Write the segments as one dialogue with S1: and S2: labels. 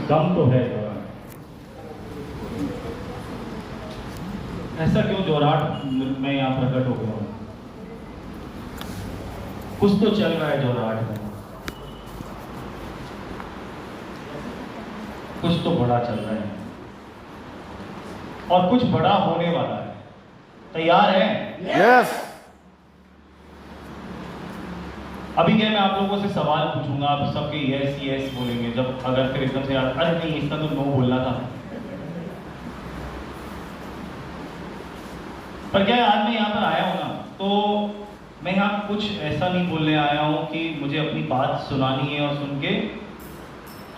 S1: दम तो है जोराट। ऐसा क्यों जोराट मैं यहाँ प्रकट हो गया हूँ? कुछ तो चल रहा है जोराट में, कुछ तो बड़ा चल रहा है और कुछ बड़ा होने वाला है। तैयार है?
S2: यस।
S1: अभी क्या मैं आप लोगों से सवाल पूछूंगा, आप सबके यस यस बोलेंगे। जब अगर फिर एकदम से याद अरे नहीं इसका तो नो बोलना था। पर क्या है, आज मैं यहाँ पर आया हूँ ना, तो मैं यहाँ कुछ ऐसा नहीं बोलने आया हूँ कि मुझे अपनी बात सुनानी है और सुन के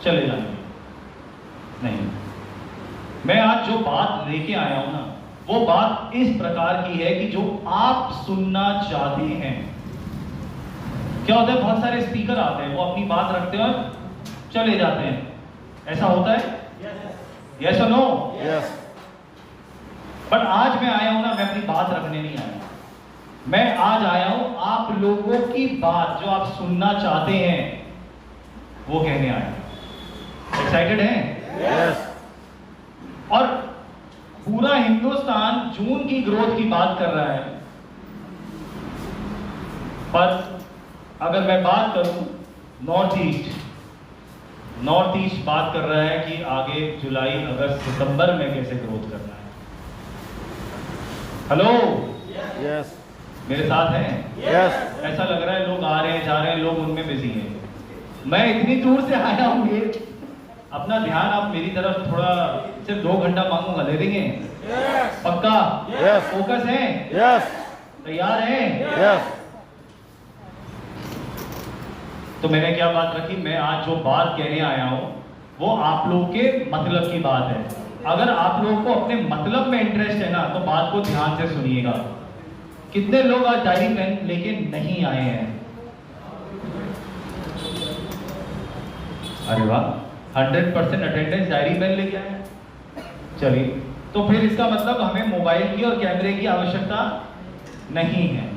S1: चले जाना है। नहीं, मैं आज जो बात लेके आया हूँ ना, वो बात इस प्रकार की है कि जो आप सुनना चाहते हैं। क्या होता है, बहुत सारे स्पीकर आते हैं, वो अपनी बात रखते हैं और चले जाते हैं। ऐसा होता है? यस और नो?
S2: यस।
S1: बट आज मैं आया हूं ना, मैं अपनी बात रखने नहीं आया। मैं आज आया हूं आप लोगों की बात जो आप सुनना चाहते हैं वो कहने आया। एक्साइटेड हैं?
S2: यस।
S1: और पूरा हिंदुस्तान जून की ग्रोथ की बात कर रहा है, पर अगर मैं बात करूं नॉर्थ ईस्ट बात कर रहा है कि आगे जुलाई अगस्त सितंबर में कैसे ग्रोथ करना है। हेलो?
S2: यस।
S1: मेरे साथ हैं?
S2: यस।
S1: ऐसा लग रहा है लोग आ रहे हैं जा रहे हैं, लोग उनमें बिजी हैं। मैं इतनी दूर से आया हूं, ये अपना ध्यान आप मेरी तरफ थोड़ा, सिर्फ 2 घंटा मांगूंगा, दे देंगे? पक्का?
S2: यस।
S1: फोकस है?
S2: यस।
S1: तैयार हैं?
S2: यस।
S1: तो मैंने क्या बात रखी, मैं आज जो बात कहने आया हूं वो आप लोगों के मतलब की बात है। अगर आप लोगों को अपने मतलब में इंटरेस्ट है ना, तो बात को ध्यान से सुनिएगा। कितने लोग आज डायरी पेन लेके नहीं आए हैं? अरे वाह, 100% अटेंडेंस डायरी पेन लेके आए हैं। चलिए, तो फिर इसका मतलब हमें मोबाइल की और कैमरे की आवश्यकता नहीं है।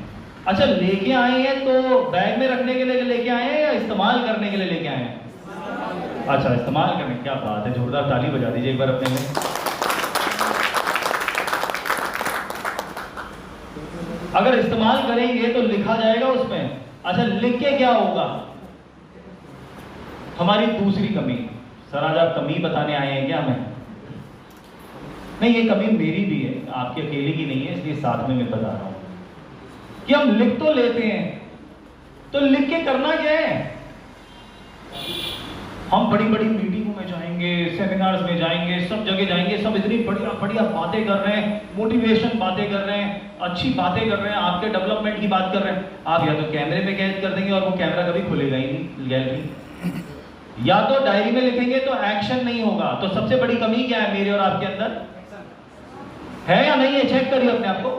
S1: अच्छा, लेके आए हैं तो बैग में रखने के लिए लेके आए हैं या इस्तेमाल करने के लिए लेके आए हैं? अच्छा, इस्तेमाल करने। क्या बात है, जोरदार ताली बजा दीजिए एक बार अपने में। अगर इस्तेमाल करेंगे तो लिखा जाएगा उसमें। अच्छा, लिख के क्या होगा? हमारी दूसरी कमी। सर आज आप कमी बताने आए हैं क्या? हमें नहीं, ये कमी मेरी भी है, आपकी अकेले की नहीं है, इसलिए साथ में मैं बता रहा हूं कि हम लिख तो लेते हैं, तो लिख के करना क्या है? हम बड़ी बड़ी मीटिंगों में जाएंगे, सेमिनार्स में जाएंगे, सब जगह जाएंगे, सब इतनी बढ़िया बढ़िया बातें कर रहे हैं, मोटिवेशन बातें कर रहे हैं, अच्छी बातें कर रहे हैं, आपके डेवलपमेंट की बात कर रहे हैं। आप या तो कैमरे में कैद कर देंगे और वो कैमरा कभी खुलेगा ही नहीं, गैलरी, या तो डायरी में लिखेंगे तो एक्शन नहीं होगा। तो सबसे बड़ी कमी क्या है मेरे और आपके अंदर? है या नहीं है? चेक करिए अपने आप को।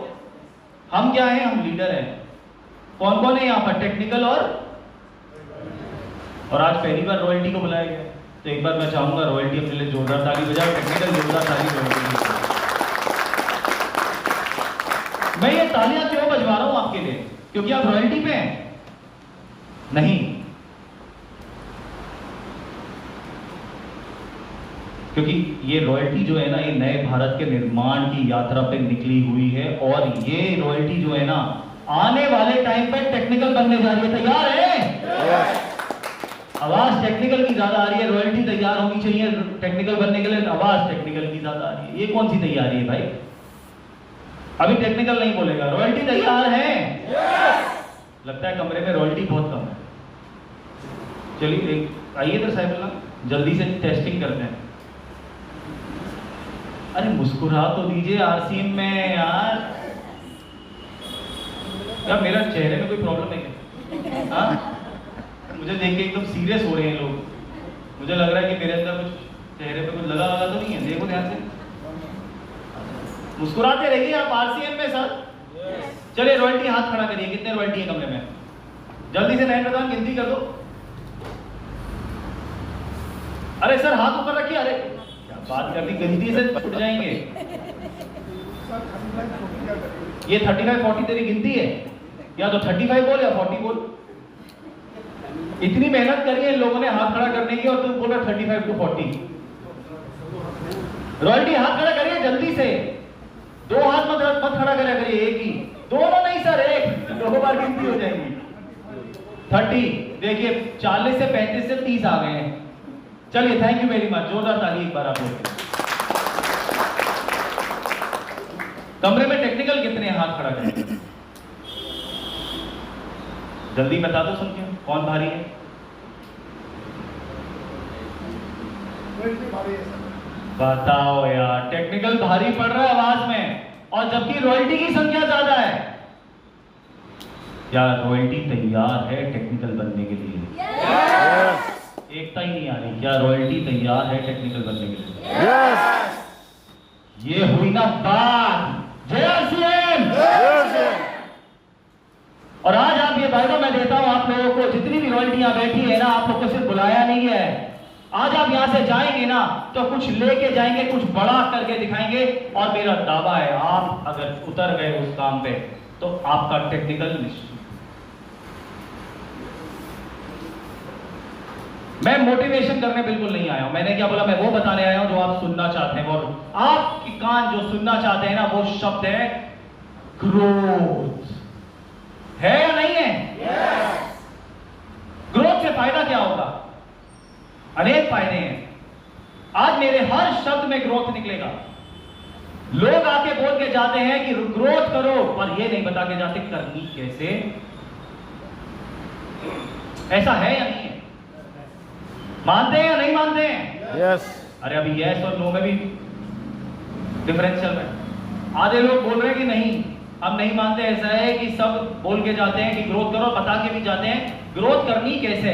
S1: हम क्या है? हम लीडर हैं। कौन कौन है यहाँ पर? टेक्निकल और आज पहली बार रॉयल्टी को बुलाया गया, तो एक बार मैं चाहूंगा रॉयल्टी अपने लिए जोरदार ताली बजाओ, टेक्निकल जोरदार ताली बजाओ। मैं ये तालियां क्यों बजवा रहा हूं आपके लिए? क्योंकि आप रॉयल्टी पे हैं? नहीं, क्योंकि ये रॉयल्टी जो है ना, ये नए भारत के निर्माण की यात्रा पे निकली हुई है, और ये रॉयल्टी जो है ना, आने वाले टाइम पे टेक्निकल बनने जा रही है। तैयार है? आवाज टेक्निकल की ज्यादा आ रही है, रॉयल्टी तैयार होनी चाहिए टेक्निकल बनने के लिए, आवाज टेक्निकल की ज्यादा आ रही है। ये कौन सी तैयारी है भाई? अभी टेक्निकल नहीं बोलेगा, रॉयल्टी तैयार है? लगता है कमरे में रॉयल्टी बहुत कम है। चलिए आइए इधर साहिबुल्लाह, जल्दी से टेस्टिंग करते हैं। अरे मुस्कुरा तो दीजिए आरसीएम में यार। क्या मेरा चेहरे में कोई प्रॉब्लम है क्या? हाँ, मुझे देख के एकदम सीरियस हो रहे हैं लोग। मुझे लग रहा है कि मेरे अंदर कुछ चेहरे पे कुछ लगा तो नहीं है। देखो ध्यान से, मुस्कुराते रहिए आप आरसीएम में सर। चलिए रॉयल्टी हाथ खड़ा करिए, कितने रॉयल्टी है कमरे में? जल्दी से नए प्रधान गिनती कर दो। अरे सर हाथ ऊपर रखिए। अरे क्या बात करनी, गिनती से छूट जाएंगे। ये 35-40 तेरी गिनती है, या तो 35 बोल या 40 बोल। इतनी मेहनत करी है लोगों ने हाथ खड़ा करने की और तुम बोल रहे 35 to 40। रॉयल्टी हाथ खड़ा करिए जल्दी से, 2 हाथ मत खड़ा करिए, एक ही, दोनों नहीं सर, एक, 2 बार गिनती हो जाएगी। 30, देखिए 40 से 35 से 30 आ गए हैं। चलिए, थैंक यू वेरी मच, जोरदार ताली एक बार आप लोग। कमरे में टेक्निकल कितने हैं? हाथ खड़ा करें जल्दी, बता दो सुन के, कौन भारी है? बताओ यार, टेक्निकल भारी पड़ रहा है आवाज में, और जबकि रॉयल्टी की संख्या ज्यादा है। क्या रॉयल्टी तैयार है टेक्निकल बनने के लिए?
S2: Yes.
S1: एकता ही नहीं आ रही। क्या रॉयल्टी तैयार है टेक्निकल बनने के लिए?
S2: Yes.
S1: ये हुई ना बात। जय सीएम।
S2: Yes.
S1: और आज आप ये वायदा मैं देता हूं आप लोगों को, जितनी भी रॉयल्टियां बैठी है ना, आप लोग को सिर्फ बुलाया नहीं है। आज आप यहां से जाएंगे ना तो कुछ लेके जाएंगे, कुछ बड़ा करके दिखाएंगे, और मेरा दावा है आप अगर उतर गए उस काम पे तो आपका टेक्निकल निश्चित। मैं मोटिवेशन करने बिल्कुल नहीं आया हूं। मैंने क्या बोला? मैं वो बताने आया हूं जो आप सुनना चाहते हैं, और आपकी कान जो सुनना चाहते हैं ना, वो शब्द है ग्रोथ। है या नहीं है? yes. ग्रोथ से फायदा क्या होगा? अनेक फायदे हैं। आज मेरे हर शब्द में ग्रोथ निकलेगा। लोग आके बोल के जाते हैं कि ग्रोथ करो, पर ये नहीं बता के जाते करनी कैसे। ऐसा है या नहीं है? मानते हैं या नहीं मानते हैं?
S2: Yes.
S1: अरे अभी यस और नो में भी डिफरेंस चल रहा है। आधे लोग बोल रहे हैं कि नहीं, हम नहीं मानते। ऐसा है कि सब बोल के जाते हैं कि ग्रोथ करो, बता के भी जाते हैं ग्रोथ करनी कैसे।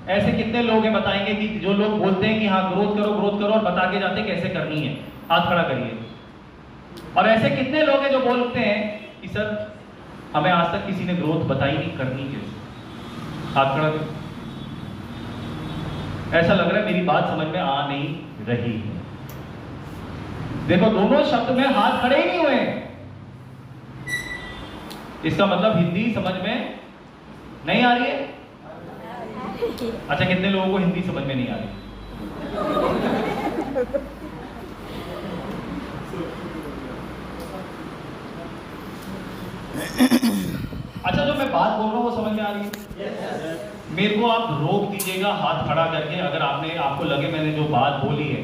S1: ऐसे कितने लोग हैं बताएंगे कि जो लोग बोलते हैं कि हाँ ग्रोथ करो और बता के जाते कैसे करनी है? हाथ खड़ा करिए। और ऐसे कितने लोग हैं जो बोलते हैं कि सर हमें आज तक किसी ने ग्रोथ बताई नहीं, करनी कैसे? हाथ खड़ा करिए। ऐसा लग रहा है मेरी बात समझ में आ नहीं रही है। देखो, दोनों शब्द में हाथ खड़े ही नहीं हुए। इसका मतलब हिंदी समझ में नहीं आ रही है। अच्छा, कितने लोगों को हिंदी समझ में नहीं आ रही? अच्छा, जो मैं बात बोल रहा हूं वो समझ में आ रही है? मेरे को आप रोक दीजिएगा हाथ खड़ा करके अगर आपको लगे मैंने जो बात बोली है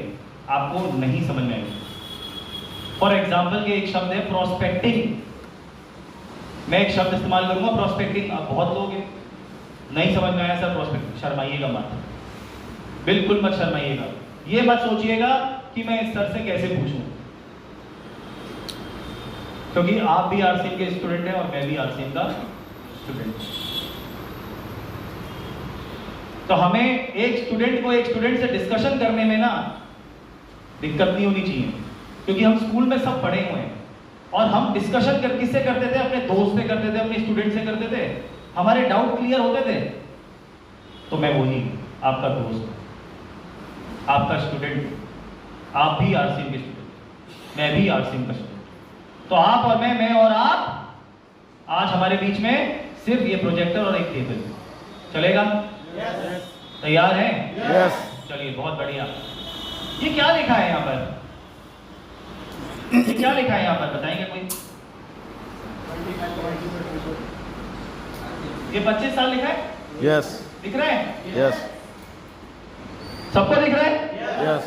S1: आपको नहीं समझ में आई। फॉर एग्जाम्पल, ये एक शब्द है प्रोस्पेक्टिंग। मैं एक शब्द इस्तेमाल करूंगा प्रोस्पेक्टिंग। अब बहुत लोग हैं नहीं समझ में आया सर प्रोस्पेक्टिंग, शर्माइएगा मत, बिल्कुल मत शर्माइएगा। ये मत सोचिएगा कि मैं इस सर से कैसे पूछूं, क्योंकि आप भी आरसीएम के स्टूडेंट हैं और मैं भी आरसीएम का स्टूडेंट। तो हमें एक स्टूडेंट को एक स्टूडेंट से डिस्कशन करने में ना दिक्कत नहीं होनी चाहिए, क्योंकि हम स्कूल में सब पढ़े हुए हैं और हम डिस्कशन किससे करते थे? अपने दोस्त से करते थे, अपने स्टूडेंट से करते थे, हमारे डाउट क्लियर होते थे। तो मैं वही आपका दोस्त, आपका स्टूडेंट, आप भी आरसीएम के स्टूडेंट, मैं भी आरसीएम का स्टूडेंट। तो आप और मैं और आप, आज हमारे बीच में सिर्फ ये प्रोजेक्टर और एक टेबल चलेगा। तैयार हैं?
S2: Yes.
S1: चलिए, बहुत बढ़िया। ये क्या लिखा है यहाँ पर? ये क्या लिखा है यहाँ पर, बताएंगे कोई? ये 25 साल लिखा है?
S2: Yes.
S1: दिख रहा है?
S2: Yes.
S1: सबको दिख रहा है?
S2: Yes.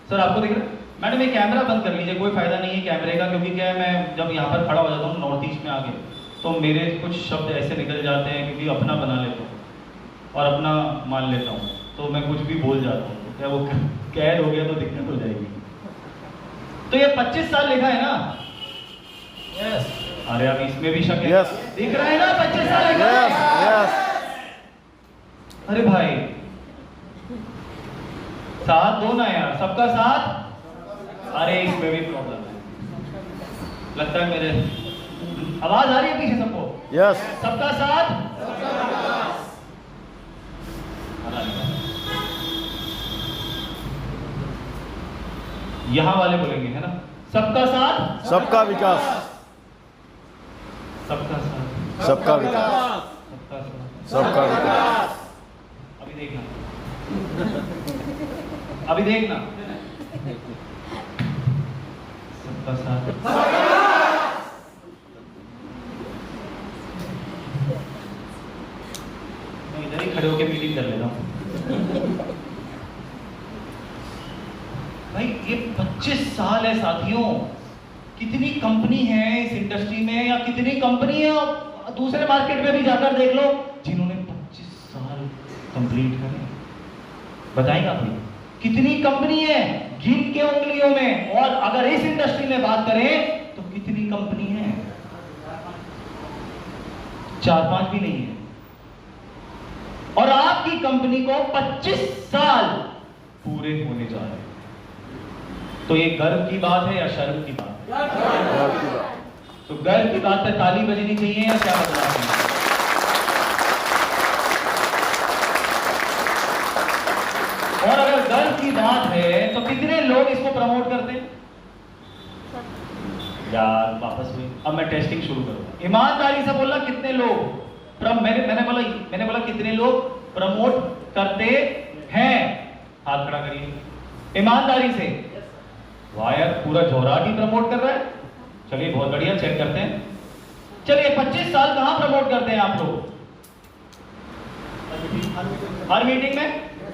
S1: सर आपको दिख रहा है? मैडम ये कैमरा बंद कर लीजिए, कोई फायदा नहीं है कैमरे का, क्योंकि क्या है मैं जब यहाँ पर खड़ा हो जाता हूँ नॉर्थ ईस्ट में आके, तो मेरे कुछ शब्द ऐसे निकल जाते हैं क्योंकि अपना बना लेता हूँ और अपना मान लेता हूँ, तो मैं कुछ भी बोल जाता हूँ। क्या वो कैद हो गया तो दिक्कत हो जाएगी। तो ये 25 साल लिखा है ना?
S2: Yes.
S1: अरे अब इसमें भी शक है?
S2: Yes.
S1: दिख रहा है ना 25 साल लिखा है?
S2: Yes. Yes.
S1: अरे भाई साथ दो ना यार, सबका साथ। अरे इसमें भी प्रॉब्लम है लगता है मेरे। आवाज आ रही है पीछे सबको?
S2: Yes.
S1: सबका साथ। यहां वाले बोलेंगे है ना, सबका साथ
S2: सबका विकास,
S1: सबका साथ
S2: सबका विकास,
S1: सबका साथ।
S2: सबका विकास।
S1: अभी देखना, अभी देखना। सबका साथ। मैं इधर ही खड़े होकर मीटिंग कर लेता हूँ। भाई ये 25 साल है साथियों, कितनी कंपनी है इस इंडस्ट्री में, या कितनी कंपनी है दूसरे मार्केट में भी जाकर देख लो जिन्होंने 25 साल कंप्लीट करे। बताएगा भाई कितनी कंपनी है, गिन के उंगलियों में। और अगर इस इंडस्ट्री में बात करें तो कितनी कंपनी है, 4-5 भी नहीं है। और आपकी कंपनी को 25 साल पूरे होने जा रहे हैं। तो ये गर्व की बात है या शर्म की बात है? तो गर्व की बात पे ताली बजनी चाहिए या क्या बजना चाहिए? और अगर गर्व की बात है तो कितने लोग इसको प्रमोट करते हैं? यार वापस हुई। अब मैं टेस्टिंग शुरू करूंगा। ईमानदारी से बोलना कितने लोग मैंने बोला कितने लोग प्रमोट करते हैं? हाथ खड़ा करिए ईमानदारी से। वाह यार पूरा जोराट ही प्रमोट कर रहा है। चलिए बहुत बढ़िया, चेक करते हैं। चलिए 25 साल कहां प्रमोट करते हैं आप लोग? हर मीटिंग में।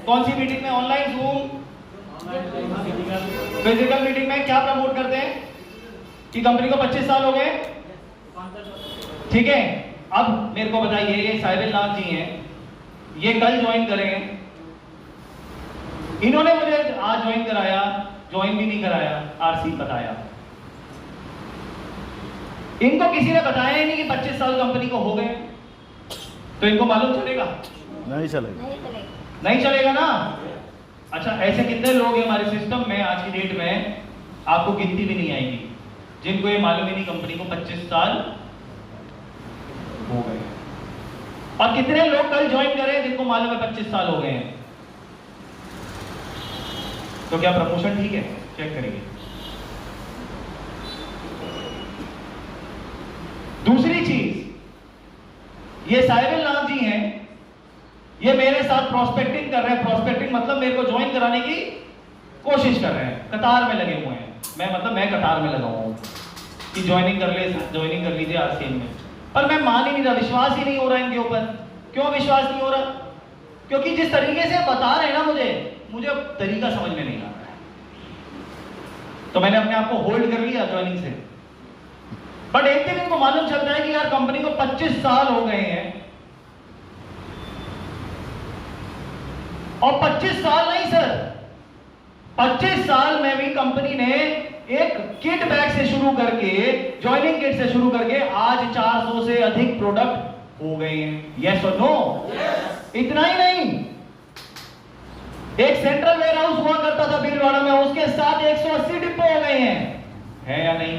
S1: कौन सी मीटिंग में? ऑनलाइन, जूम, फिजिकल मीटिंग में क्या प्रमोट करते हैं कि कंपनी को 25 साल हो गए? ठीक है। अब मेरे को बताइए, ये साहिबुल नाथ जी हैं, ये कल ज्वाइन करेंगे। इन्होंने मुझे आज ज्वाइन कराया, ज्वाइन भी नहीं कराया, आरसी बताया। इनको किसी ने बताया ही नहीं कि 25 साल कंपनी को हो गए, तो इनको मालूम चलेगा?
S2: नहीं चलेगा।
S1: नहीं चलेगा ना। अच्छा, ऐसे कितने लोग हैं हमारे सिस्टम में आज की डेट में, आपको गिनती भी नहीं आएगी, जिनको ये मालूम ही नहीं कंपनी को 25 साल हो गए। और कितने लोग कल ज्वाइन करें जिनको मालूम है 25 साल हो गए हैं? तो क्या प्रमोशन ठीक है? चेक करिए। दूसरी चीज, ये साहिबुल नाथ जी हैं, ये मेरे साथ प्रोस्पेक्टिंग कर रहे हैं। प्रोस्पेक्टिंग मतलब मेरे को ज्वाइन कराने की कोशिश कर रहे हैं, कतार में लगे हुए हैं। मैं कतार में लगा हुआ हूं कि ज्वाइनिंग कर लीजिए आरसीएम में। पर मैं मान ही नहीं रहा, विश्वास ही नहीं हो रहा इनके ऊपर। क्यों विश्वास नहीं हो रहा? क्योंकि जिस तरीके से बता रहे हैं ना मुझे तरीका समझ में नहीं आ रहा है। तो मैंने अपने आप को होल्ड कर लिया ज्वाइनिंग से। बट एक दिन इनको मालूम चलता है कि यार कंपनी को 25 साल हो गए हैं, और 25 साल नहीं सर, 25 साल में भी कंपनी ने एक किट बैग से शुरू करके, ज्वाइनिंग किट से शुरू करके आज 400 से अधिक प्रोडक्ट हो गए हैं। यस और नो? इतना ही नहीं, एक सेंट्रल वेयर हाउस हुआ करता था भीलवाड़ा में, उसके साथ 180 डिब्बे हो गए हैं। है या नहीं?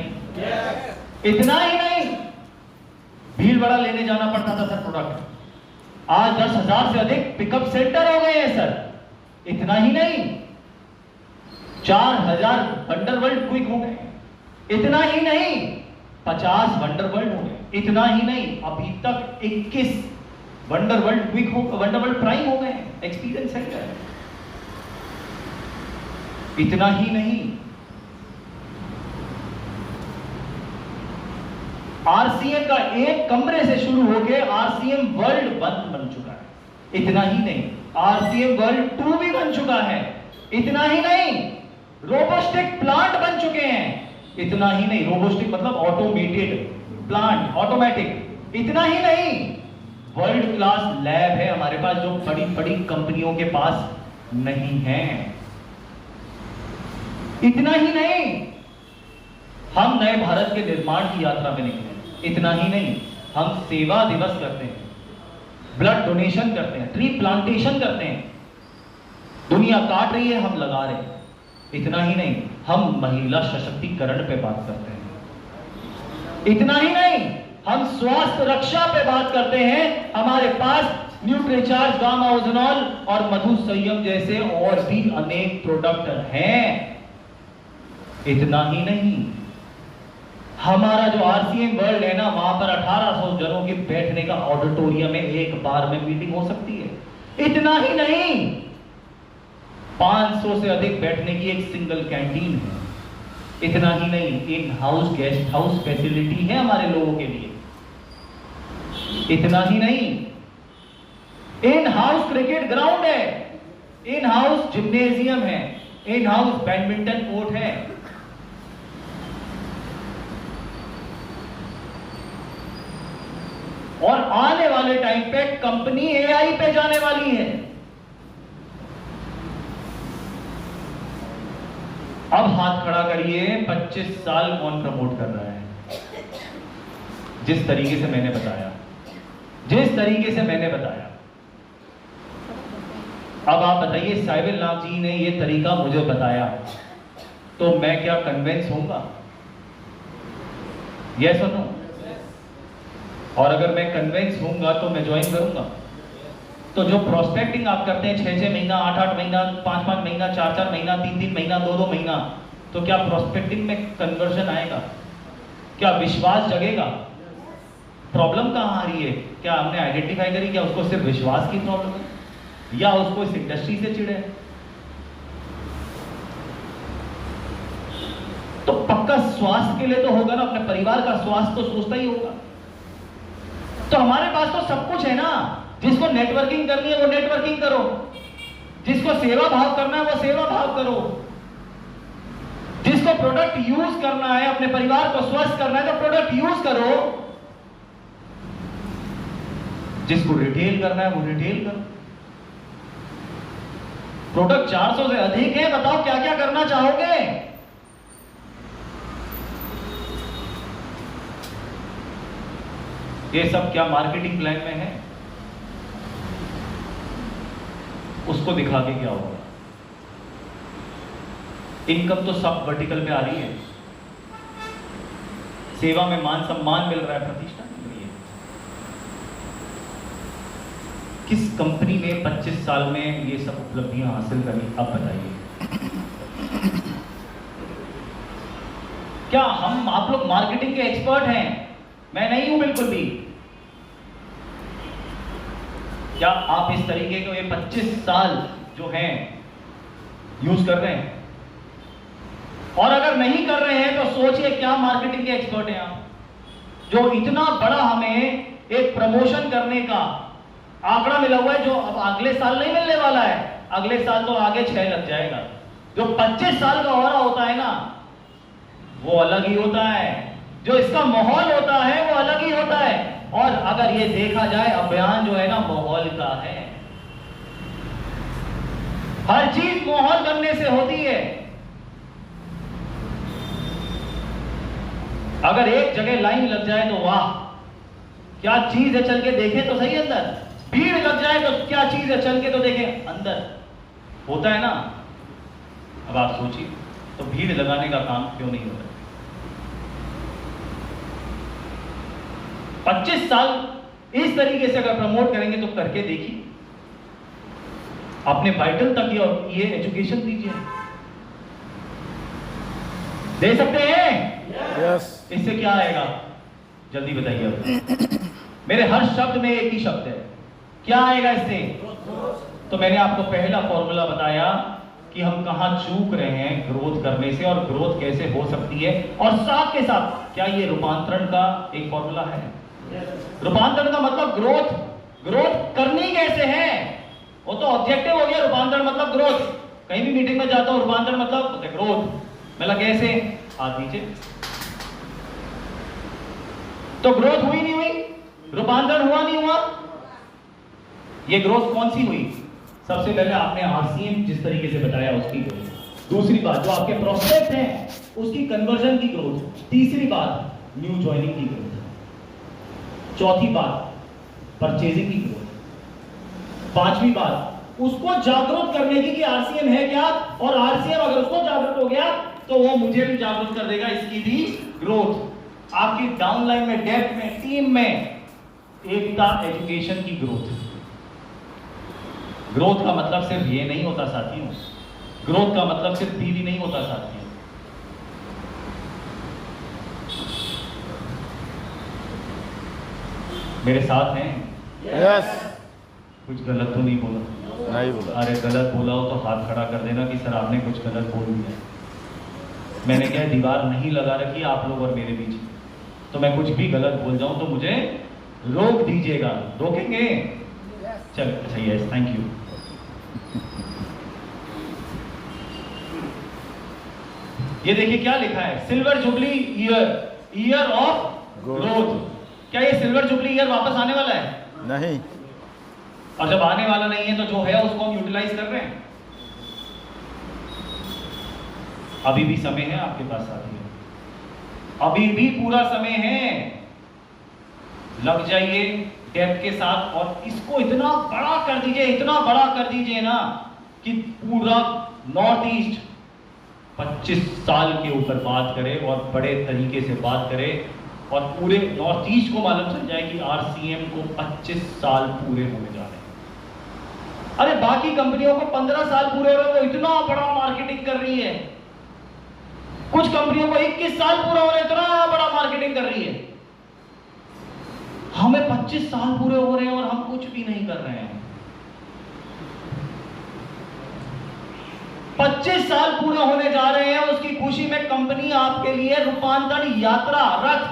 S1: इतना ही नहीं, भीलवाड़ा लेने जाना पड़ता था सर प्रोडक्ट, आज 10,000 से अधिक पिकअप सेंटर हो गए हैं सर। इतना ही नहीं, 4,000 वंडरवर्ल्ड क्विक हो गए। इतना ही नहीं, 50 वंडरवर्ल्ड हो गए। इतना ही नहीं, अभी तक 21 वंडरवर्ल्ड क्विक हो, वंडरवर्ल्ड प्राइम हो गए एक्सपीरियंस सेंटर। इतना ही नहीं, आरसीएम का एक कमरे से शुरू होकर आरसीएम वर्ल्ड 1 बन चुका है। इतना ही नहीं, आरसीएम वर्ल्ड 2 भी बन चुका है। इतना ही नहीं, रोबोस्टिक प्लांट बन चुके हैं। इतना ही नहीं, रोबोस्टिक मतलब ऑटोमेटेड प्लांट, ऑटोमेटिक। इतना ही नहीं, वर्ल्ड क्लास लैब है हमारे पास, जो बड़ी बड़ी कंपनियों के पास नहीं है। इतना ही नहीं, हम नए भारत के निर्माण की यात्रा में निकले। इतना ही नहीं, हम सेवा दिवस करते हैं, ब्लड डोनेशन करते हैं, ट्री प्लांटेशन करते हैं। दुनिया काट रही है, हम लगा रहे हैं। इतना ही नहीं, हम महिला सशक्तिकरण पे बात करते हैं। इतना ही नहीं, हम स्वास्थ्य रक्षा पे बात करते हैं। हमारे पास न्यूट्रीचार्ज, गामा ओजोनॉल और मधु संयम जैसे और भी अनेक प्रोडक्ट हैं। इतना ही नहीं, हमारा जो आरसीएम वर्ल्ड है ना, वहां पर 1800 जनों के बैठने का ऑडिटोरियम में एक बार में मीटिंग हो सकती है। इतना ही नहीं, 500 से अधिक बैठने की एक सिंगल कैंटीन है। इतना ही नहीं, in house guest house facility है हमारे लोगों के लिए। इतना ही नहीं, इन हाउस क्रिकेट ग्राउंड है, इन हाउस जिम्नेजियम है, इन हाउस बैडमिंटन कोर्ट है। और आने वाले टाइम पे कंपनी एआई पे जाने वाली है। अब हाथ खड़ा करिए, 25 साल कौन प्रमोट कर रहा है? जिस तरीके से मैंने बताया, जिस तरीके से मैंने बताया। अब आप बताइए, साहिबुल नाग जी ने ये तरीका मुझे बताया तो मैं क्या कन्विंस होऊंगा? यस और नो? और अगर मैं कन्विंस होऊंगा तो मैं ज्वाइन करूंगा। तो जो प्रोस्पेक्टिंग आप करते हैं 6-6 महीना, 8-8 महीना, 5-5 महीना, 4-4 महीना, 3-3 महीना, 2-2 महीना, तो क्या प्रोस्पेक्टिंग में कन्वर्जन आएगा? क्या विश्वास जगेगा? प्रॉब्लम कहां आ रही है? क्या हमने आइडेंटिफाई करी? क्या उसको सिर्फ विश्वास की प्रॉब्लम है या उसको इस इंडस्ट्री से चिढ़े? तो पक्का स्वास्थ्य के लिए तो होगा ना, अपने परिवार का स्वास्थ्य तो सोचता ही होगा। तो हमारे पास तो सब कुछ है ना। जिसको नेटवर्किंग करनी है वो नेटवर्किंग करो, जिसको सेवा भाव करना है वो सेवा भाव करो, जिसको प्रोडक्ट यूज करना है, अपने परिवार को स्वस्थ करना है तो प्रोडक्ट यूज करो, जिसको रिटेल करना है वो रिटेल करो। प्रोडक्ट 400 से अधिक है, बताओ क्या क्या करना चाहोगे? ये सब क्या मार्केटिंग प्लान में है? उसको दिखा के क्या होगा? इनकम तो सब वर्टिकल में आ रही है, सेवा में मान सम्मान मिल रहा है, प्रतिष्ठा मिल रही है। किस कंपनी ने 25 साल में ये सब उपलब्धियां हासिल करी? अब बताइए। क्या आप लोग मार्केटिंग के एक्सपर्ट हैं? मैं नहीं हूं बिल्कुल भी। क्या आप इस तरीके को ये 25 साल जो हैं यूज कर रहे हैं? और अगर नहीं कर रहे हैं तो सोचिए क्या मार्केटिंग के एक्सपर्ट हैं आप, जो इतना बड़ा हमें एक प्रमोशन करने का आंकड़ा मिला हुआ है, जो अब अगले साल नहीं मिलने वाला है, अगले साल तो आगे 6 लग जाएगा। जो 25 साल का हो रहा होता है ना, वो अलग ही होता है। जो इसका माहौल होता है वो अलग ही होता है। और अगर ये देखा जाए, अभियान जो है ना माहौल का है। हर चीज माहौल बनने से होती है। अगर एक जगह लाइन लग जाए तो वाह क्या चीज है, चल के देखें तो सही अंदर। भीड़ लग जाए तो क्या चीज है, चल के तो देखें अंदर। होता है ना? अब आप सोचिए, तो भीड़ लगाने का काम क्यों नहीं होता? 25 साल इस तरीके से अगर प्रमोट करेंगे तो करके देखिए, अपने वाइटल तक ये एजुकेशन दीजिए। दे सकते हैं?
S2: यस।
S1: इससे क्या आएगा जल्दी बताइए अब। मेरे हर शब्द में एक ही शब्द है, क्या आएगा इससे? तो मैंने आपको पहला फॉर्मूला बताया कि हम कहां चूक रहे हैं ग्रोथ करने से और ग्रोथ कैसे हो सकती है। और साथ के साथ क्या ये रूपांतरण का एक फॉर्मूला है? रूपांतरण का मतलब ग्रोथ करनी कैसे है, वो तो ऑब्जेक्टिव हो गया। रूपांतरण मतलब ग्रोथ। कहीं भी मीटिंग में जाता हूं, रूपांतरण मतलब ग्रोथ। मतलब कैसे? हाथ नीचे। तो ग्रोथ हुई नहीं हुई? रूपांतरण हुआ नहीं हुआ? ये ग्रोथ कौन सी हुई? सबसे पहले आपने आरसीएम जिस तरीके से बताया उसकी ग्रोथ। दूसरी बात, जो आपके प्रोस्पेक्ट हैं उसकी कन्वर्जन की ग्रोथ। तीसरी बात, न्यू ज्वाइनिंग की ग्रोथ। चौथी बात, परचेजिंग की ग्रोथ। पांचवी बात, उसको जागरूक करने की कि आरसीएम है क्या, और आरसीएम अगर उसको जागरूक हो गया तो वो मुझे भी जागरूक कर देगा, इसकी भी ग्रोथ। आपकी डाउनलाइन में, डेप्थ में, टीम में एकता, एजुकेशन की ग्रोथ। ग्रोथ का मतलब सिर्फ ये नहीं होता साथियों, ग्रोथ का मतलब सिर्फ बीवी नहीं होता साथियों। मेरे साथ हैं?
S2: यस।
S1: कुछ गलत तो नहीं बोला?
S2: नहीं बोला।
S1: अरे गलत बोला हो तो हाथ खड़ा कर देना कि सर आपने कुछ गलत बोल दिया। मैंने क्या दीवार नहीं लगा रखी आप लोग और मेरे बीच, तो मैं कुछ भी गलत बोल जाऊं तो मुझे रोक दीजिएगा। रोकेंगे? चल अच्छा, यस, थैंक यू। ये देखिए क्या लिखा है, silver jubilee year, year of growth. क्या ये सिल्वर जुबली ईयर वापस आने वाला है?
S2: नहीं।
S1: और जब आने वाला नहीं है तो जो है उसको हम यूटिलाइज कर रहे हैं। अभी भी समय है आपके पास साथियों, अभी भी पूरा समय है। लग जाइए डेप्थ के साथ और इसको इतना बड़ा कर दीजिए, इतना बड़ा कर दीजिए ना कि पूरा नॉर्थ ईस्ट 25 साल के ऊपर बात करे और बड़े तरीके से बात करे और पूरे नॉर्थ ईस्ट को मालूम चल जाए कि आरसीएम को 25 साल पूरे होने जा रहे हैं। अरे बाकी कंपनियों को 15 साल पूरे हो रहे हैं, वो इतना बड़ा मार्केटिंग कर रही है। कुछ कंपनियों को 21 साल पूरा हो रहे हैं, इतना बड़ा मार्केटिंग कर रही है। हमें 25 साल पूरे हो रहे हैं और हम कुछ भी नहीं कर रहे हैं। 25 साल पूरे होने जा रहे हैं, उसकी खुशी में कंपनी आपके लिए रूपांतरण यात्रा रथ,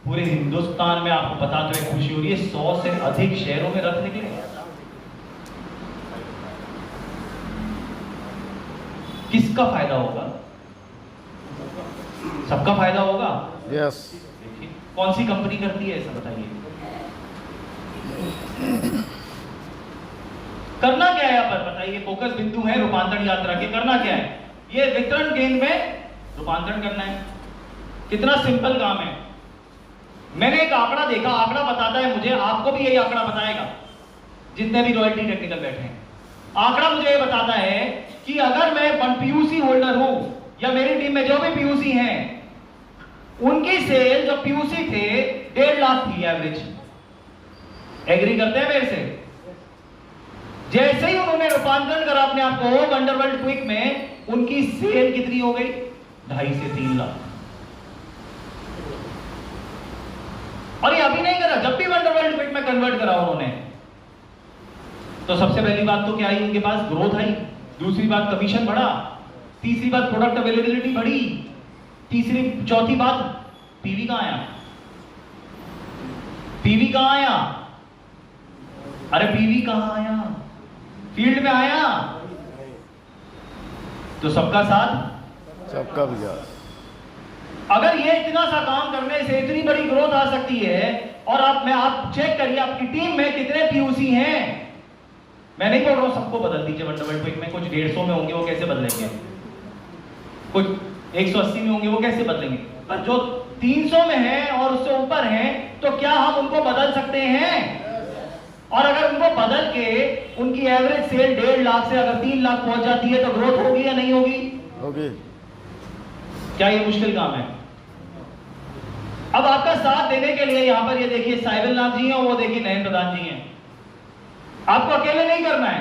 S1: पूरे हिंदुस्तान में आपको बताते हुए खुशी हो रही है, 100 से अधिक शहरों में रथ निकले। किसका फायदा होगा? सबका फायदा होगा।
S2: यस।
S1: देखिए कौन सी कंपनी करती है ऐसा, बताइए। करना क्या है यहाँ पर बताइए? फोकस बिंदु है रूपांतरण यात्रा के, करना क्या है? ये वितरण केंद्र में रूपांतरण करना है। कितना सिंपल काम है। मैंने एक आंकड़ा देखा, आंकड़ा बताता है मुझे, आपको भी यही आंकड़ा बताएगा जितने भी रॉयल्टी टेक्निकल बैठे हैं। आंकड़ा मुझे ये बताता है कि अगर मैं 1 पीयूसी होल्डर हूं या मेरी टीम में जो भी पीयूसी हैं, उनकी सेल जो पीयूसी थे 1.5 लाख थी एवरेज। एग्री करते हैं मेरे से? जैसे ही उन्होंने रूपांतरण करा अपने आप को वंडरवर्ल्ड क्विक में, उनकी सेल कितनी हो गई? 2.5 से 3 लाख। और ये अभी नहीं करा, जब भी वंडरवर्ल्ड क्विक में कन्वर्ट करा उन्होंने, तो सबसे पहली बात तो क्या आई उनके पास? ग्रोथ आई। दूसरी बात कमीशन बढ़ा। तीसरी बात प्रोडक्ट अवेलेबिलिटी बढ़ी। चौथी बात पीवी कहां आया? पीवी कहां आया? अरे पीवी कहां आया? फील्ड में आया। तो सबका साथ
S2: सबका विकास।
S1: अगर ये इतना सा काम करने से इतनी बड़ी ग्रोथ आ सकती है, और आप चेक करिए आपकी टीम में कितने पीयूसी हैं। मैं नहीं बोल रहा हूं सबको बदल दीजिए वंडरवर्ल्ड क्विक में, कुछ 150 में होंगे वो कैसे बदलेंगे, कुछ 180 में होंगे वो कैसे बदलेंगे, पर जो 300 में है और उससे ऊपर है, तो क्या हम उनको बदल सकते हैं? और अगर उनको बदल के उनकी एवरेज सेल 1.5 लाख से अगर 3 लाख पहुंच जाती है, तो ग्रोथ होगी या नहीं होगी?
S2: होगी।
S1: क्या ये मुश्किल काम है? अब आपका साथ देने के लिए यहां पर ये देखिए साइबल नाथ जी हैं और वो देखिए नयन प्रधान जी हैं। आपको अकेले नहीं करना है,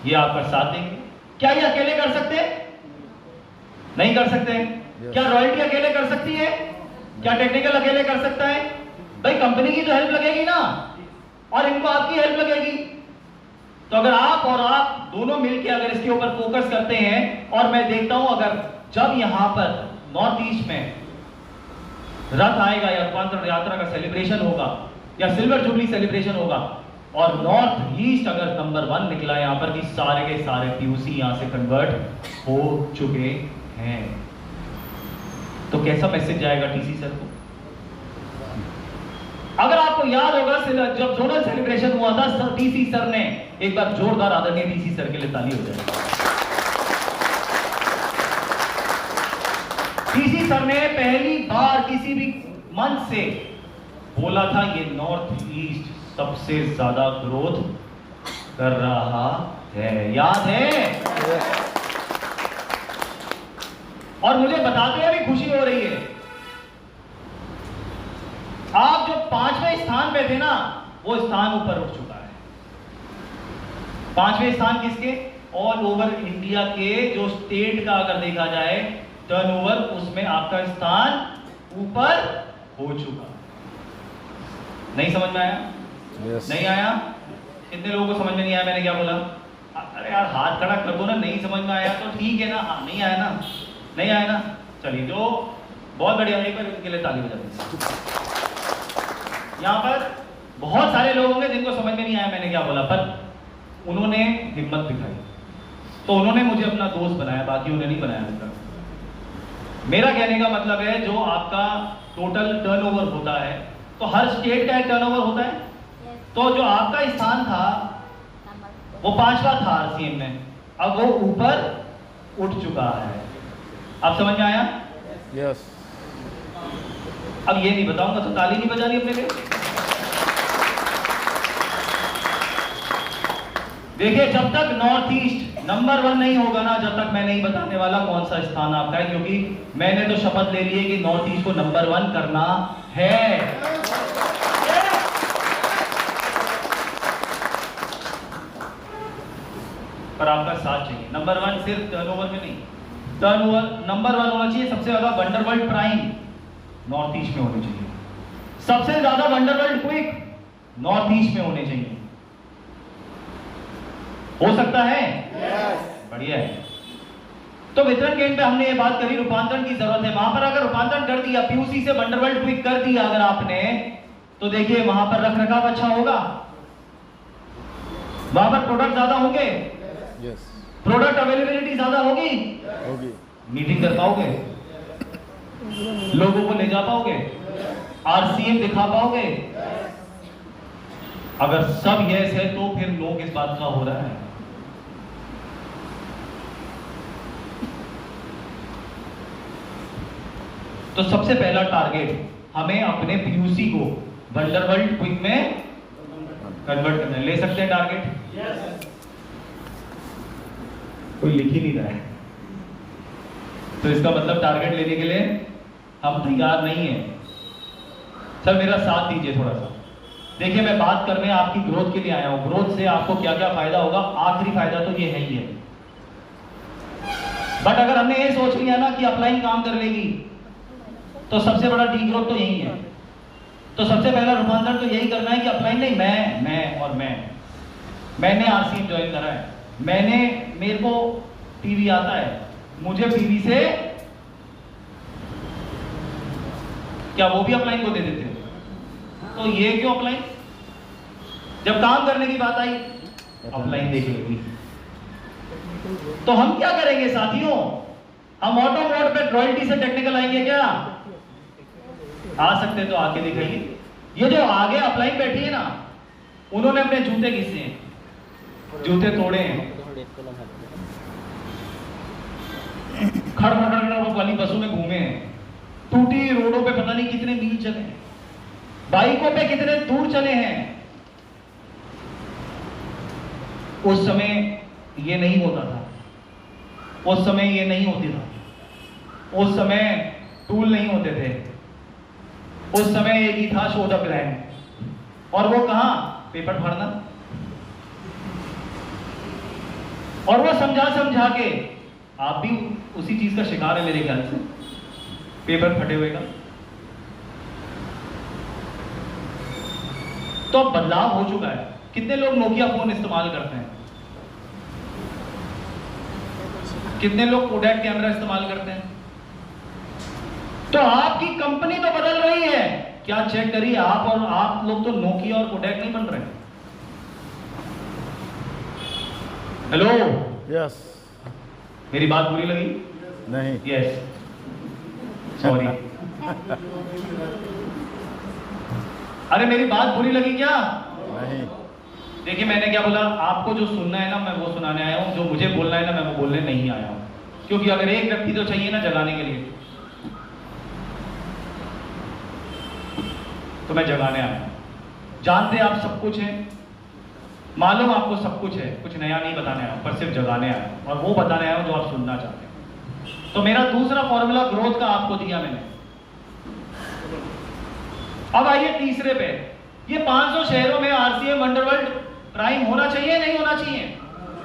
S1: ये आपका साथ देंगे। क्या ये अकेले कर सकते हैं? नहीं कर सकते। क्या रॉयल्टी अकेले कर सकती है? क्या टेक्निकल अकेले कर सकता है? भाई कंपनी की तो हेल्प लगेगी ना, और इनको आपकी हेल्प लगेगी। तो अगर आप और आप दोनों मिलकर अगर इसके ऊपर फोकस करते हैं, और मैं देखता हूं अगर जब यहां पर नॉर्थ ईस्ट में रथ आएगा या रूपांतरण यात्रा का सेलिब्रेशन होगा या सिल्वर जुबली सेलिब्रेशन होगा, और नॉर्थ ईस्ट अगर नंबर 1 निकला यहां पर कि सारे के सारे पीयूसी यहां से कन्वर्ट हो चुके हैं, तो कैसा मैसेज जाएगा टीसी सर को? अगर आपको याद होगा जब जोनल सेलिब्रेशन हुआ था, टीसी सर ने, एक बार जोरदार आदरणीय टीसी सर के लिए ताली हो जाए। टीसी सर ने पहली बार किसी भी मंच से बोला था ये नॉर्थ ईस्ट सबसे ज्यादा ग्रोथ कर रहा है, याद है? और मुझे बताते हुए भी खुशी हो रही है, आप जो 5वें स्थान पे थे ना, वो स्थान ऊपर उठ चुका है। 5वें स्थान किसके? ऑल ओवर इंडिया के जो स्टेट का अगर देखा जाए टर्नओवर, उसमें आपका स्थान ऊपर हो चुका। नहीं समझ में आया?
S2: Yes.
S1: नहीं आया? कितने लोगों को समझ में नहीं आया मैंने क्या बोला? अरे यार हाथ खड़ा कर दो ना, नहीं समझ में आया तो ठीक है ना, हाँ नहीं आया ना, नहीं आया ना? चलिए, तो बहुत बढ़िया, एक बार उनके लिए ताली बजा दीजिए। यहाँ पर बहुत सारे लोग होंगे जिनको समझ में नहीं आया मैंने क्या बोला, पर उन्होंने हिम्मत दिखाई, तो उन्होंने मुझे अपना दोस्त बनाया, बाकी उन्हें नहीं बनाया अभी तक। मेरा कहने का मतलब है, जो आपका टोटल टर्नओवर होता है, तो हर स्टेट का एक टर्नओवर होता है, तो जो आपका स्थान था वो 5वां था आरसीएम में, अब वो ऊपर उठ चुका है। अब समझ में आया?
S2: यस।
S1: अब ये नहीं बताऊंगा तो ताली नहीं बजानी अपने लिए। देखिए, जब तक नॉर्थ ईस्ट नंबर 1 नहीं होगा ना, जब तक मैं नहीं बताने वाला कौन सा स्थान आपका है, क्योंकि मैंने तो शपथ ले ली है कि नॉर्थ ईस्ट को नंबर 1 करना है। पर आपका साथ चाहिए। नंबर 1 सिर्फ टर्नओवर में नहीं, टर्नओवर नंबर 1 होना चाहिए। सबसे ज्यादा वंडरवर्ल्ड प्राइम नॉर्थ ईस्ट में होने चाहिए, सबसे ज्यादा वंडरवर्ल्ड क्विक नॉर्थ ईस्ट में होने चाहिए। हो सकता है? बढ़िया है। तो वितरण केंद्र पे हमने ये बात करी, रूपांतरण की जरूरत है। वहां पर अगर रूपांतरण कर दिया, पीयूसी से वंडरवर्ल्ड क्विक कर दिया अगर आपने, तो देखिए वहां पर रखरखाव अच्छा होगा, वहां पर प्रोडक्ट ज्यादा होंगे,
S2: यस।
S1: प्रोडक्ट अवेलेबिलिटी ज्यादा होगी, मीटिंग कर पाओगे, लोगों को ले जा पाओगे, आरसीएम दिखा पाओगे। अगर सब यस है तो फिर नो किस बात का हो रहा है? तो सबसे पहला टारगेट हमें अपने पीयूसी को वंडरवर्ल्ड क्विक में कन्वर्ट करना है। ले सकते हैं टारगेट? कोई लिख ही नहीं रहा है, तो इसका मतलब टारगेट लेने के लिए हम तैयार नहीं है। सर मेरा साथ दीजिए थोड़ा सा। देखिए, मैं बात करने आपकी ग्रोथ के लिए आया हूं। ग्रोथ से आपको क्या क्या फायदा होगा, आखिरी फायदा तो ये है ही है। बट अगर हमने ये सोच लिया ना कि अपलाइन काम कर लेगी, तो सबसे बड़ा डी ग्रोथ तो यही है। तो सबसे पहला रूपांतरण तो यही करना है कि अपलाइन नहीं, मैं और मैंने आरसीएम ज्वाइन करा है, मेरे को पीवी आता है, मुझे पीवी से क्या वो भी अपलाइन को दे देते हो? तो ये क्यों अपलाइन? जब काम करने की बात आई, अपलाइन देख लेगी। तो हम क्या करेंगे साथियों? हम ऑटो मोड पे रॉयल्टी से टेक्निकल आएंगे क्या? आ सकते तो आके दिखाइए। ये जो आगे अपलाइन बैठी है ना, उन्होंने अपने जूते घिसे हैं, जूते तोड़े हैं, खड़ वाली बसों में घूमे हैं, टूटी रोडों पे पता नहीं कितने मील चले हैं, बाइकों पे कितने दूर चले हैं। उस समय ये नहीं होता था, उस समय ये नहीं होती था, उस समय टूल नहीं होते थे, उस समय एक ही था शो द प्लान। और वो कहां? पेपर फाड़ना। और वो समझा के, आप भी उसी चीज का शिकार है मेरे ख्याल से, पेपर फटे हुए का। तो अब बदलाव हो चुका है। कितने लोग नोकिया फोन इस्तेमाल करते हैं? कितने लोग कोडैक कैमरा इस्तेमाल करते हैं? तो आपकी कंपनी तो बदल रही है, क्या चेक करिए आप, और आप लोग तो नोकिया और कोडैक नहीं बन रहे। Hello,
S2: yes.
S1: मेरी बात बुरी लगी?
S2: नहीं।
S1: Yes, sorry. अरे मेरी बात बुरी लगी क्या?
S2: नहीं।
S1: देखिए, मैंने क्या बोला, आपको जो सुनना है ना मैं वो सुनाने आया हूं, जो मुझे बोलना है ना मैं वो बोलने नहीं आया हूं। क्योंकि अगर एक व्यक्ति तो चाहिए ना जगाने के लिए, तो मैं जगाने आया हूं। जानते आप सब कुछ है, मालूम आपको सब कुछ है, कुछ नया नहीं बताने आया हूं, पर सिर्फ जगाने आया हूं, और वो बताने आया हूं जो आप सुनना चाहते हैं। तो मेरा दूसरा फॉर्मूला ग्रोथ का आपको दिया मैंने। अब आइए तीसरे पे। ये 500 शहरों में आरसीएम वंडरवर्ल्ड प्राइम होना चाहिए नहीं होना चाहिए?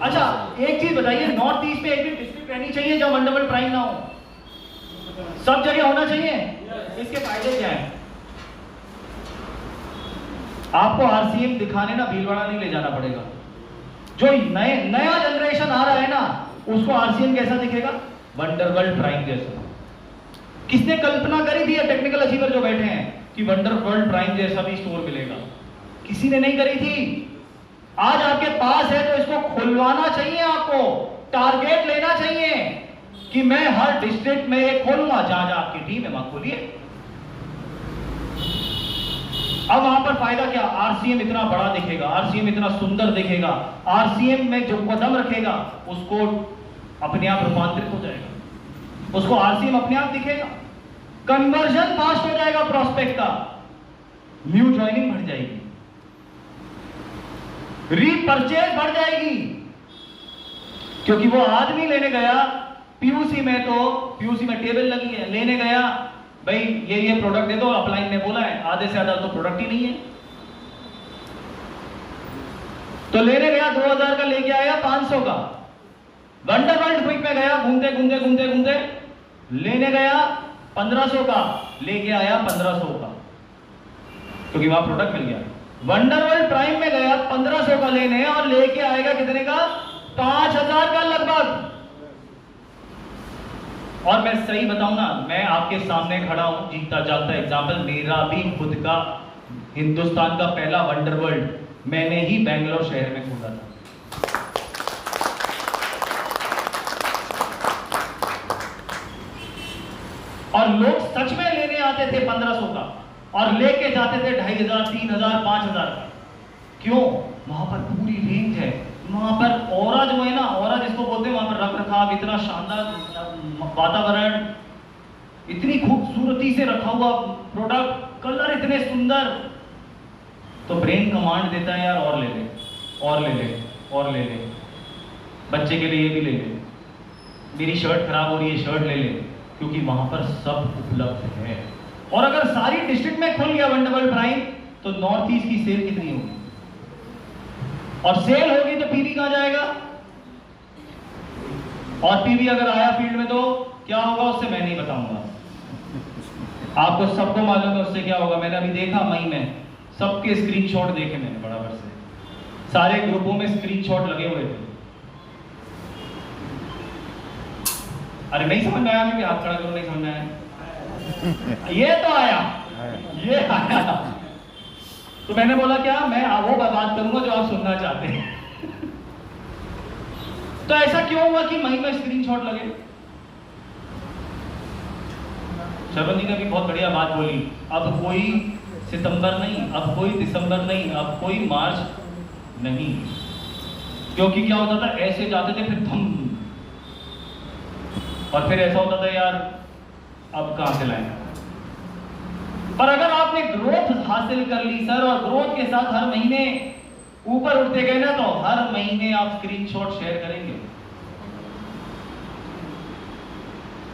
S1: अच्छा, एक चीज बताइए, नॉर्थ ईस्ट में एक भी डिस्ट्रिक्ट रहनी चाहिए जहां वंडरवर्ल्ड प्राइम ना हो? सब जगह होना चाहिए? इसके फायदे क्या है? आपको आरसीएम दिखाने ना भीलवाड़ा नहीं ले जाना पड़ेगा। जो नया जनरेशन आ रहा है ना, उसको आरसीएम कैसा दिखेगा? वंडरवर्ल्ड प्राइम जैसा। किसने कल्पना करी थी? टेक्निकल अचीवर जो बैठे हैं कि वंडरवर्ल्ड प्राइम जैसा भी स्टोर मिलेगा, किसी ने नहीं करी थी। आज आपके पास है तो इसको खुलवाना चाहिए, आपको टारगेट लेना चाहिए कि मैं हर डिस्ट्रिक्ट में एक खोलूंगा। जहां जहां आपकी टीम है वहां खोलिए। अब वहां पर फायदा क्या? आरसीएम इतना बड़ा दिखेगा, आरसीएम इतना सुंदर दिखेगा, आरसीएम में जो कदम रखेगा उसको अपने आप रूपांतरित हो जाएगा, उसको आरसीएम अपने आप दिखेगा, कन्वर्जन फास्ट हो जाएगा प्रोस्पेक्ट का, न्यू ज्वाइनिंग बढ़ जाएगी, रीपरचेज बढ़ जाएगी। क्योंकि वो आदमी लेने गया पीयूसी में, तो पीयूसी में टेबल लगी है, लेने गया भाई ये प्रोडक्ट दे दो, अपलाइन ने बोला है, आधे से ज्यादा तो प्रोडक्ट ही नहीं है, तो लेने गया 2000 का, लेके आया 500 का। वंडरवर्ल्ड क्विक में गया, घूमते घूमते घूमते घूमते लेने गया 1500 का, लेके आया 1500 का, क्योंकि वहां प्रोडक्ट मिल गया। वंडरवर्ल्ड प्राइम में गया 1500 का लेने और लेके आएगा कितने का? 5000 का लगभग। और मैं सही बताऊं ना, मैं आपके सामने खड़ा हूं, जीता जागता एग्जाम्पल, मेरा भी खुद का हिंदुस्तान का पहला वंडरवर्ल्ड मैंने ही बेंगलोर शहर में खोला था। और लोग सच में लेने आते थे 1500 का और लेके जाते थे 2500, 3000, 5000 का। क्यों? वहां पर पूरी रेंज है, वहां पर ऑरा जो है ना, ऑरा जिसको बोलते हैं, वहां पर रख रखाव इतना शानदार, वातावरण इतनी खूबसूरती से रखा हुआ प्रोडक्ट, कलर इतने सुंदर, तो ब्रेन कमांड देता है यार और ले ले, और ले ले, और ले ले, बच्चे के लिए ये भी ले ले, मेरी शर्ट खराब हो रही है शर्ट ले ले, क्योंकि वहां पर सब उपलब्ध है। और अगर सारी डिस्ट्रिक्ट में खुल गया वंडरवर्ल्ड प्राइम, तो नॉर्थ ईस्ट की सेल कितनी होगी? और सेल होगी तो पीवी कहां जाएगा? और पीवी अगर आया फील्ड में तो क्या होगा उससे मैं नहीं बताऊंगा, आपको सबको मालूम है उससे क्या होगा। मैंने अभी देखा मई में सबके स्क्रीनशॉट देखे मैंने बराबर से, सारे ग्रुपों में स्क्रीनशॉट लगे हुए थे। अरे नहीं समझ में आया, मैं हाथ खड़ा करो, नहीं समझ में आया, ये तो आया, ये आया। तो मैंने बोला क्या, मैं वो बात करूंगा जो आप सुनना चाहते हैं। तो ऐसा क्यों हुआ कि मई में स्क्रीनशॉट लगे? शर्वण जी ने भी बहुत बढ़िया बात बोली, अब कोई सितंबर नहीं, अब कोई दिसंबर नहीं, अब कोई मार्च नहीं। क्योंकि क्या होता था, ऐसे जाते थे फिर धम, और फिर ऐसा होता था यार अब कहां से लाएं। पर अगर आपने ग्रोथ हासिल कर ली सर, और ग्रोथ के साथ हर महीने ऊपर उठते गए ना, तो हर महीने आप स्क्रीनशॉट शेयर करेंगे।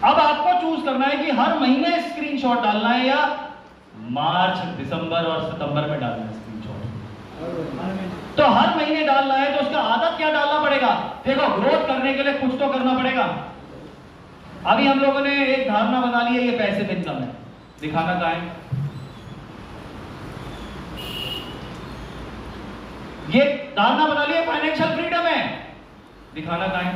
S1: अब आपको चूज करना है कि हर महीने स्क्रीनशॉट डालना है या मार्च, दिसंबर और सितंबर में डालना है स्क्रीनशॉट। तो हर महीने डालना है तो उसका आदत क्या डालना पड़ेगा? देखो, ग्रोथ करने के लिए कुछ तो करना पड़ेगा। अभी हम लोगों ने एक धारणा बना ली है, ये पैसिव इनकम है, दिखाना कहां है? ये धारणा बना ली है फाइनेंशियल फ्रीडम है, दिखाना कहां है?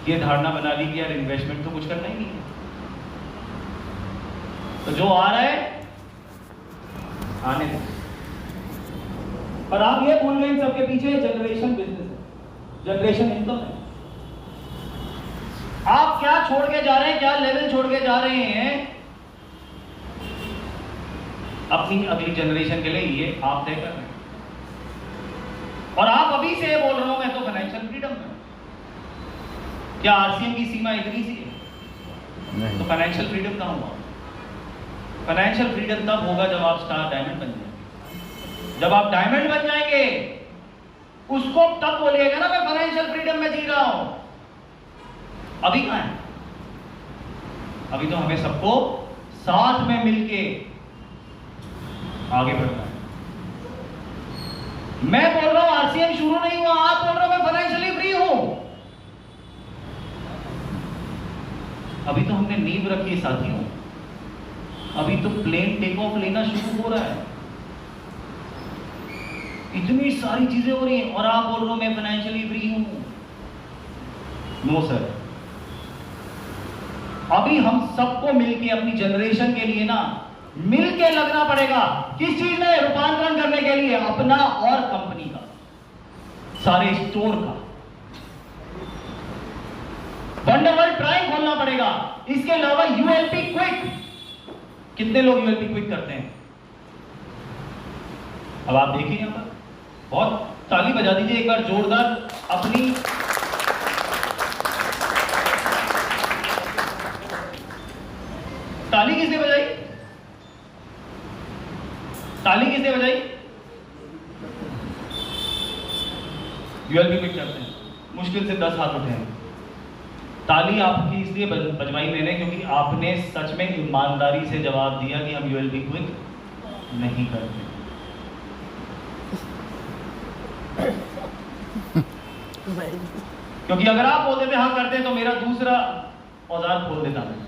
S1: ये धारणा बना ली कि यार इन्वेस्टमेंट तो कुछ करना ही नहीं है, तो जो आ रहा है आने दो। पर आप ये भूल गए इन सबके पीछे जनरेशन बिजनेस है, जनरेशन इनकम है। आप क्या छोड़ के जा रहे हैं, क्या लेवल छोड़ के जा रहे हैं अपनी अगली जनरेशन के लिए, ये आप तय कर रहे हैं। और आप अभी से बोल रहा हूं मैं तो फाइनेंशियल फ्रीडम में। क्या आरसीएम की सीमा इतनी सी है?
S2: नहीं।
S1: तो फाइनेंशियल फ्रीडम कहां हुआ? फाइनेंशियल फ्रीडम तब होगा जब आप स्टार डायमंड बन जाएंगे। जब आप डायमंड बन जाएंगे उसको तब बोलिएगा ना मैं फाइनेंशियल फ्रीडम में जी रहा हूं। अभी कहां है? अभी तो हमें सबको साथ में मिलके आगे बढ़ना है। मैं बोल रहा हूं आरसीएम शुरू नहीं हुआ, आप बोल रहे हो मैं फाइनेंशियली फ्री हूं। अभी तो हमने नींव रखी साथियों, अभी तो प्लेन टेक ऑफ लेना शुरू हो रहा है। इतनी सारी चीजें हो रही हैं और आप बोल रहे हो मैं फाइनेंशियली फ्री हूं। नो सर, अभी हम सबको मिलके अपनी जनरेशन के लिए ना मिलके लगना पड़ेगा। किस चीज में? रूपांतरण करने के लिए अपना और कंपनी का, सारे स्टोर का। वंडरवर्ल्ड प्राइम खोलना पड़ेगा। इसके अलावा यूएलपी क्विक, कितने लोग यूएलपी क्विक करते हैं? अब आप देखिए यहां पर, बहुत ताली बजा दीजिए एक बार जोरदार अपनी। ताली किसने बजाई? ताली किसने बजाई? यूएलपी क्विक करते हैं, मुश्किल से 10 हाथ उठे हैं। ताली आपकी इसलिए बजवाई मैंने क्योंकि आपने सच में ईमानदारी से जवाब दिया कि हम यूएलपी क्विक नहीं करते। क्योंकि अगर आप बोलते थे हाँ करते तो मेरा दूसरा औजार खोल देता मैं।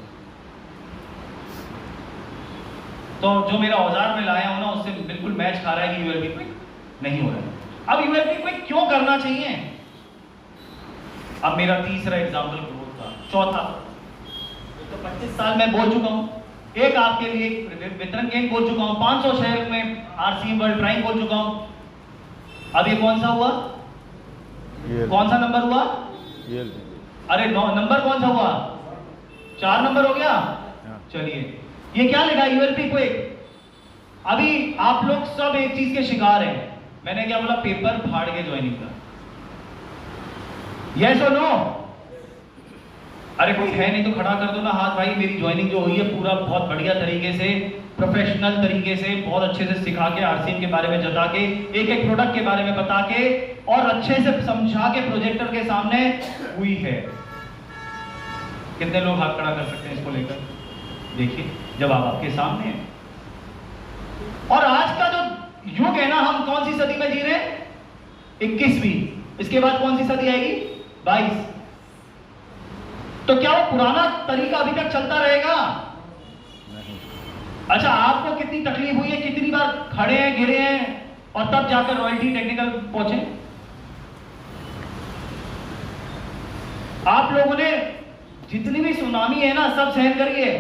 S1: तो जो मेरा औजार में लाया हूं ना उससे बिल्कुल मैच खा रहा है कि यूएलपी क्विक नहीं हो रहा है। अब यूएलपी क्विक क्यों करना चाहिए? अब मेरा तीसरा एग्जाम्पल ग्रोथ का, चौथा तो 25 साल में बोल चुका हूं, एक आपके लिए वितरण केंद्र बोल चुका हूं, 500 शहर में आरसीएम वर्ल्ड प्राइम बोल चुका हूं। अब ये कौन सा हुआ? कौन सा नंबर हुआ? अरे नंबर कौन सा हुआ? 4 नंबर हो गया। चलिए ये क्या लिखा? यूएलपी क्विक। अभी आप लोग सब एक चीज के शिकार हैं। मैंने क्या बोला? पेपर फाड़ के ज्वाइनिंग का। यस और नो? अरे कोई है नहीं तो खड़ा कर दो ना हाथ। भाई मेरी ज्वाइनिंग जो हुई है पूरा बहुत बढ़िया तरीके से, प्रोफेशनल तरीके से, बहुत अच्छे से सिखा के, आरसीएम के बारे में जता के, एक एक प्रोडक्ट के बारे में बता के और अच्छे से समझा के प्रोजेक्टर के सामने हुई है। कितने लोग हाथ खड़ा कर सकते हैं इसको लेकर? देखिए जवाब आपके सामने है। और आज का जो युग है ना, हम कौन सी सदी में जी रहे हैं? 21वीं। इसके बाद कौन सी सदी आएगी? 22। तो क्या वो पुराना तरीका अभी तक चलता रहेगा?
S2: नहीं।
S1: अच्छा, आपको कितनी तकलीफ हुई है, कितनी बार खड़े हैं, गिरे हैं और तब जाकर रॉयल्टी टेक्निकल पहुंचे? आप लोगों ने जितनी भी सुनामी है ना सब सहन करिए,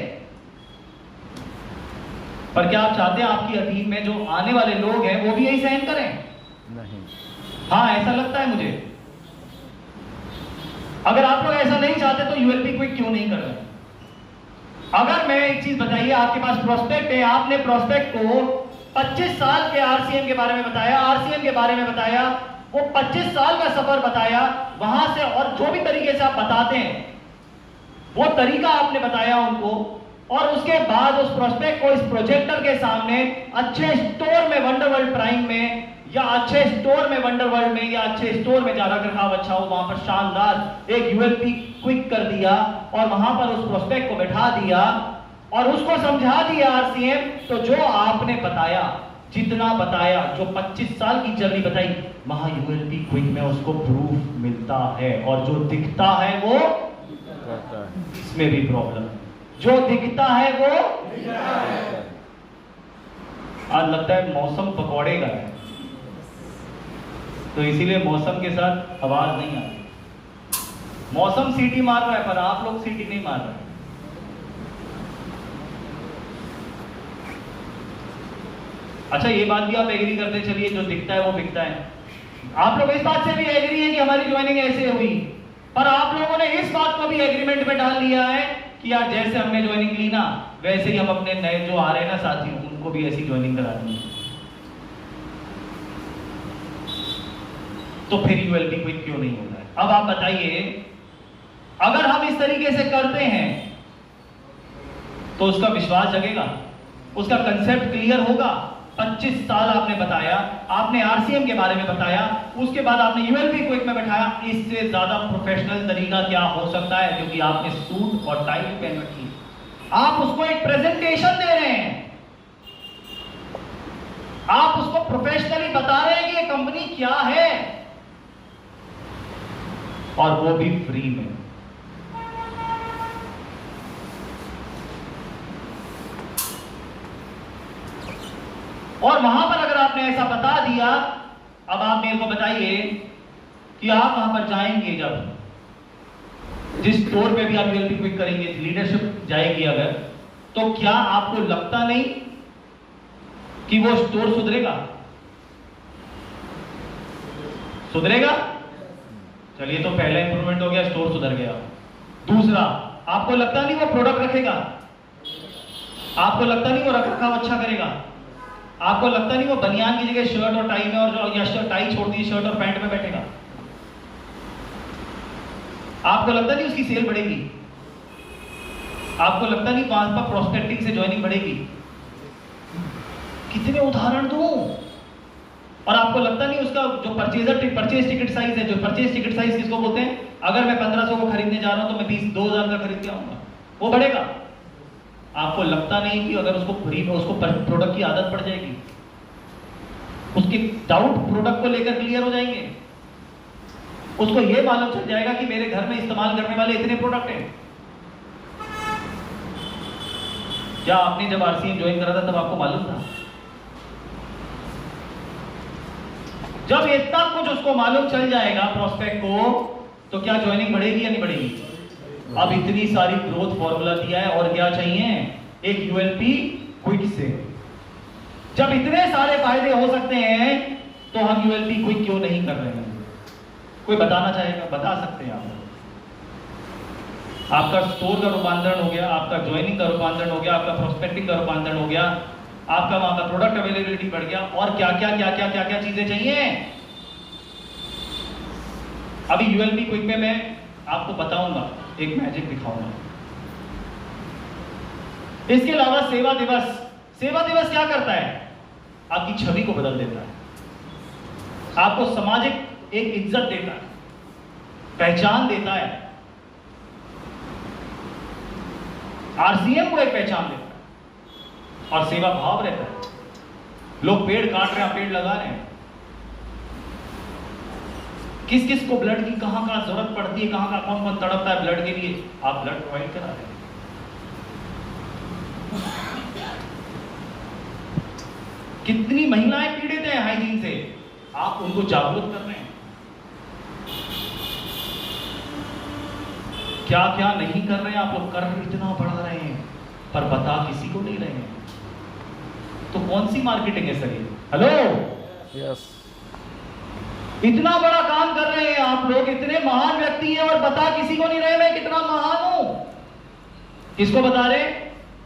S1: पर क्या आप चाहते हैं आपकी अधीन में जो आने वाले लोग हैं वो भी यही सहन करें?
S2: नहीं।
S1: हाँ, ऐसा लगता है मुझे। अगर आप लोग ऐसा नहीं चाहते तो यूएलपी क्विक क्यों नहीं कर रहे? अगर मैं एक चीज बताइए, आपके पास प्रोस्पेक्ट है, आपने प्रोस्पेक्ट को 25 साल के आरसीएम के बारे में बताया, आरसीएम के बारे में बताया, वो 25 साल का सफर बताया, वहां से और जो भी तरीके से आप बताते हैं वो तरीका आपने बताया उनको, और उसके बाद उस प्रोस्पेक्ट को इस प्रोजेक्टर के सामने अच्छे स्टोर में, वंडरवर्ल्ड प्राइम में या अच्छे स्टोर में, वंडरवर्ल्ड में या अच्छे स्टोर में जा रखा रखाव अच्छा हो, वहां पर शानदार एक यूएलपी क्विक कर दिया और वहां पर उस प्रोस्पेक्ट को बैठा दिया और उसको समझा दिया आरसीएम। तो जो आपने बताया, जितना बताया, जो 25 साल की जर्नी बताई, वहां यूएलपी क्विक में उसको प्रूफ मिलता है। और जो दिखता है वो
S2: करता है।
S1: इसमें भी प्रॉब्लम है, जो दिखता है वो। आज लगता है मौसम पकौड़े का है, तो इसीलिए मौसम के साथ आवाज नहीं आती। मौसम सीटी मार रहा है पर आप लोग सीटी नहीं मार रहे। अच्छा, ये बात भी आप एग्री करते चलिए, जो दिखता है वो बिकता है। आप लोग इस बात से भी एग्री हैं कि हमारी ज्वाइनिंग ऐसे हुई, पर आप लोगों ने इस बात को भी एग्रीमेंट में डाल लिया है कि यार जैसे हमने ज्वाइनिंग ली ना, वैसे ही हम अपने नए जो आ रहे हैं ना साथी, उनको भी ऐसी ज्वाइनिंग करा देंगे। तो फिर यूएलपी क्विक क्यों नहीं होता है? अब आप बताइए, अगर हम इस तरीके से करते हैं तो उसका विश्वास जगेगा, उसका कंसेप्ट क्लियर होगा। 25 साल आपने बताया, आपने आरसीएम के बारे में बताया, उसके बाद आपने यूएलपी क्विक में बैठाया। इससे ज्यादा प्रोफेशनल तरीका क्या हो सकता है? क्योंकि आपने सूट और टाई पहन रखी, आप उसको एक प्रेजेंटेशन दे रहे हैं, आप उसको प्रोफेशनली बता रहे हैं कि ये कंपनी क्या है, और वो भी फ्री में। और वहां पर अगर आपने ऐसा बता दिया अब आप मेरे को बताइए कि आप वहां पर जाएंगे, जब जिस स्टोर पे भी आप यूएलपी क्विक करेंगे, लीडरशिप जाएगी अगर, तो क्या आपको लगता नहीं कि वो स्टोर सुधरेगा? सुधरेगा? चलिए, तो पहला इंप्रूवमेंट हो गया, स्टोर सुधर गया। दूसरा, आपको लगता नहीं वो प्रोडक्ट रखेगा? आपको लगता नहीं वो रखरखाव अच्छा करेगा? आपको लगता नहीं वो बनियान की जगह शर्ट और टाई में, और या टाई छोड़ दी शर्ट और पैंट में बैठेगा? आपको लगता नहीं उसकी सेल बढ़ेगी? आपको लगता नहीं वहां पर प्रोस्पेक्टिंग से ज्वाइनिंग बढ़ेगी? कितने उदाहरण दूं? और आपको लगता नहीं उसका जो परचेज टिकट साइज है, जो परचेज टिकट साइज किसको बोलते हैं? अगर मैं 1500 को खरीदने जा रहा हूं तो मैं 20,000 का खरीद के आऊंगा, वो बढ़ेगा। आपको लगता नहीं कि अगर उसको प्रोडक्ट की आदत पड़ जाएगी, उसके डाउट प्रोडक्ट को लेकर क्लियर हो जाएंगे, उसको यह मालूम चल जाएगा कि मेरे घर में इस्तेमाल करने वाले इतने प्रोडक्ट हैं। क्या आपने जब आरसीएम ज्वाइन करा था तब आपको मालूम था? जब इतना कुछ उसको मालूम चल जाएगा प्रोस्पेक्ट को, तो क्या ज्वाइनिंग बढ़ेगी या नहीं बढ़ेगी? अब इतनी सारी ग्रोथ फॉर्मूला दिया है, और क्या चाहिए? एक यूएलपी क्विक से। जब इतने सारे फायदे हो सकते हैं, तो हम यूएलपी क्विक क्यों नहीं कर रहे हैं? कोई बताना चाहेगा? बता सकते हैं आप। आपका स्टोर का रूपांतरण हो गया, आपका ज्वाइनिंग का रूपांतरण हो गया, आपका प्रोस्पेक्टिंग का रूपांतरण हो गया, आपका वहां का प्रोडक्ट अवेलेबिलिटी बढ़ गया, और क्या क्या क्या क्या क्या क्या चीजें चाहिए? अभी यूएलपी क्विक में मैं आपको बताऊंगा, एक मैजिक दिखाऊंगा। इसके अलावा सेवा दिवस क्या करता है? आपकी छवि को बदल देता है, आपको सामाजिक एक इज्जत देता है, पहचान देता है। आरसीएम को एक पहचान देता है और सेवा भाव रहता है। लोग पेड़ काट रहे हैं, पेड़ लगा रहे हैं। किस किस को ब्लड की कहां कहां जरूरत पड़ती है, कहां कहां कौन तड़पता है ब्लड के लिए, आप ब्लड प्रोवाइड करा रहे हैं। कितनी महिलाएं पीड़ित हैं हाइजीन से, आप उनको जागरूक कर रहे हैं। क्या क्या नहीं कर रहे हैं आप लोग, कर इतना बढ़ा रहे हैं पर बता किसी को नहीं रहे हैं। तो कौन सी मार्केटिंग है सर ये? हेलो,
S2: यस,
S1: इतना बड़ा काम कर रहे हैं आप लोग, इतने महान व्यक्ति हैं, और बता किसी को नहीं रहे मैं कितना महान हूं। किसको बता रहे?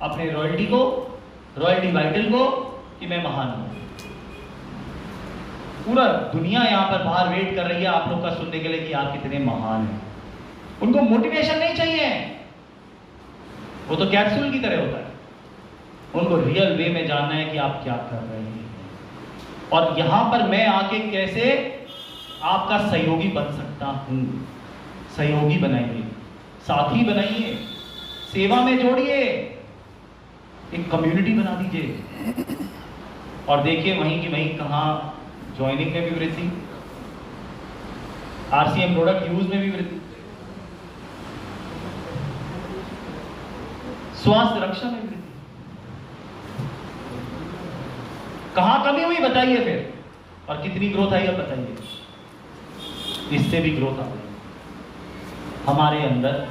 S1: अपने रॉयल्टी को, रॉयल्टी वाइटल को, कि मैं महान हूं। पूरा दुनिया यहां पर बाहर वेट कर रही है आप लोग का सुनने के लिए कि आप कितने महान हैं। उनको मोटिवेशन नहीं चाहिए, वो तो कैप्सूल की तरह होता है। उनको रियल वे में जानना है कि आप क्या कर रहे हैं, और यहां पर मैं आके कैसे आपका सहयोगी बन सकता हूं। सहयोगी बनाइए, साथी बनाइए, सेवा में जोड़िए, एक कम्युनिटी बना दीजिए, और देखिए वहीं की वहीं कहां ज्वाइनिंग में भी वृद्धि, आरसीएम प्रोडक्ट यूज में भी वृद्धि, स्वास्थ्य रक्षा में वृद्धि। कहां कमी हुई बताइए फिर, और कितनी ग्रोथ आई अब बताइए। इससे भी ग्रोथ आ गई हमारे अंदर,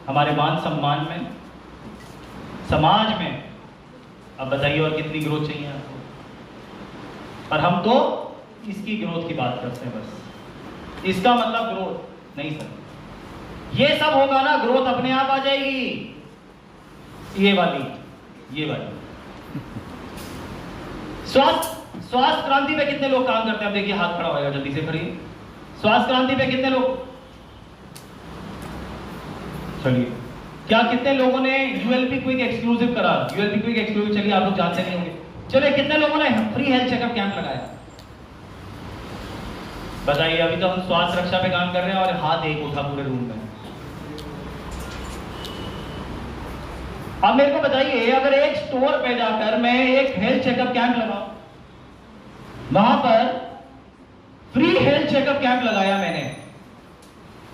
S1: हमारे मान सम्मान में, समाज में। अब बताइए और कितनी ग्रोथ चाहिए आपको? और हम तो इसकी ग्रोथ की बात करते हैं बस। इसका मतलब ग्रोथ नहीं सर, ये सब होगा ना, ग्रोथ अपने आप आ जाएगी। ये वाली स्वास्थ्य क्रांति पे कितने लोग काम करते हैं? अब देखिए हाथ खड़ा होगा, जल्दी से करिए। स्वास्थ्य क्रांति पे कितने लोग? चलिए, क्या कितने लोगों ने यूएलपी क्विक एक्सक्लूसिव करा? यूएलपी क्विक एक्सक्लूसिव, चलिए आप लोग जानते नहीं होंगे। चलिए, कितने लोगों ने फ्री हेल्थ चेकअप कैंप लगाया? बताइए। अभी तो हम स्वास्थ्य रक्षा पे काम कर रहे हैं, और हाथ एक उठा पूरे रूम में। अब मेरे को बताइए, अगर एक स्टोर पे जाकर मैं एक हेल्थ चेकअप कैंप लगाऊं, वहां पर फ्री हेल्थ चेकअप कैंप लगाया मैंने।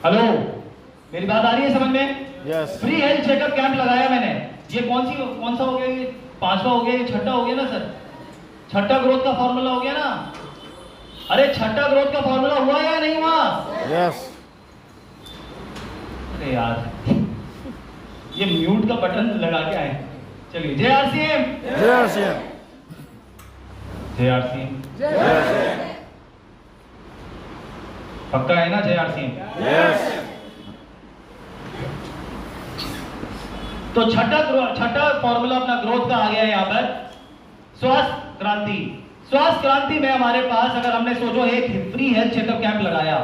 S1: हेलो, मेरी बात आ रही है समझ में?
S2: Yes,
S1: free health checkup camp लगाया मैंने। ये कौन सा हो गया? ये 5वां हो गया, ये 6ठा हो गया ना सर? 6ठा ग्रोथ का फॉर्मूला हो गया ना। अरे छठा ग्रोथ का फॉर्मूला हुआ या नहीं हुआ?
S2: यस।
S1: अरे यार, ये म्यूट का बटन लगा के आए। चलिए, जय आरसीएम,
S2: जय आरसीएम,
S1: जय आरसीएम,
S2: जय आरसीएम,
S1: पक्का है ना? जय आरसीएम।
S2: यस।
S1: तो छठा फॉर्मूला अपना ग्रोथ का आ गया है यहाँ पर, स्वास्थ्य क्रांति। स्वास्थ्य क्रांति में हमारे पास अगर हमने सोचो एक फ्री हेल्थ चेकअप कैंप लगाया,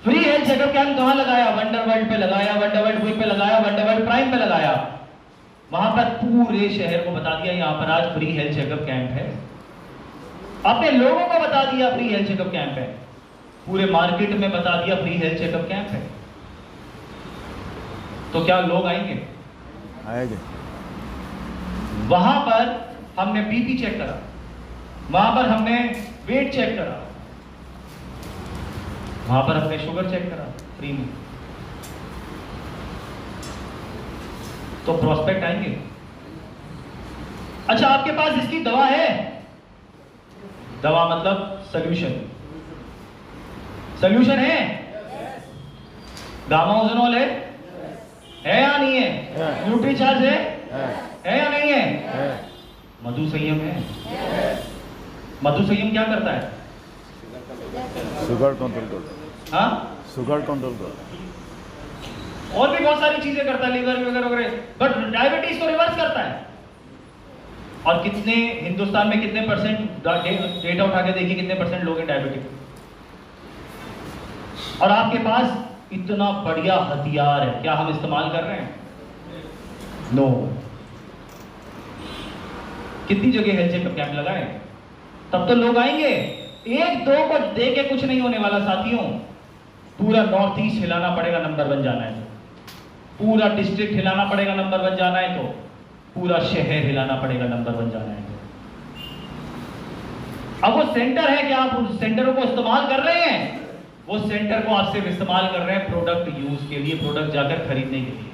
S1: फ्री हेल्थ चेकअप कैंप कहां लगाया? वंडरवर्ल्ड पे लगाया, वंडरवर्ल्ड क्विक पे लगाया, वंडरवर्ल्ड प्राइम पे लगाया। वहां पर पूरे शहर को बता दिया यहां पर आज फ्री हेल्थ चेकअप कैंप है। अपने लोगों को बता दिया फ्री हेल्थ चेकअप कैंप है। पूरे मार्केट में बता दिया फ्री हेल्थ चेकअप कैंप है। तो क्या लोग आएंगे?
S2: आएंगे।
S1: वहां पर हमने बीपी चेक करा, वहां पर हमने वेट चेक करा, वहां पर हमने शुगर चेक करा फ्री में। तो प्रोस्पेक्ट आएंगे। अच्छा, आपके पास इसकी दवा है? दवा मतलब सॉल्यूशन। सॉल्यूशन है? गामाओजिनोल है या नहीं है? न्यूट्रीचार्ज है या नहीं है? मधु संयम है। मधु संयम क्या करता है?
S2: शुगर कंट्रोल करता है।
S1: हाँ,
S2: शुगर कंट्रोल करता है।
S1: और भी बहुत सारी चीजें करता है, लीवर वगैरह वगैरह, बट डायबिटीज को रिवर्स करता है। और कितने हिंदुस्तान में कितने परसेंट, डेटा उठा के देखिए कितने परसेंट लोग हैं डायबिटिक। और आपके पास इतना बढ़िया हथियार है, क्या हम इस्तेमाल कर रहे हैं? नो। कितनी जगह हेल्थ चेकअप कैंप लगाए, तब तो लोग आएंगे। एक दो को दे के कुछ नहीं होने वाला साथियों। पूरा नॉर्थ ईस्ट हिलाना पड़ेगा नंबर बन जाना है तो, पूरा डिस्ट्रिक्ट हिलाना पड़ेगा नंबर बन जाना है तो, पूरा शहर हिलाना पड़ेगा नंबर बन जाना है तो। अब वो सेंटर है, क्या आप उस सेंटरों को इस्तेमाल कर रहे हैं? वो सेंटर को आप सिर्फ इस्तेमाल कर रहे हैं प्रोडक्ट यूज के लिए, प्रोडक्ट जाकर खरीदने के लिए।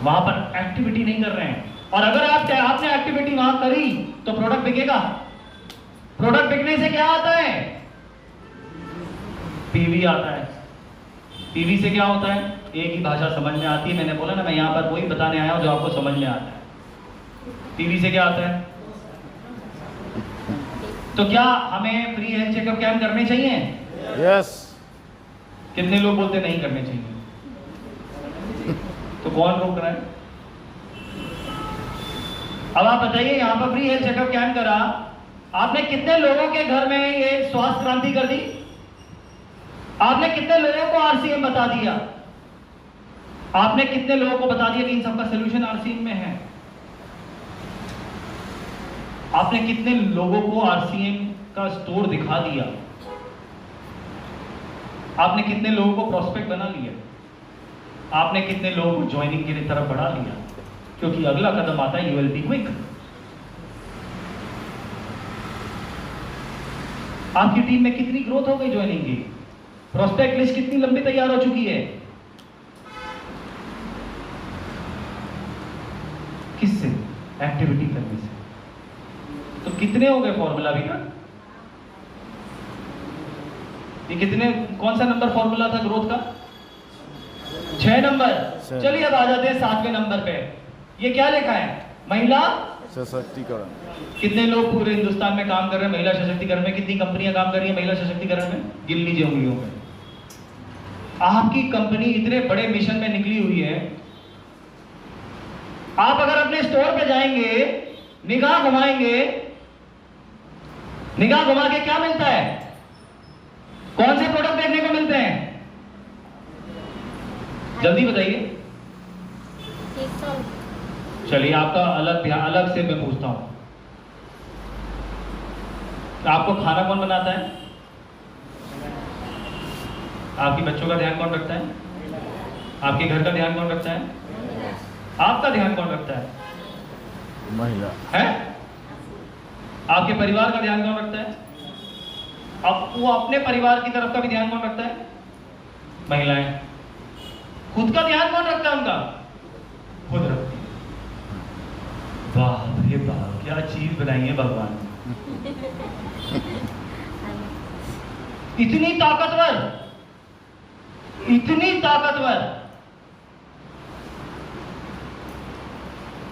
S1: वहां पर एक्टिविटी नहीं कर रहे हैं। और अगर आपने एक्टिविटी वहां करी तो प्रोडक्ट बिकेगा। प्रोडक्ट बिकने से क्या आता है? पीवी आता है। पीवी से क्या होता है? एक ही भाषा समझ में आती है। मैंने बोला ना, मैं यहां पर वही बताने आया हूं जो आपको समझ में आता है। पीवी से क्या आता है? तो क्या हमें फ्री हेल्थ चेकअप कैंप करने चाहिए?
S2: यस।
S1: कितने लोग बोलते नहीं करने चाहिए? तो कौन रोक रहा है? अब आप बताइए, यहां पर फ्री हेल्थ चेकअप कैंप करा, आपने कितने लोगों के घर में ये स्वास्थ्य क्रांति कर दी? आपने कितने लोगों को आरसीएम बता दिया? आपने कितने लोगों को बता दिया कि इन सबका सोल्यूशन आरसीएम में है? आपने कितने लोगों को आरसीएम का स्टोर दिखा दिया? आपने कितने लोगों को प्रोस्पेक्ट बना लिया? आपने कितने लोगों को ज्वाइनिंग की तरफ बढ़ा लिया? क्योंकि अगला कदम आता है यूएलपी क्विक। आपकी टीम में कितनी ग्रोथ हो गई ज्वाइनिंग की? प्रोस्पेक्ट लिस्ट कितनी लंबी तैयार हो चुकी है? किससे? एक्टिविटी करने से। तो कितने हो गए फॉर्मूला अभी तक? ये कितने, कौन सा नंबर फॉर्मूला था ग्रोथ का? 6 नंबर। चलिए अब आ जाते हैं 7वें नंबर पे। ये क्या लिखा है? महिला
S2: सशक्तिकरण।
S1: कितने लोग पूरे हिंदुस्तान में काम कर रहे हैं महिला सशक्तिकरण में? कितनी कंपनियां काम कर रही हैं महिला सशक्तिकरण में? गिन लीजिए उंगलियों में। आपकी कंपनी इतने बड़े मिशन में निकली हुई है। आप अगर अपने स्टोर पे जाएंगे, निगाह घुमाएंगे, निगाह घुमा के क्या मिलता है? कौन से प्रोडक्ट देखने को मिलते हैं? जल्दी बताइए। चलिए, आपका अलग से मैं पूछता हूं, आपको खाना कौन बनाता है? आपके बच्चों का ध्यान कौन रखता है? आपके घर का ध्यान कौन रखता है? आपका ध्यान कौन रखता है?
S2: महिला
S1: है? आपके परिवार का ध्यान कौन रखता है? अब वो अपने परिवार की तरफ का भी ध्यान कौन रखता है? महिलाएं। खुद का ध्यान कौन रखता है उनका? खुद रखती है। वाह रे वाह, क्या चीज बनाई है भगवान ने। इतनी ताकतवर, इतनी ताकतवर,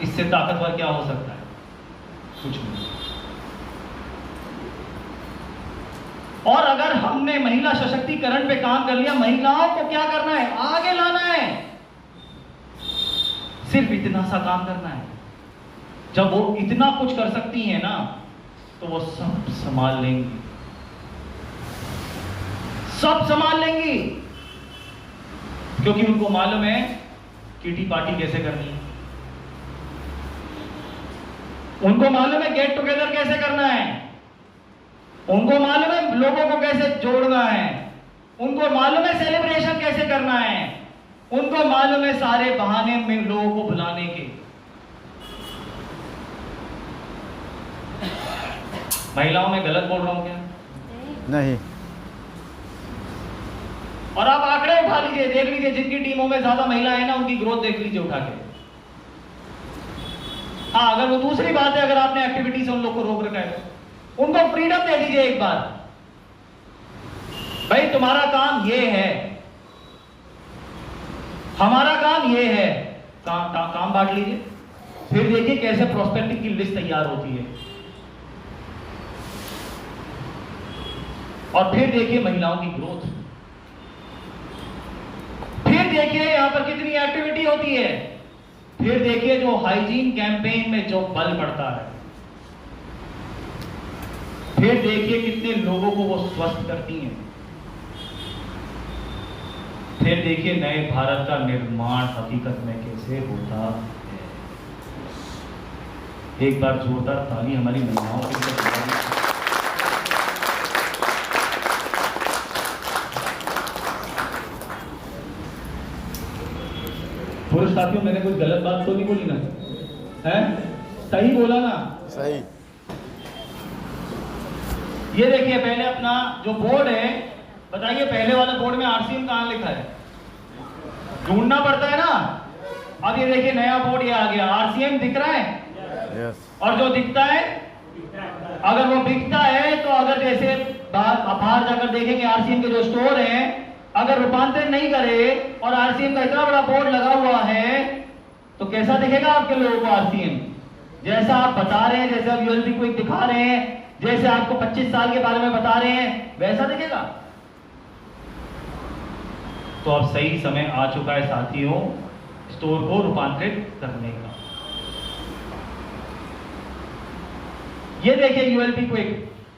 S1: इससे ताकतवर क्या हो सकता है? कुछ नहीं। और अगर हमने महिला सशक्तिकरण पे काम कर लिया, महिलाओं को क्या करना है? आगे लाना है, सिर्फ इतना सा काम करना है। जब वो इतना कुछ कर सकती हैं ना, तो वो सब संभाल लेंगी, सब संभाल लेंगी, क्योंकि उनको मालूम है किटी पार्टी कैसे करनी है, उनको मालूम है गेट टुगेदर कैसे करना है, उनको मालूम है लोगों को कैसे जोड़ना है, उनको मालूम है सेलिब्रेशन कैसे करना है, उनको मालूम है सारे बहाने में लोगों को बुलाने के। महिलाओं में गलत बोल रहा हूं क्या?
S2: नहीं।
S1: और आप आंकड़े उठा लीजिए, देख लीजिए जिनकी टीमों में ज्यादा महिलाएं हैं ना, उनकी ग्रोथ देख लीजिए उठा के। हाँ, अगर वो दूसरी बात है, अगर आपने एक्टिविटी से उन लोग को रोक रखा है, उनको फ्रीडम दे दीजिए एक बार। भाई तुम्हारा काम ये है, हमारा काम ये है, काम बांट लीजिए, फिर देखिए कैसे प्रोस्पेक्टिव की लिस्ट तैयार होती है, और फिर देखिए महिलाओं की ग्रोथ, फिर देखिए यहां पर कितनी एक्टिविटी होती है, फिर देखिए जो हाइजीन कैंपेन में जो बल पड़ता है, फिर देखिए कितने लोगों को वो स्वस्थ करती हैं, फिर देखिए नए भारत का निर्माण हकीकत में कैसे होता है। एक बार जोरदार ताली हमारी महिलाओं के लिए। पुरुष साथियों, मैंने कोई गलत बात तो नहीं बोली ना? है? सही बोला ना?
S2: सही।
S1: ये देखिए पहले अपना जो बोर्ड है, बताइए पहले वाले बोर्ड में आरसीएम कहां लिखा है? ढूंढना पड़ता है ना। अब ये देखिए नया बोर्ड ये आ गया, आरसीएम दिख रहा है?
S2: यस।
S1: और जो दिखता है, अगर वो दिखता है तो अगर जैसे बाहर जाकर देखेंगे आरसीएम के जो स्टोर हैं, अगर रूपांतरण नहीं करे और आरसीएम का इतना बड़ा बोर्ड लगा हुआ है, तो कैसा दिखेगा आपके लोगों को आरसीएम? जैसा आप बता रहे हैं, जैसे आप यूएलपी को दिखा रहे हैं, जैसे आपको 25 साल के बारे में बता रहे हैं, वैसा दिखेगा। तो अब सही समय आ चुका है साथियों स्टोर को रूपांतरित करने का। ये देखिए यूएलपी क्विक,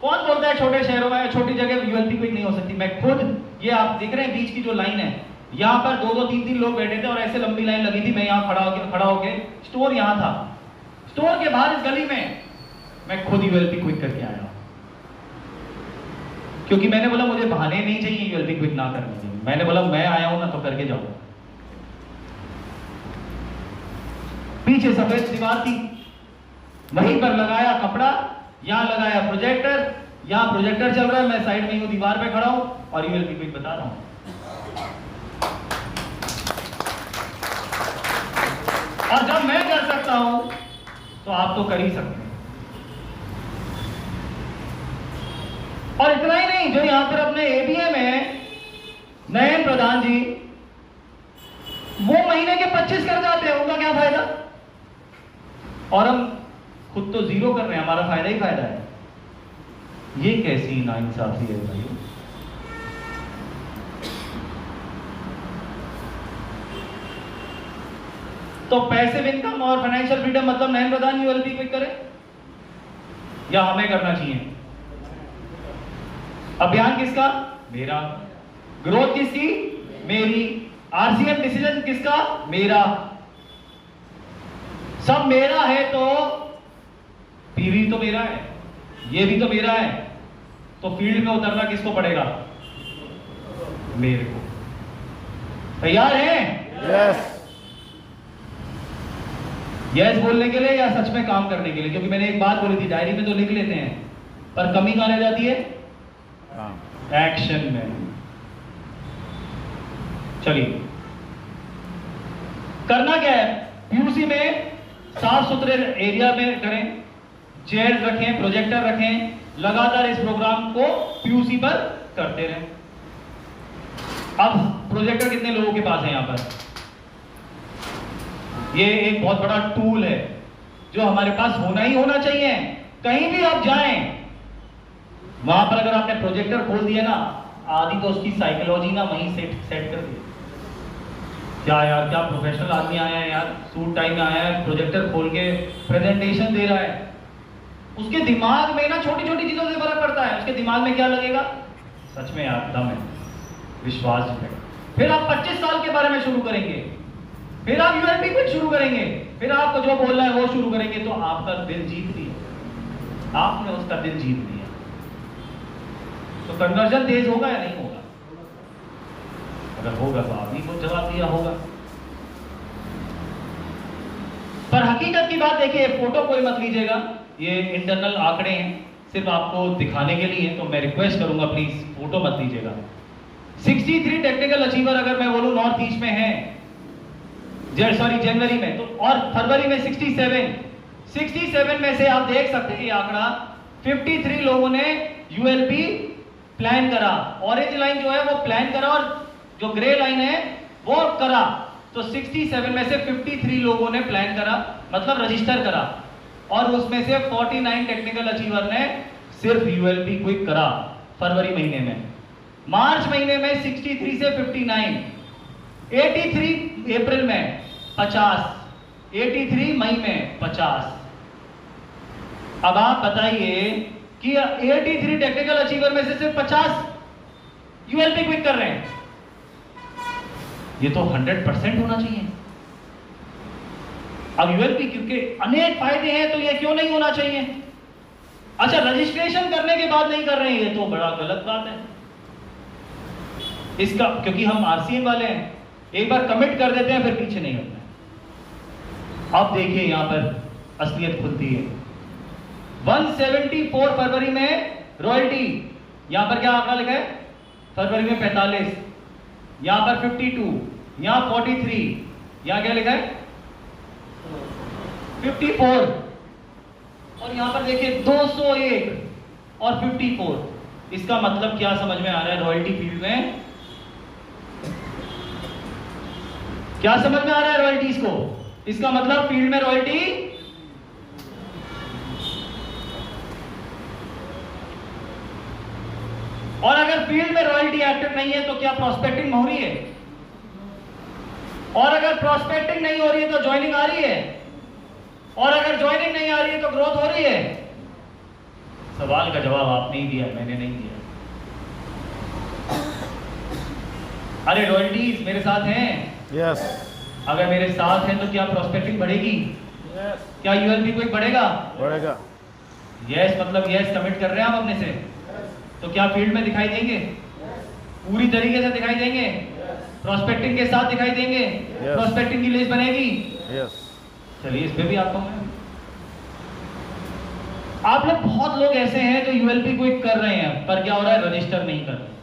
S1: कौन बोलता है छोटे शहरों में छोटी जगह यूएलपी क्विक नहीं हो सकती? मैं खुद, ये आप देख रहे हैं बीच की जो लाइन है, यहां पर 2-2, 3-3 लोग बैठे थे और ऐसे लंबी लाइन लगी थी, मैं यहां खड़ा होके स्टोर यहां था, स्टोर के बाहर इस गली में मैं खुद यूएलपी क्विक करके आया, क्योंकि मैंने बोला मुझे बहाने नहीं चाहिए यूएलपी क्विक ना करने चाहिए, मैंने बोला मैं आया हूं ना तो करके जाऊं। पीछे सफेद दीवार थी, वहीं पर लगाया कपड़ा, यहां लगाया प्रोजेक्टर, यहां प्रोजेक्टर चल रहा है, मैं साइड में हूं, दीवार पे खड़ा हूं और यूएलपी क्विक बता रहा हूं। और जब मैं कर सकता हूं तो आप तो कर ही सकते हैं। और इतना ही नहीं, जो यहां पर अपने एबीएम है नयन प्रधान जी, वो महीने के 25 कर जाते हैं, उनका क्या फायदा? और हम खुद तो 0 कर रहे हैं, हमारा फायदा ही फायदा है। ये कैसी नाइंसाफी है भाई? तो पैसिव इनकम और फाइनेंशियल फ्रीडम मतलब नयन प्रधान यूएलपी क्विक करे या हमें करना चाहिए? अभियान किसका? मेरा। ग्रोथ किसकी? मेरी। आरसीएम डिसीजन किसका? मेरा। सब मेरा है तो पीवी तो मेरा है, ये भी तो मेरा है, तो फील्ड में उतरना किसको पड़ेगा? मेरे को। तैयार हैं?
S2: यस।
S1: यस बोलने के लिए या सच में काम करने के लिए? क्योंकि मैंने एक बात बोली थी, डायरी में तो लिख लेते हैं, पर कमी कहां रह जाती है? एक्शन में। चलिए करना क्या है? पीयूसी में साफ सुथरे एरिया में करें, चेयर रखें, प्रोजेक्टर रखें, लगातार इस प्रोग्राम को पीयूसी पर करते रहे। अब प्रोजेक्टर कितने लोगों के पास है यहाँ पर? ये एक बहुत बड़ा टूल है जो हमारे पास होना ही होना चाहिए। कहीं भी आप जाएं, वहां पर अगर आपने प्रोजेक्टर खोल दिया ना, आदि तो उसकी साइकोलॉजी ना वहीं सेट कर दी। क्या यार, क्या प्रोफेशनल आदमी आया है यार, सूट टाइम में आया है, प्रोजेक्टर खोल के प्रेजेंटेशन दे रहा है। उसके दिमाग में ना छोटी छोटी चीजों से फर्क पड़ता है। उसके दिमाग में क्या लगेगा? सच में यार दम है, विश्वास है। फिर आप 25 साल के बारे में शुरू करेंगे, फिर आप यूएलपी कुछ शुरू करेंगे, फिर आपको जो बोलना है वो शुरू करेंगे, तो आपका दिल जीत लिया, आपने उसका दिल जीत लिया। तो कन्वर्जन तेज होगा या नहीं होगा? अगर होगा तो आपने को जवाब दिया होगा। पर हकीकत की बात देखिए, फोटो कोई मत लीजिएगा, ये इंटरनल आंकड़े हैं, सिर्फ आपको दिखाने के लिए। तो मैं रिक्वेस्ट करूंगा प्लीज फोटो मत लीजिएगा। 63 टेक्निकल अचीवर अगर मैं बोलूं नॉर्थ ईस्ट में है, जनवरी में, तो और फरवरी में 67 में से आप देख सकते हैं ये आंकड़ा, 53 लोगों ने यूएलपी प्लान करा। ऑरेंज लाइन जो है वो प्लान करा और जो ग्रे लाइन है वो करा। तो 67 में से 53 लोगों ने प्लान करा, मतलब रजिस्टर करा, और उसमें से 49 टेक्निकल अचीवर ने सिर्फ यूएलपी क्विक करा फरवरी महीने में। मार्च महीने में 63 से 59, 83 अप्रैल में 50, 83 मई में 50। अब आप बताइए कि 83 टेक्निकल अचीवर में से सिर्फ 50 यूएलपी क्विक कर रहे हैं। ये तो 100% होना चाहिए। अब यूएलपी क्योंकि अनेक फायदे हैं, तो ये क्यों नहीं होना चाहिए? अच्छा, रजिस्ट्रेशन करने के बाद नहीं कर रहे हैं, ये तो बड़ा गलत बात है इसका, क्योंकि हम आरसीएम वाले हैं, एक बार कमिट कर देते हैं फिर पीछे नहीं हटते। अब देखिए यहां पर असलियत खुलती है। 174 फरवरी में रॉयल्टी, यहां पर क्या आंकड़ा लिखा है? फरवरी में 45, यहां पर 52, यहां 43, यहां क्या लिखा है? 54, और यहां पर देखिए 201 और 54। इसका मतलब क्या समझ में आ रहा है? रॉयल्टी फील्ड में क्या समझ में आ रहा है रॉयल्टीज को? इसका मतलब फील्ड में रॉयल्टी, और अगर फील्ड में रॉयल्टी एक्टिव नहीं है तो क्या प्रॉस्पेक्टिंग हो रही है? और अगर प्रॉस्पेक्टिंग नहीं हो रही है तो ज्वाइनिंग आ रही है, और अगर ज्वाइनिंग नहीं आ रही है तो ग्रोथ हो रही है? सवाल का जवाब आपने ही दिया, मैंने नहीं दिया। अरे रॉयल्टीज मेरे साथ हैं?
S2: यस।
S1: अगर मेरे साथ हैं तो क्या प्रॉस्पेक्टिंग बढ़ेगी?
S2: यस।
S1: क्या यूएलपी कोई बढ़ेगा?
S2: बढ़ेगा।
S1: यस मतलब यस कमिट कर रहे हैं आप अपने से, तो क्या फील्ड में दिखाई देंगे? पूरी तरीके से दिखाई देंगे? प्रॉस्पेक्टिंग के साथ दिखाई देंगे? प्रॉस्पेक्टिंग की लिस्ट बनेगी?
S2: यस।
S1: चलिए इस पे भी आता हूं मैं। आप लोग, बहुत लोग ऐसे हैं जो यूएलपी क्विक कर रहे हैं, पर क्या हो रहा है? रजिस्टर नहीं कर रहे।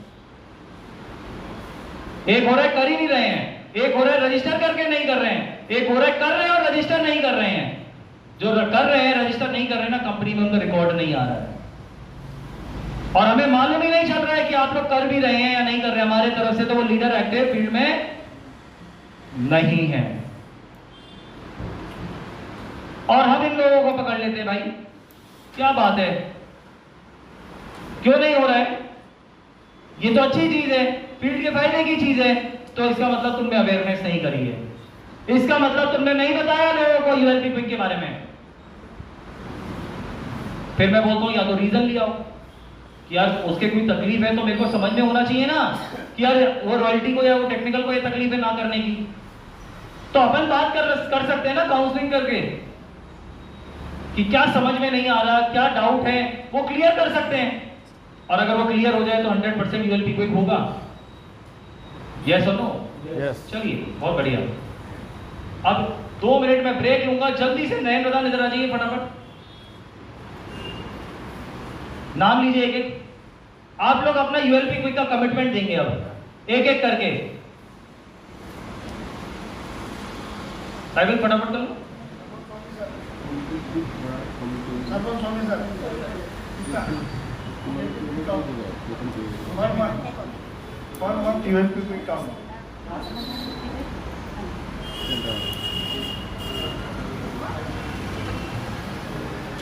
S1: एक हो रहा है कर ही नहीं रहे हैं, एक हो रहा है रजिस्टर करके नहीं कर रहे हैं, एक हो रहा है कर रहे हैं और रजिस्टर नहीं कर रहे हैं। जो कर रहे हैं रजिस्टर नहीं कर रहे हैं ना, कंपनी में उनका रिकॉर्ड नहीं आ रहा है, और हमें मालूम ही नहीं चल रहा है कि आप लोग कर भी रहे हैं या नहीं कर रहे हैं। हमारे तरफ से तो वो लीडर एक्टिव फील्ड में नहीं है, और हम इन लोगों को पकड़ लेते हैं। भाई क्या बात है, क्यों नहीं हो रहा है? ये तो अच्छी चीज है, फील्ड के फायदे की चीज है, तो इसका मतलब तुमने अवेयरनेस नहीं करी है, इसका मतलब तुमने नहीं बताया लोगों को यूएलपी क्विक के बारे में। फिर मैं बोलता हूं या तो रीजन लिया हो कि यार उसके कोई तकलीफ है तो मेरे को समझ में होना चाहिए ना कि यार वो रॉयल्टी को या वो टेक्निकल को ये तकलीफ है ना करने की। तो अपन बात कर सकते हैं ना काउंसलिंग करके कि क्या समझ में नहीं आ रहा, क्या डाउट है, वो क्लियर कर सकते हैं, और अगर वो क्लियर हो जाए तो 100% यूएलपी क्विक होगा। यस और नो?
S2: यस।
S1: चलिए बहुत बढ़िया। अब 2 मिनट में ब्रेक लूंगा, जल्दी से नयन प्रधान इधर आ जाइए फटाफट। नाम लीजिए एक एक, आप लोग अपना यूएलपी क्विक का कमिटमेंट देंगे अब एक एक करके। साइकिल फटाफट कर लो।
S3: Sir One ULP quick count.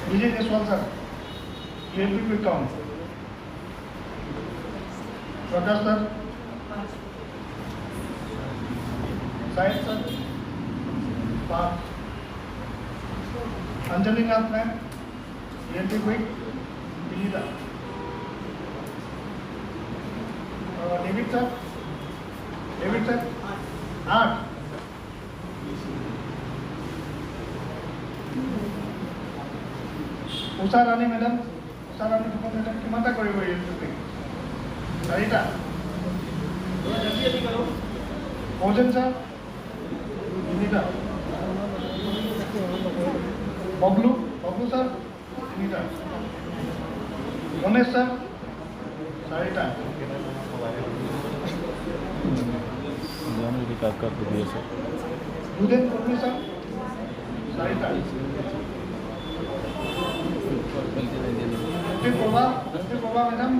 S3: Vijay Jaiswal sir, ULP quick count. Prakash sir, Syed sir, Parth. Anjali Nath ma'am, ULP quick, Vinita. David sir, 8. Usha Rani madam, কিমানটা কৰিব ইউটিউবে? 4টা। ভোজন sir, 3টা। ববলু sir, 3টা। গণেশ sir, 4টা। দুদিন কর্মী sir, 4টা। প্রভা ম্যাডাম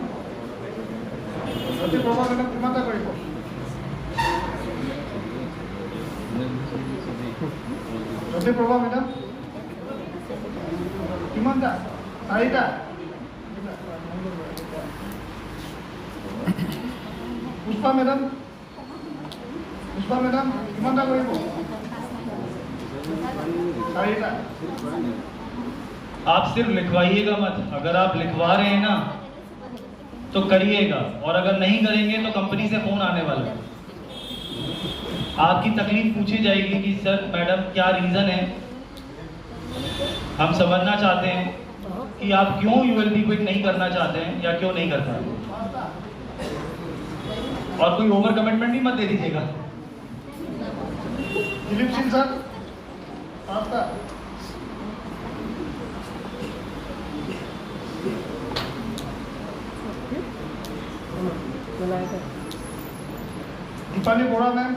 S3: কিমানটা কৰিব? প্রভা ম্যাডাম কিমানটা? 4টা। পুষ্পা ম্যাডাম কিমানটা কৰিব? 4টা।
S1: आप सिर्फ लिखवाइएगा मत, अगर आप लिखवा रहे हैं ना तो करिएगा, और अगर नहीं करेंगे तो कंपनी से फोन आने वाला है। आपकी तकलीफ पूछी जाएगी कि सर मैडम क्या रीजन है, हम समझना चाहते हैं कि आप क्यों यूएलपी क्विक नहीं करना चाहते हैं या क्यों नहीं करते हैं, और कोई ओवर कमिटमेंट भी मत दे दीजिएगा।
S3: दिलीप सिंह सर, 5টা। दीपाली बोरा मैम,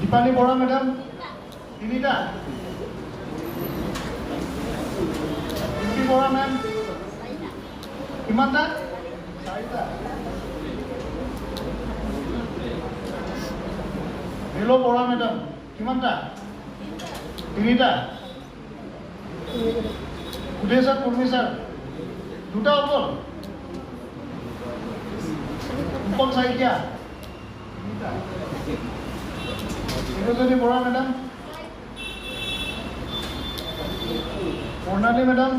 S3: दीपाली बोरा मैडम 3টা। दीप्ति बोरा मैम किमानটা? 4টা। हेलो बोरा मैडम किमानটা? 3টা। उदय सर, कुर्मी सर 2টা অকল। উপল সাইকিয়া 3টা। বিনোদিনী বৰা ম্যাডাম, বর্ণালী ম্যাডাম,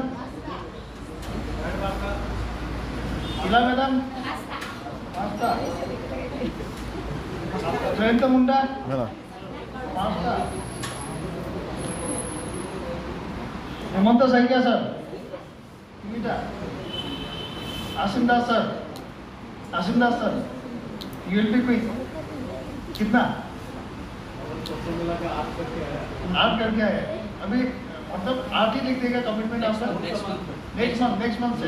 S3: ইলা ম্যাডাম 5টা। জয়ন্ত মুন্ডা 5টা। हेमंत साइकिया सर 3টা। आसिम दास सर यूएलपी क्विक कितना? 8 करके आए। अभी मतलब 8 ही लिख देगा कमिटमेंट आपका नेक्स्ट मंथ से।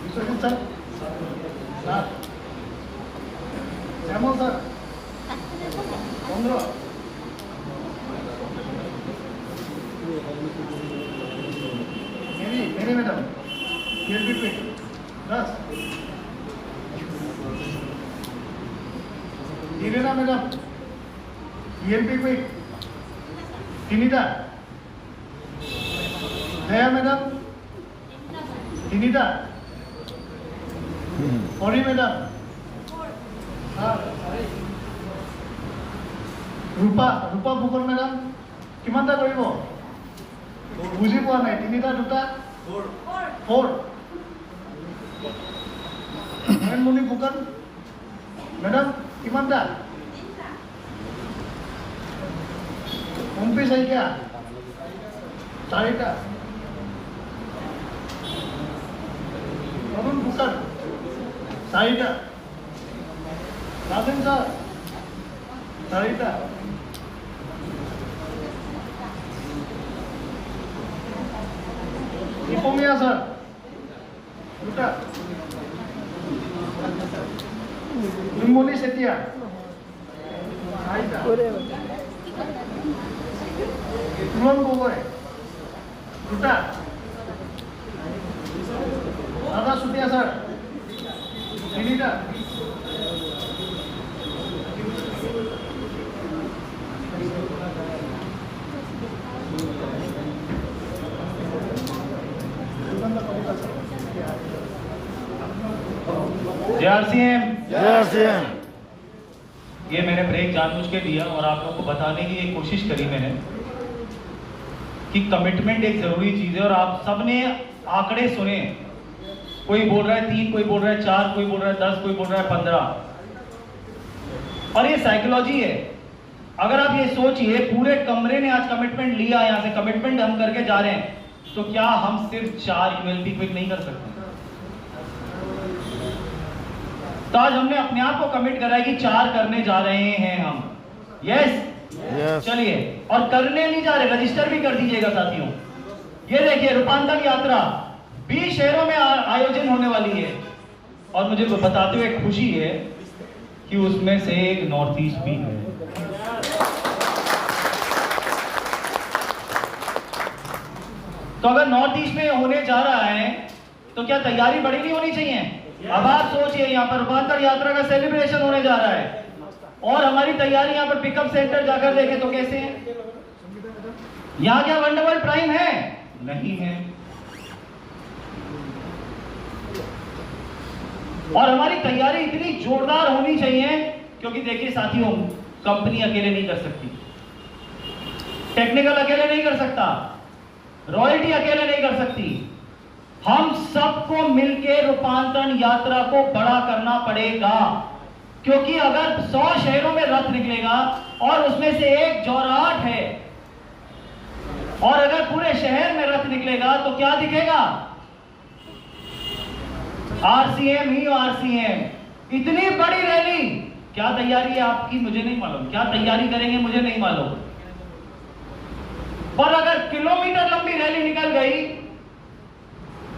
S3: विश्वजीत सर 7। श्यामल सर 15। मेरी madam ULP quick 10। Irena madam ULP quick 3টা। दया मैडम 3টা। परी मैडम 4। रूपा भूगोल मैडम किमानটা কৰিব? বুজি পোৱা নাই। 3টা 2টা 4। মণি ফুকন मैडम किमानটা? পম্পী শইকীয়া 4টা। অৰুণ ফুকন 4টা। রাজেন স্যার 4টা। দীপমিয়া স্যার 2টা। নির্মলী চেতিয়া 4টা। तुरंत बोलो है रुटा दादा सुटिया सर इनिटा
S1: JRCM,
S2: JRCM,
S1: ये मैंने ब्रेक जानबूझ के दिया और आप लोगों को बताने की एक कोशिश करी मैंने कि कमिटमेंट एक जरूरी चीज है और आप सबने आंकड़े सुने। कोई बोल रहा है 3, कोई बोल रहा है 4, कोई बोल रहा है 10, कोई बोल रहा है 15। और ये साइकोलॉजी है। अगर आप ये सोचिए पूरे कमरे ने आज कमिटमेंट लिया, यहाँ से कमिटमेंट हम करके जा रहे हैं, तो क्या हम सिर्फ 4 ULP क्विक नहीं कर सकते? तो आज हमने अपने आप को कमिट करा है कि 4 करने जा रहे हैं हम। Yes
S2: Yes.
S1: चलिए, और करने नहीं जा रहे, रजिस्टर भी कर दीजिएगा साथियों। ये देखिए रूपांतर यात्रा 20 शहरों में आयोजन होने वाली है और मुझे बताते हुए खुशी है कि उसमें से एक नॉर्थ ईस्ट भी है। तो अगर नॉर्थ ईस्ट में होने जा रहा है तो क्या तैयारी बड़ी नहीं होनी चाहिए? अब आप सोचिए, यहाँ पर रूपांतर यात्रा का सेलिब्रेशन होने जा रहा है और हमारी तैयारी यहाँ पर पिकअप सेंटर जाकर देखें तो कैसे है? यहाँ क्या वंडरवर्ल्ड प्राइम है? नहीं है। और हमारी तैयारी इतनी जोरदार होनी चाहिए क्योंकि देखिए साथियों, कंपनी अकेले नहीं कर सकती, टेक्निकल अकेले नहीं कर सकता, रॉयल्टी अकेले नहीं कर सकती। हम सबको मिलकर रूपांतरण यात्रा को बड़ा करना पड़ेगा क्योंकि अगर 100 शहरों में रथ निकलेगा और उसमें से एक जोरहाट है और अगर पूरे शहर में रथ निकलेगा तो क्या दिखेगा? RCM ही RCM। इतनी बड़ी रैली, क्या तैयारी है आपकी मुझे नहीं मालूम, क्या तैयारी करेंगे मुझे नहीं मालूम, पर अगर किलोमीटर लंबी रैली निकल गई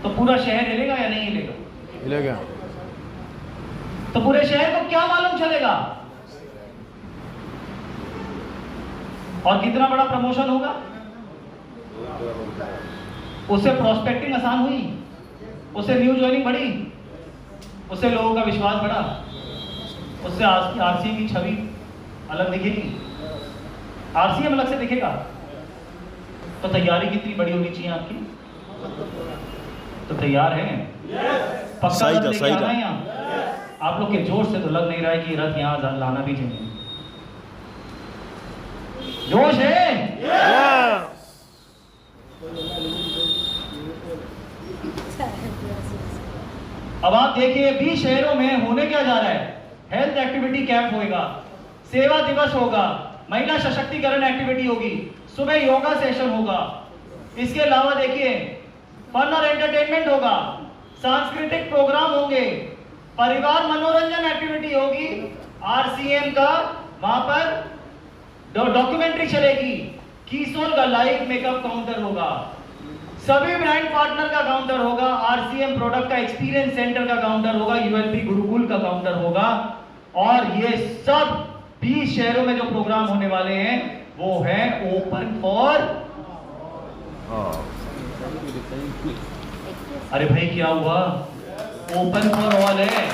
S1: तो पूरा शहर हिलेगा या नहीं हिलेगा?
S2: हिलेगा।
S1: तो पूरे शहर को क्या मालूम चलेगा? और कितना बड़ा प्रमोशन होगा? उससे प्रोस्पेक्टिंग आसान हुई, उससे न्यू ज्वाइनिंग बढ़ी, उससे लोगों का विश्वास बढ़ा, उससे RCM की छवि अलग दिखेगी, RCM अलग से दिखेगा। तो तैयारी कितनी बड़ी होनी चाहिए आपकी? तो तैयार हैं? पक्का
S2: सही
S1: रथ
S2: था,
S1: लेके
S2: सही
S1: आना
S2: था।
S1: है यहाँ? आप लोग के जोर से तो लग नहीं रहा है कि रथ यहाँ लाना भी चाहिए। जोश है?
S2: Yes.
S1: अब आप देखिए 20 शहरों में होने क्या जा रहा है? हेल्थ एक्टिविटी कैंप होगा, सेवा दिवस होगा, महिला सशक्तिकरण एक्टिविटी होगी, सुबह योगा सेशन होगा। इसके अलावा देखिए फन और एंटरटेनमेंट होगा, सांस्कृतिक प्रोग्राम होंगे, परिवार मनोरंजन एक्टिविटी होगी, RCM का वहां पर डॉक्यूमेंट्री चलेगी, कीसोल का लाइव मेकअप काउंटर होगा, सभी ब्रांड पार्टनर का काउंटर होगा, RCM प्रोडक्ट का एक्सपीरियंस सेंटर का काउंटर होगा, ULP गुरुकुल का काउंटर होगा। और ये सब 20 शहरों में जो प्रोग्राम होने वाले हैं वो है ओपन फॉर। अरे भाई क्या हुआ? ओपन फॉर ऑल है।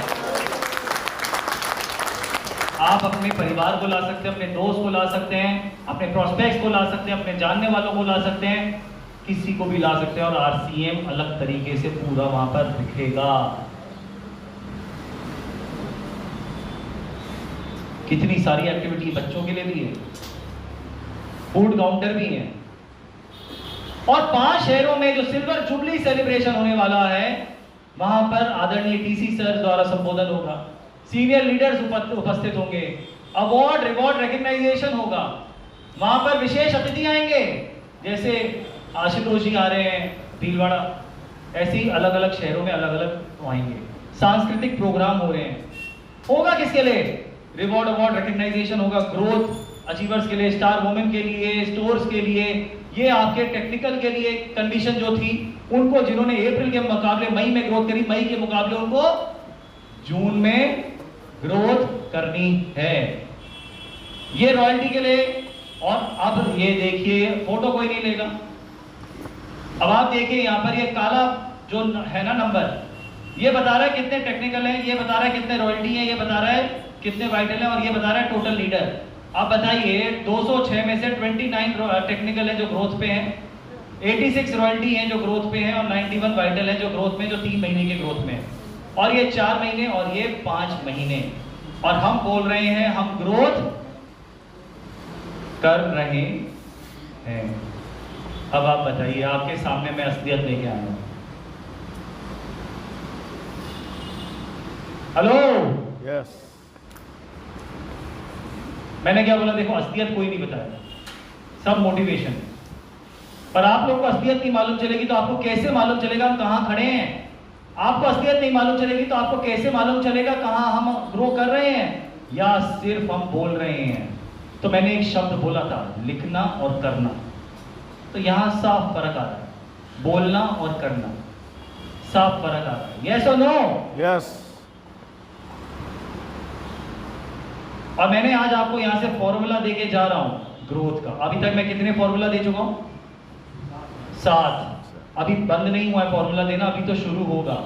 S1: आप अपने परिवार को ला सकते हैं, अपने दोस्त को ला सकते हैं, अपने प्रोस्पेक्ट्स को ला सकते हैं, अपने जानने वालों को ला सकते हैं, किसी को भी ला सकते हैं और RCM अलग तरीके से पूरा वहां पर दिखेगा। कितनी सारी एक्टिविटी बच्चों के लिए भी है, फूड काउंटर भी है। और 5 शहरों में जो सिल्वर जुबली सेलिब्रेशन होने वाला है वहां पर आदरणीय TC सर द्वारा संबोधन होगा, सीनियर लीडर्स उपस्थित होंगे, अवार्ड रिवॉर्ड रिकग्नाइजेशन होगा, वहां पर विशेष अतिथि आएंगे जैसे आशुतोष जी आ रहे हैं भीलवाड़ा, ऐसे ही अलग अलग शहरों में अलग अलग आएंगे। सांस्कृतिक प्रोग्राम हो रहे हैं, होगा किसके लिए? रिवॉर्ड अवार्ड रिकग्नाइजेशन होगा, ग्रोथ अचीवर्स के लिए, स्टार वुमेन के लिए, स्टोर्स के लिए, ये आपके टेक्निकल के लिए कंडीशन जो थी उनको, जिन्होंने अप्रैल के मुकाबले मई में ग्रोथ करी, मई के मुकाबले उनको जून में ग्रोथ करनी है। ये रॉयल्टी के लिए और अब ये देखिए, फोटो कोई नहीं लेगा। अब आप देखिए यहाँ पर ये काला जो है ना नंबर, ये बता रहा है कितने टेक्निकल हैं, ये बता रहा है कितने रॉयल्टी हैं, ये बता रहा है कितने वाइटल हैं, और ये बता रहा है टोटल लीडर। आप बताइए 206 में से 29 टेक्निकल है जो ग्रोथ पे हैं, 86 रॉयल्टी हैं जो ग्रोथ पे हैं, और 91 वाइटल है जो ग्रोथ में, जो 3 महीने के ग्रोथ में, और ये 4 महीने और ये 5 महीने। और हम बोल रहे हैं हम ग्रोथ कर रहे हैं। अब आप बताइए, आपके सामने मैं असलियत लेके आया हूं। हेलो,
S2: यस,
S1: मैंने क्या बोला? देखो, असलियत कोई नहीं बताएगा, सब मोटिवेशन है। पर आप लोग को असलियत नहीं मालूम चलेगी तो आपको कैसे मालूम चलेगा हम कहां खड़े हैं? आपको असलियत नहीं मालूम चलेगी तो आपको कैसे मालूम चलेगा कहां हम ग्रो कर रहे हैं या सिर्फ हम बोल रहे हैं? तो मैंने एक शब्द बोला था, लिखना और करना। तो यहां साफ फर्क आ रहा है, बोलना और करना, साफ फर्क आ रहा है। यस और नो?
S2: यस।
S1: और मैंने आज आपको यहां से फॉर्मूला देके जा रहा हूं ग्रोथ का। अभी तक मैं कितने फॉर्मूला दे चुका हूं? 7। अभी बंद नहीं हुआ है फॉर्मूला देना, अभी तो शुरू होगा।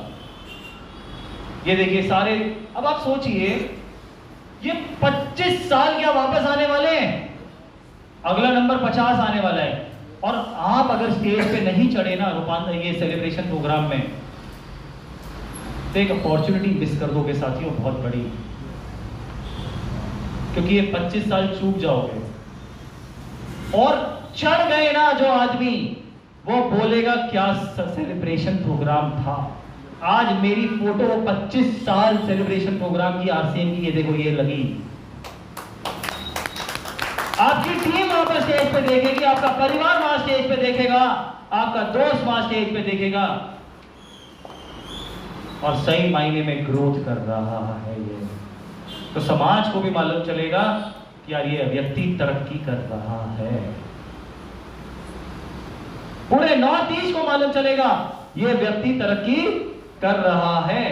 S1: ये देखिए सारे। अब आप सोचिए, ये 25 साल क्या वापस आने वाले हैं? अगला नंबर 50 आने वाला है। और आप अगर स्टेज पे नहीं चढ़े ना रूपांतर ये सेलिब्रेशन प्रोग्राम में, तो एक अपॉर्चुनिटी मिस कर दोगे साथियों, बहुत बड़ी। क्योंकि ये 25 साल चूक जाओगे। और चढ़ गए ना जो आदमी, वो बोलेगा क्या सेलिब्रेशन प्रोग्राम था। आज मेरी फोटो 25 साल सेलिब्रेशन प्रोग्राम की आरसीएम की, ये देखो ये लगी। आपकी टीम वहां पर स्टेज पे देखेगी, आपका परिवार वहां स्टेज पे देखेगा, आपका दोस्त वहां स्टेज पे देखेगा, और सही मायने में ग्रोथ कर रहा है ये। तो समाज को भी मालूम चलेगा कि यार ये व्यक्ति तरक्की कर रहा है। पूरे नॉर्थ ईस्ट को मालूम चलेगा ये व्यक्ति तरक्की कर रहा है।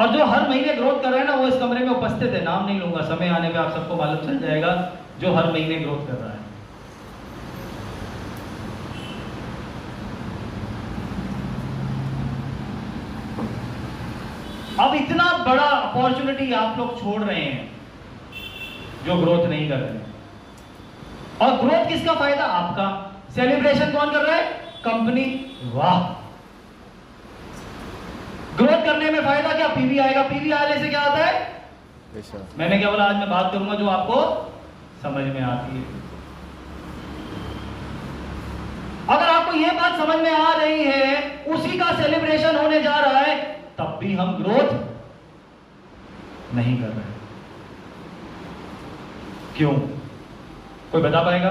S1: और जो हर महीने ग्रोथ कर रहे हैं ना, वो इस कमरे में उपस्थित है। नाम नहीं लूंगा, समय आने पे आप सबको मालूम चल जाएगा जो हर महीने ग्रोथ कर रहा है। अब इतना बड़ा अपॉर्चुनिटी आप लोग छोड़ रहे हैं जो ग्रोथ नहीं कर रहे हैं। और ग्रोथ किसका फायदा? आपका। सेलिब्रेशन कौन कर रहा है? कंपनी। वाह, ग्रोथ करने में फायदा क्या? पीवी आएगा। पीवी आने से क्या आता है?
S2: पैसा।
S1: मैंने क्या बोला? आज मैं बात करूंगा जो आपको समझ में आती है। अगर आपको यह बात समझ में आ रही है, उसी का सेलिब्रेशन होने जा रहा है, तब भी हम ग्रोथ नहीं कर रहे। क्यों? कोई बता पाएगा?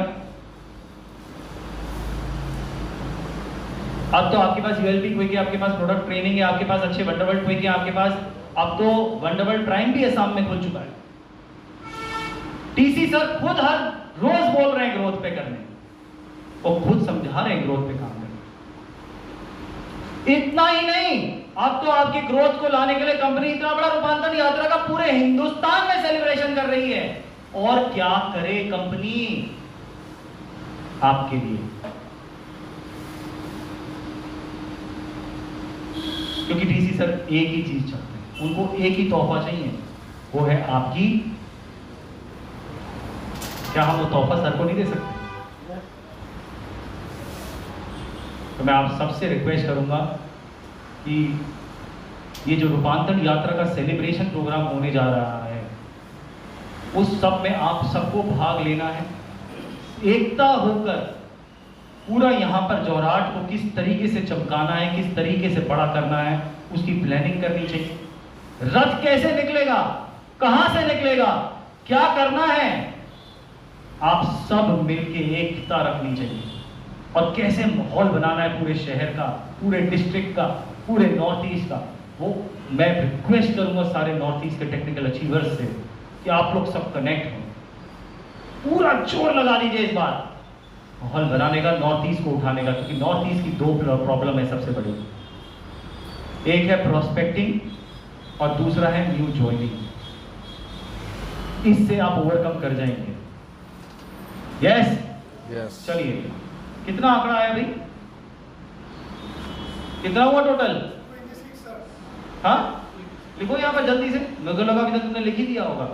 S1: अब तो आपके पास यूएलपी क्विक है, आपके पास प्रोडक्ट ट्रेनिंग है, आपके पास अच्छे वंडरवर्ल्ड क्विक है, आपके पास अब तो वंडरवर्ल्ड प्राइम भी असम में खुल चुका है। टीसी सर खुद हर रोज बोल रहे हैं ग्रोथ पे करने, वो खुद समझा रहे हैं ग्रोथ पे काम करने। इतना ही नहीं, अब तो आपकी ग्रोथ को लाने के लिए कंपनी इतना बड़ा रूपांतरण यात्रा का पूरे हिंदुस्तान में सेलिब्रेशन कर रही है। और क्या करे कंपनी आपके लिए? क्योंकि डीसी सर एक ही चीज चाहते हैं, उनको एक ही तोहफा चाहिए, वो है आपकी। क्या हम वो तोहफा सर को नहीं दे सकते? तो मैं आप सबसे रिक्वेस्ट करूंगा कि ये जो रूपांतरण यात्रा का सेलिब्रेशन प्रोग्राम होने जा रहा है, उस सब में आप सबको भाग लेना है। एकता होकर पूरा यहाँ पर जोराट को किस तरीके से चमकाना है, किस तरीके से बड़ा करना है, उसकी प्लानिंग करनी चाहिए। रथ कैसे निकलेगा, कहां से निकलेगा, क्या करना है, आप सब मिलके एकता रखनी चाहिए। और कैसे माहौल बनाना है पूरे शहर का, पूरे डिस्ट्रिक्ट का, पूरे नॉर्थ ईस्ट का, वो मैं रिक्वेस्ट करूंगा सारे नॉर्थ ईस्ट के टेक्निकल अचीवर्स से कि आप लोग सब कनेक्ट हो, पूरा जोर लगा दीजिए इस बार माहौल बनाने का, नॉर्थ ईस्ट को उठाने का। क्योंकि नॉर्थ ईस्ट की दो प्रॉब्लम है सबसे बड़ी। एक है प्रोस्पेक्टिंग और दूसरा है न्यू ज्वाइनिंग। इससे आप ओवरकम कर जाएंगे। Yes
S2: Yes.
S1: चलिए, कितना आंकड़ा आया भाई? कितना हुआ टोटल? हाँ लिखो यहाँ पर जल्दी से, मुझे लगा अभी तक तुमने लिख ही दिया होगा।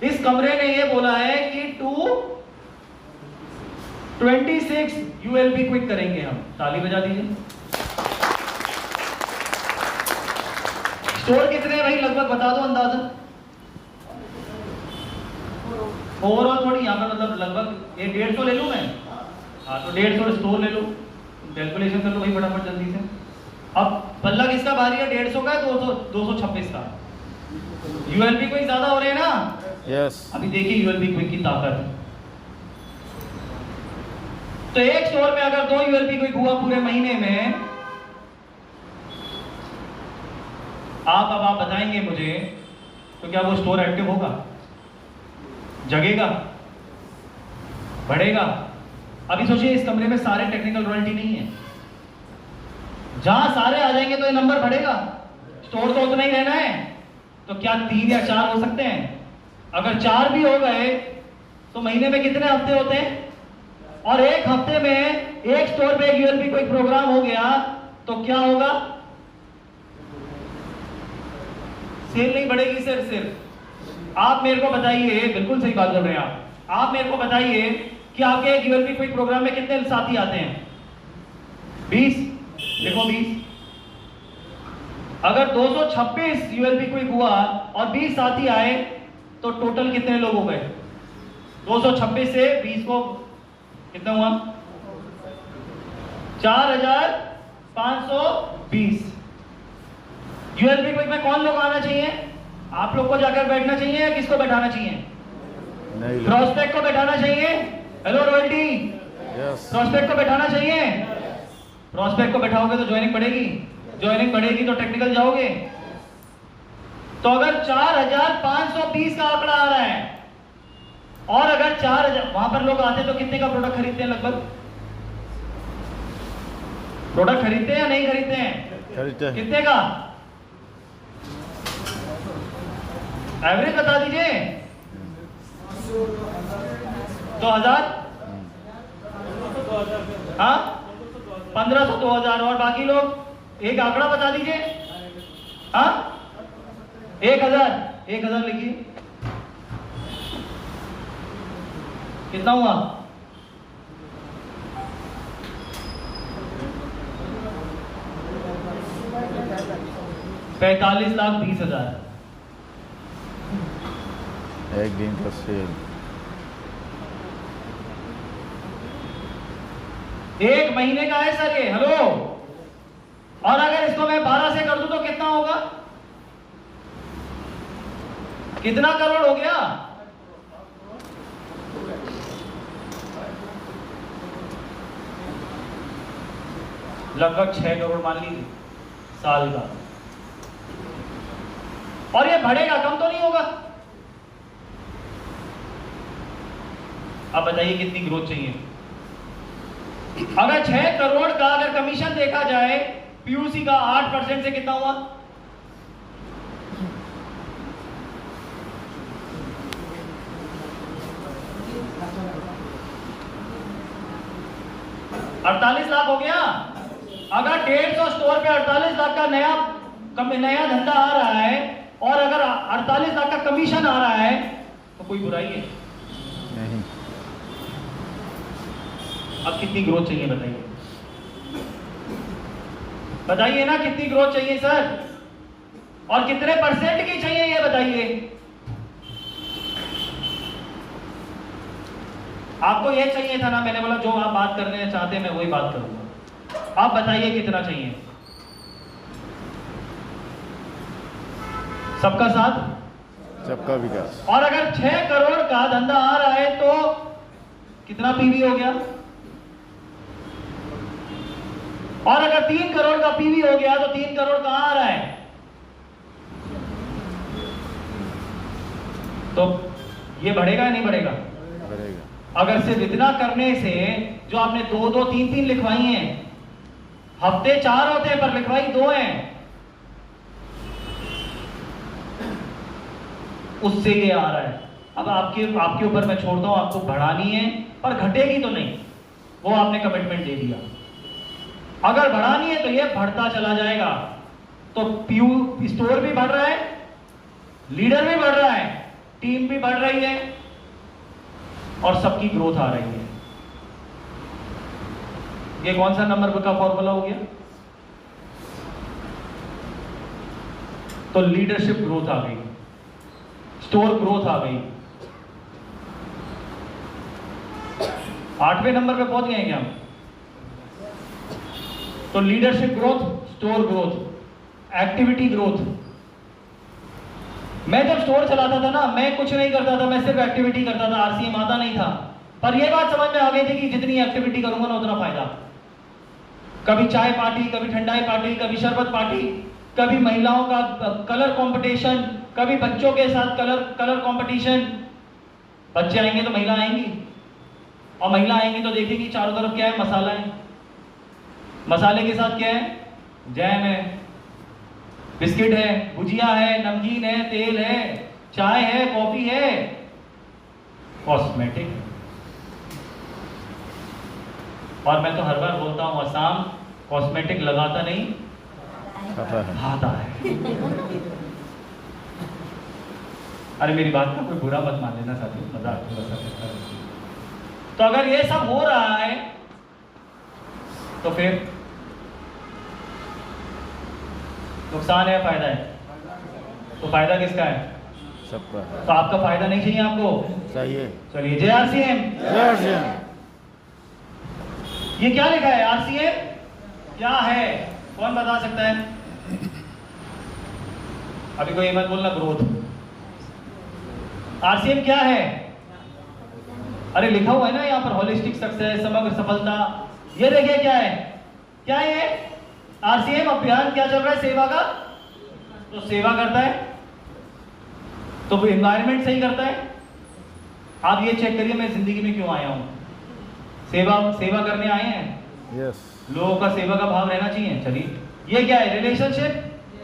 S1: इस कमरे ने ये बोला है कि 226 यूएलबी क्विक करेंगे हम। ताली बजा दीजिए। स्टोर कितने हैं भाई लगभग बता दो अंदाजा। ओवरऑल थोड़ी यहाँ पर मतलब लगभग ये 150 ले लूं मैं। हाँ तो 150 स्टोर ले लो, कैलकुलेशन कर लो भाई फटाफट जल्दी से। अब पल्ला किसका भारी है? 150 का है 226 का। यूएलबी कोई ज्यादा हो रहे हैं ना?
S2: Yes.
S1: अभी देखिए यूएलबी क्विक की ताकत। तो एक स्टोर में अगर 2 यूएलबी क्विक हुआ पूरे महीने में, आप बताएंगे मुझे, तो क्या वो स्टोर एक्टिव होगा, जगेगा, बढ़ेगा? अभी सोचिए इस कमरे में सारे टेक्निकल रॉयल्टी नहीं है। जहां सारे आ जाएंगे तो ये नंबर बढ़ेगा। स्टोर तो उतना ही रहना है, तो क्या 3 या 4 हो सकते हैं? अगर 4 भी हो गए तो महीने में कितने हफ्ते होते हैं? और एक हफ्ते में एक स्टोर पे एक यूएलबी कोई प्रोग्राम हो गया तो क्या होगा? सेल नहीं बढ़ेगी सर। सिर्फ आप मेरे को बताइए, बिल्कुल सही बात कर रहे हैं आप मेरे को बताइए कि आपके एक यूएलबी क्विक प्रोग्राम में कितने साथी आते हैं? 20। देखो 20। अगर 226 यूएलबी क्विक हुआ और 20 साथी आए तो टोटल कितने लोग हो गए? 226 से 20 को कितना हुआ? 4520। यूएलबी क्विक में कौन लोग आना चाहिए? आप लोग को जाकर बैठना चाहिए या किसको बैठाना चाहिए?
S2: नहीं
S1: प्रोस्पेक्ट को बैठाना चाहिए। Hello royalty,
S2: Yes.
S1: प्रोस्पेक्ट को बैठाना चाहिए। प्रोस्पेक्ट को बैठाओगे तो ज्वाइनिंग बढ़ेगी, ज्वाइनिंग बढ़ेगी तो टेक्निकल जाओगे। तो अगर 4520 का आंकड़ा आ रहा है और अगर 4000 वहां पर लोग आते तो कितने का प्रोडक्ट खरीदते हैं? लगभग प्रोडक्ट खरीदते हैं या नहीं खरीदते हैं?
S2: खरीदते हैं।
S1: कितने का एवरेज बता दीजिए। 2000? हाँ 1500 2000। और बाकी लोग एक आंकड़ा बता दीजिए। हाँ 1000 लिखिए। कितना हुआ? ₹45,20,000।
S2: एक दिन का सेल।
S1: एक महीने का है सर ये। हेलो, और अगर इसको मैं 12 से कर दूं तो कितना होगा? कितना करोड़ हो गया? लगभग 6 करोड़ मान लीजिए साल का। और ये बढ़ेगा, कम तो नहीं होगा? अब बताइए कितनी ग्रोथ चाहिए? अगर 6 करोड़ का अगर कमीशन देखा जाए पीयूसी का 8% से कितना हुआ? $48 लाख हो गया। अगर 150 स्टोर पे 48 लाख का नया धंधा आ रहा है और अगर 48 लाख का कमीशन आ रहा है तो कोई बुराई है?
S2: नहीं।
S1: अब कितनी ग्रोथ चाहिए बताइए? बताइए ना कितनी ग्रोथ चाहिए सर, और कितने % की चाहिए ये बताइए। आपको ये चाहिए था ना, मैंने बोला जो आप बात करने चाहते हैं मैं वही बात करूंगा। आप बताइए कितना चाहिए? सबका साथ,
S2: सबका विकास।
S1: और अगर 6 करोड़ का धंधा आ रहा है तो कितना पीवी हो गया? और अगर 3 करोड़ का पीवी हो गया तो 3 करोड़ कहां आ रहा है? तो ये बढ़ेगा या नहीं बढ़ेगा?
S2: बढ़ेगा।
S1: अगर सिर्फ इतना करने से जो आपने 2-2, 3-3 लिखवाई हैं, हफ्ते 4 होते हैं पर लिखवाई 2 हैं, उससे ये आ रहा है। अब आपके ऊपर मैं छोड़ता हूं, आपको बढ़ानी है पर घटेगी तो नहीं, वो आपने कमिटमेंट दे दिया। अगर बढ़ानी है तो ये बढ़ता चला जाएगा। तो स्टोर भी बढ़ रहा है, लीडर भी बढ़ रहा है, टीम भी बढ़ रही है और सबकी ग्रोथ आ रही है। ये कौन सा नंबर का फॉर्मूला हो गया? तो लीडरशिप ग्रोथ आ गई, स्टोर ग्रोथ आ गई। 8वें नंबर पे पहुंच गए क्या हम? तो leadership growth, store growth, activity growth. मैं जब स्टोर चलाता था ना, मैं कुछ नहीं करता था, मैं सिर्फ एक्टिविटी करता था, आरसीएम आता नहीं था। पर यह बात समझ में आ गई थी कि जितनी एक्टिविटी करूंगा ना उतना फायदा। कभी चाय पार्टी, कभी ठंडाई पार्टी, कभी शरबत पार्टी, कभी महिलाओं का कलर कंपटीशन, कभी बच्चों के साथ कलर कंपटीशन। बच्चे आएंगे तो महिला आएंगी, और महिला आएंगी तो देखेंगी चारों तरफ क्या है, मसाला है। मसाले के साथ क्या है? जैम है, बिस्किट है, भुजिया है, नमकीन है, तेल है, चाय है, कॉफी है, कॉस्मेटिक। और मैं तो हर बार बोलता हूं, असम कॉस्मेटिक लगाता नहीं, खाता है। अरे मेरी बात का कोई बुरा मत मान लेना साथियों, मजाक करता है। तो अगर ये सब हो रहा है तो फिर नुकसान है या फायदा है? तो फायदा किसका है?
S2: सबका है।
S1: तो आपका फायदा नहीं चाहिए आपको?
S2: चाहिए।
S1: चलिए जय आरसीएम। ये क्या लिखा है? आरसीएम क्या है? कौन बता सकता है? अभी कोई मत बोलना ग्रोथ। आरसीएम क्या है? अरे लिखा हुआ है ना यहाँ पर, होलिस्टिक सक्सेस, समग्र सफलता। ये देखिए क्या है, क्या है ये? आरसीएम अभियान क्या चल रहा है? सेवा का। तो सेवा करता है तो एनवायरनमेंट सही करता है। आप ये चेक करिए मैं जिंदगी में क्यों आया हूं। सेवा करने आए हैं।
S2: यस।
S1: लोगों का सेवा का भाव रहना चाहिए। चलिए ये क्या है?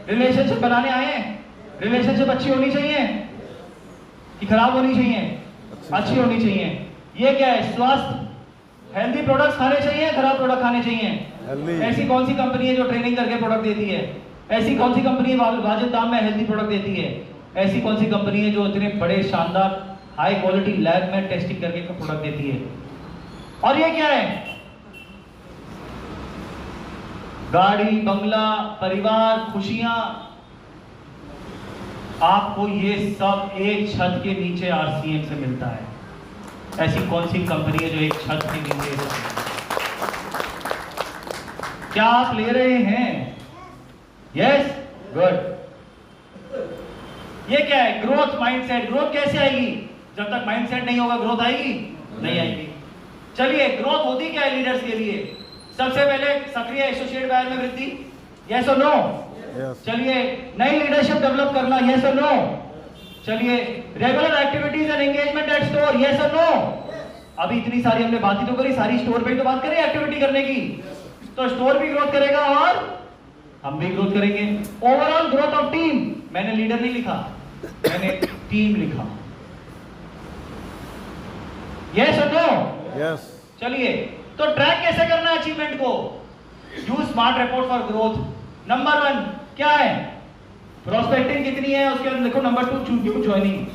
S1: रिलेशनशिप बनाने आए हैं। रिलेशनशिप अच्छी होनी चाहिए कि खराब होनी चाहिए? अच्छी होनी चाहिए। ये क्या है? स्वास्थ्य, हेल्दी प्रोडक्ट्स खाने चाहिए, खराब प्रोडक्ट खाने चाहिए? ऐसी कौन सी कंपनी है जो ट्रेनिंग करके प्रोडक्ट देती है? ऐसी कौन सी कंपनी है वाजिब दाम में हेल्दी प्रोडक्ट देती है? ऐसी कौन सी कंपनी है जो इतने बड़े शानदार हाई क्वालिटी लैब में टेस्टिंग करके प्रोडक्ट देती है? और ये क्या है? गाड़ी, बंगला, परिवार, खुशियां। आपको ये सब एक छत के नीचे आरसीएम से मिलता है। ऐसी कौन सी कंपनी है जो एक छत के नीचे है? क्या आप ले रहे हैं? Yes, good. ये क्या है? Growth mindset. ग्रोथ कैसे आएगी? जब तक माइंडसेट नहीं होगा ग्रोथ आएगी? नहीं आएगी। चलिए ग्रोथ होती क्या है लीडर्स के लिए? सबसे पहले सक्रिय एसोसिएट वायर में वृद्धि, यस और नो? चलिए नई लीडरशिप डेवलप करना, यस और नो? चलिए regular activities and engagement at store, yes और नो? अभी इतनी सारी हमने बातें तो करी, सारी स्टोर पे तो बात करें एक्टिविटी करने की। तो स्टोर भी ग्रोथ करेगा और हम भी ग्रोथ करेंगे। ओवरऑल ग्रोथ ऑफ टीम, मैंने लीडर नहीं लिखा, मैंने टीम लिखा, यस और नो?
S2: यस।
S1: चलिए तो ट्रैक कैसे करना है अचीवमेंट को? Use smart report for growth. Number 1 क्या है? प्रोस्पेक्टिंग कितनी है उसके अंदर देखो। Number 2 new joining.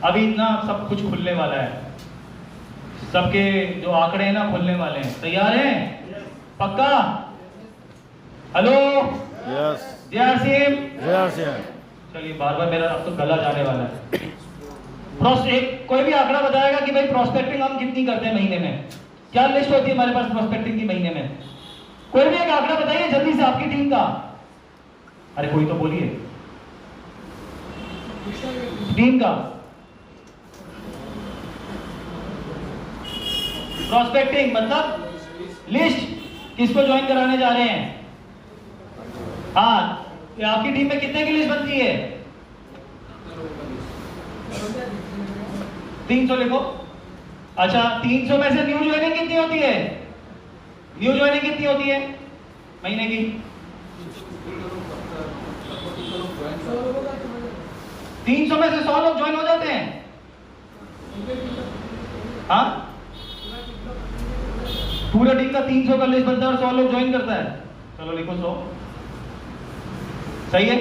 S1: अभी इतना सब कुछ खुलने वाला है, सबके जो आंकड़े हैं ना खुलने वाले हैं। तैयार हैं? पक्का? Hello,
S2: yes.
S1: जेआरसीएम।
S2: जेआरसीएम।
S1: चलिए बार बार मेरा अब तो गला जाने वाला है। एक कोई भी आंकड़ा बताएगा कि भाई प्रोस्पेक्टिंग हम कितनी करते हैं महीने में? क्या लिस्ट होती है हमारे पास प्रोस्पेक्टिंग की महीने में? कोई भी एक आंकड़ा बताइए जल्दी से आपकी टीम का। अरे कोई तो बोलिए टीम का। प्रोस्पेक्टिंग मतलब लिस्ट, किसको ज्वाइन कराने जा रहे हैं? हाँ, आपकी टीम में कितने की लिस्ट बनती है? 300 लिखो। अच्छा 300 में से न्यू ज्वाइनिंग कितनी होती है? न्यू ज्वाइनिंग कितनी होती है महीने की? 300 में से 100 लोग ज्वाइन हो जाते हैं। हाँ, पूरे टीम का 300 का लिस्ट बनता है और 100 लोग ज्वाइन करता है। चलो लिखो 100, सही है।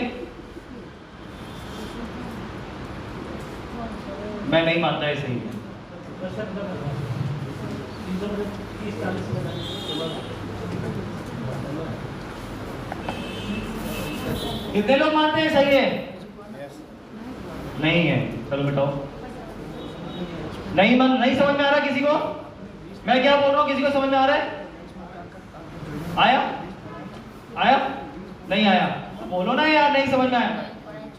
S1: मैं नहीं मानता है सही है। कितने लोग मानते हैं सही है? नहीं है। चलो बताओ। नहीं समझ में आ रहा किसी को? मैं क्या बोल रहा हूं, किसी को समझ में आ रहा है? आया नहीं आया? बोलो ना यार, नहीं समझ में आया।